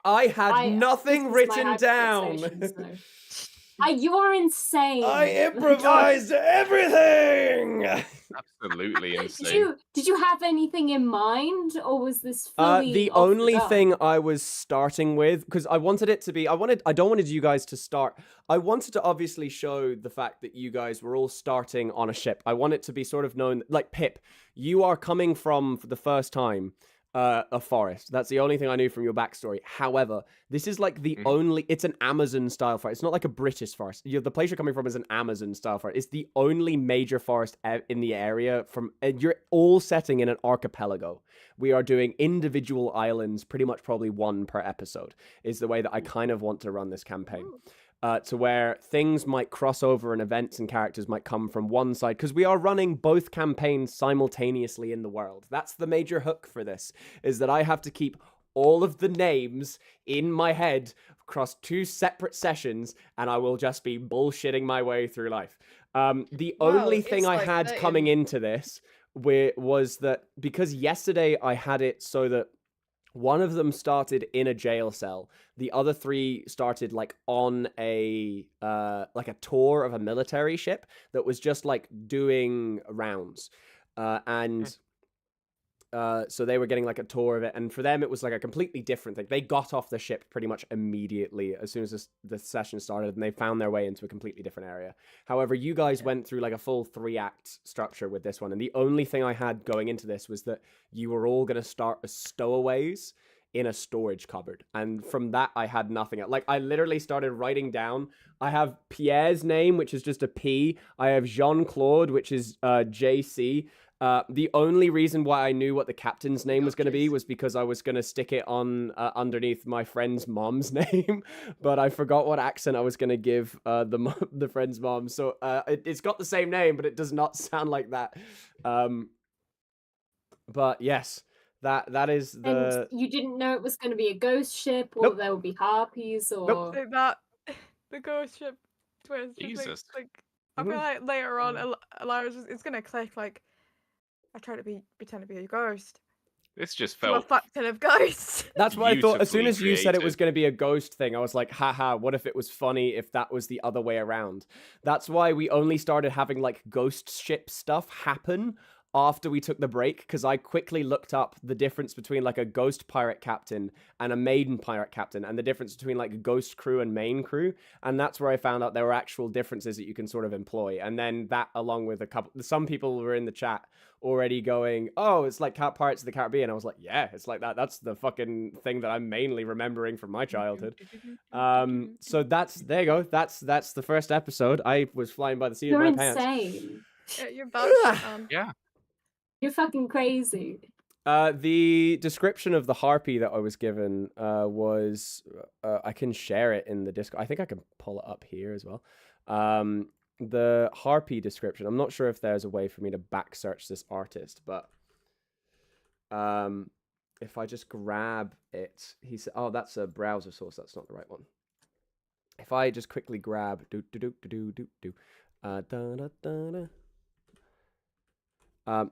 I had nothing this was my written hyper down. fixation, so- You're insane. I improvised everything. Absolutely Did insane. you have anything in mind, or was this fully The off only dome? thing I was starting with, because I wanted it to be, I don't wanted you guys to start. I wanted to obviously show the fact that you guys were all starting on a ship. I want it to be sort of known, like Pip, you are coming from for the first time a forest. That's the only thing I knew from your backstory. However, this is like the only, it's an Amazon style forest. It's not like a British forest. The place you're coming from is an Amazon style forest. It's the only major forest in the area and you're all setting in an archipelago. We are doing individual islands, pretty much probably 1 per episode, is the way that I kind of want to run this campaign. To where things might cross over and events and characters might come from one side, because we are running both campaigns simultaneously in the world. That's the major hook for this, is that I have to keep all of the names in my head across 2 separate sessions, and I will just be bullshitting my way through life. The only thing it's I like had that coming in- into this was that because yesterday I had it so that one of them started in a jail cell. The other 3 started like on a tour of a military ship that was just like doing rounds. So they were getting like a tour of it, and for them it was like a completely different thing. They got off the ship pretty much immediately as soon as the session started, and they found their way into a completely different area. However, you guys went through like a full 3-act structure with this one, and the only thing I had going into this was that you were all going to start as stowaways in a storage cupboard, and from that I had nothing. Like I literally started writing down, I have Pierre's name, which is just a P. I have Jean-Claude, which is JC. The only reason why I knew what the captain's name was going to be Gotchas. was because I was going to stick it on underneath my friend's mom's name, but I forgot what accent I was going to give the friend's mom. So it's got the same name, but it does not sound like that. But yes, that is the. And you didn't know it was going to be a ghost ship, or Nope. there would be harpies, or Nope. Like that, the ghost ship twist. Just Jesus. like I feel Mhm. like later on, Elira's it's gonna click. Like I try to pretend to be a ghost. This just So a felt fuck ton of ghosts. That's what I thought. As soon beautifully as you said it was created. going to be a ghost thing, I was like, haha, what if it was funny if that was the other way around? That's why we only started having like ghost ship stuff happen after we took the break, because I quickly looked up the difference between like a ghost pirate captain and a maiden pirate captain, and the difference between like ghost crew and main crew. And that's where I found out there were actual differences that you can sort of employ. And then that, along with some people were in the chat already going, oh, it's like Pirates of the Caribbean. I was like, yeah, it's like that. That's the fucking thing that I'm mainly remembering from my childhood. So there you go. That's the first episode. I was flying by the seat of you're my pants. insane. Yeah, you're bad, man. Yeah. You're fucking crazy. The description of the harpy that I was given was I can share it in the Discord. I think I can pull it up here as well. The harpy description. I'm not sure if there's a way for me to back search this artist, but if I just grab it, he said, "Oh, that's a browser source. That's not the right one." If I just quickly grab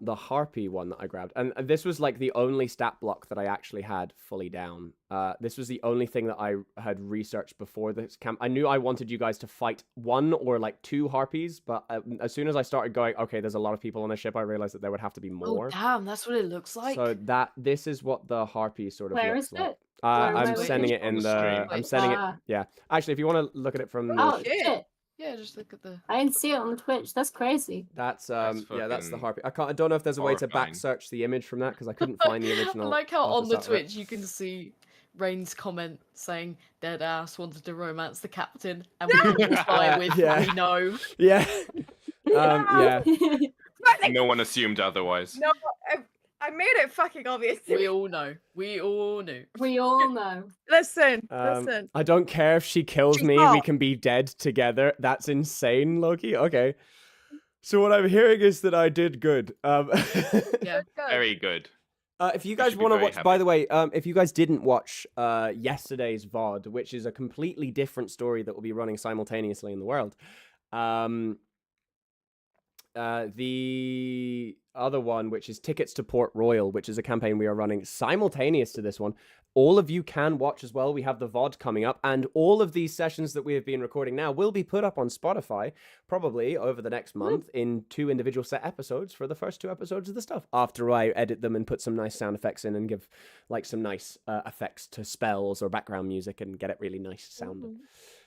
the harpy one that I grabbed, and this was like the only stat block that I actually had fully down. This was the only thing that I had researched before this camp. I knew I wanted you guys to fight one or like two harpies, but as soon as I started going, okay, there's a lot of people on the ship, I realized that there would have to be more. Oh damn, that's what it looks like. So this is what the harpy sort of Where looks is like. it? Where am I'm I sending looking? it in On the the. stream. I'm sending it. Ah. Yeah, actually, if you want to look at it from the. Oh shit. shit! Yeah, just look at the. I didn't see it on Twitch. That's crazy. That's That's yeah, that's the fucking harpy. I don't know if there's a way to horrifying. back search the image from that because I couldn't find the original. I like how on the artist art of it. Twitch you can see Rain's comment saying dead ass wanted to romance the captain, and we can reply with Yeah. we know. Yeah. Yeah. No one assumed otherwise. No, I made it fucking obvious. to We me. all know. We all knew. We all know. Listen, listen. I don't care if she kills She's me. We hot. can be dead together. That's insane, Loki. Okay. So what I'm hearing is that I did good. Yeah. Very good. If you guys should be want to very watch, by happy. the way, if you guys didn't watch yesterday's VOD, which is a completely different story that will be running simultaneously in the world, the other one, which is Tickets to Port Royal, which is a campaign we are running simultaneous to this one, all of you can watch as well. We have the VOD coming up, and all of these sessions that we have been recording now will be put up on Spotify probably over the next month in 2 individual set episodes for the first 2 episodes of the stuff, after I edit them and put some nice sound effects in and give like some nice effects to spells or background music and get it really nice sounding.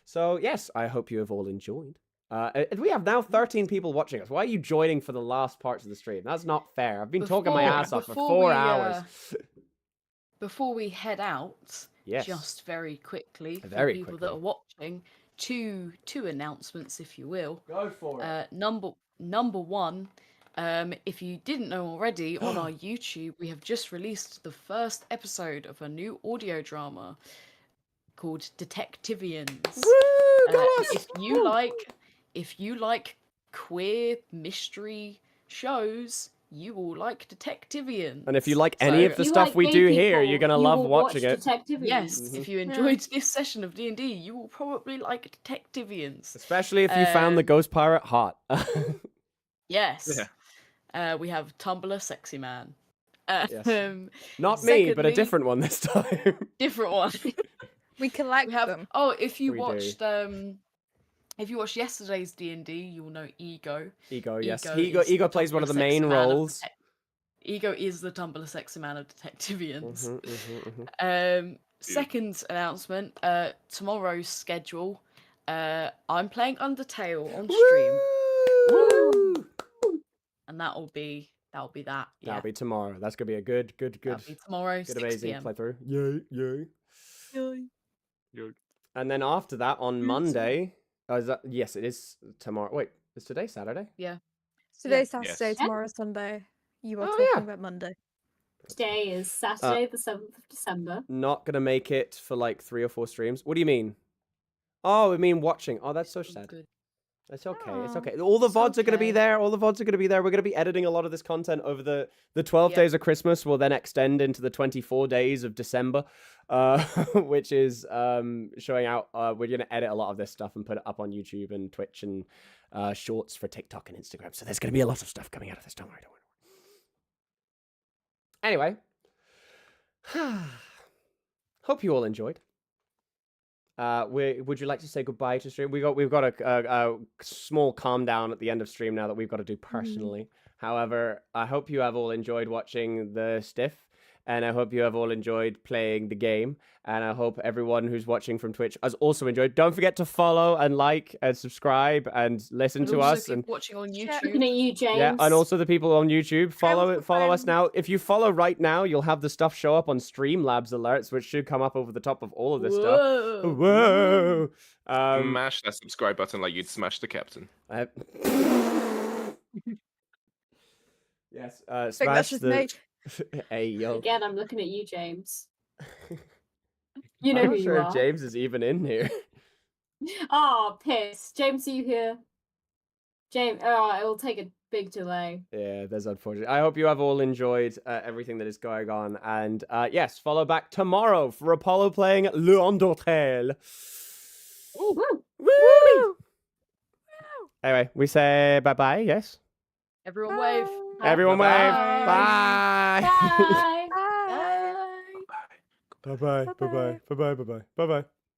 So yes, I hope you have all enjoyed. We have now 13 people watching us. Why are you joining for the last parts of the stream? That's not fair. I've been talking my ass off for 4 hours. Before we head out, Yes. just very quickly for Very people that quickly. are watching, two announcements, if you will. Go for it. Number one, if you didn't know already, on our YouTube we have just released the first episode of a new audio drama called Detectivians. Woo! Go us! If you like queer mystery shows, you will like Detectivians. And if you like any of the If you stuff like we gay do here, people, you're gonna you love will watching watch it. Detectivians. Yes, Mhm. if you enjoyed this session of D&D, you will probably like Detectivians. Especially if you found the ghost pirate hot. Yes. We have Tumblr Sexy Man. Yes. Not me, but a secondly- different one this time. Different one. We collect We have. them. Oh, if you We do. watched if you watched yesterday's D&D, you will know Ego. Ego, yes. Ego is Ego the plays one of the Tumblr main Sexy Man of roles. Ego is the Tumblr Sexy Man of Detectivians. Mhm. Second announcement, tomorrow's schedule. I'm playing Undertale on stream, Woo! and that'll be that. Yeah, That'll be tomorrow. That's gonna be a good, that'll be tomorrow, good 6 amazing p.m. playthrough. Yay, yay. Good. And then after that, on Monday, is that, yes, it is tomorrow. Wait, is today Saturday? Yeah. Today's Yes. Saturday, tomorrow's Sunday. You are Oh, talking yeah. about Monday. Today is Saturday, the 7th of December. Not gonna make it for like 3 or 4 streams. What do you mean? Oh, I mean watching. Oh, that's so sad. Good. It's okay. It's Aw, okay. All the it's VODs are going to be okay. there. All the VODs are going to be there. We're going to be editing a lot of this content over the 12 Yep. days of Christmas will then extend into the 24 days of December, which is showing out. We're going to edit a lot of this stuff and put it up on YouTube and Twitch and shorts for TikTok and Instagram. So there's going to be a lot of stuff coming out of this. Don't worry. Anyway, hope you all enjoyed. Would you like to say goodbye to stream? We've got a small calm down at the end of stream now that we've got to do personally. However, I hope you have all enjoyed watching the stiff, and I hope you have all enjoyed playing the game, and I hope everyone who's watching from Twitch has also enjoyed. Don't forget to follow and like and subscribe and listen And to also us people and watching on Yeah. Looking YouTube. at you, James. yeah, and also the people on YouTube, follow also follow us find- now. If you follow right now, you'll have the stuff show up on Streamlabs alerts, which should come up over the top of all of this stuff. Whoa. Whoa! Smash that subscribe button like you'd smash the captain. I- yes, that's smash just the. me. Hey yo! Again, I'm looking at you, James. You know I'm who not you sure if are. James is even in here. Oh, piss. James, are you here? James, oh, it will take a big delay. Yeah, that's unfortunate. I hope you have all enjoyed everything that is going on, and yes, follow back tomorrow for Apollo playing Le Undertale. Woo! Woo! Anyway, we say bye bye. Yes. Everyone wave. Everyone wave. Bye. Bye. Bye. Bye. Bye bye. Bye bye. Bye bye. Bye bye. Bye bye.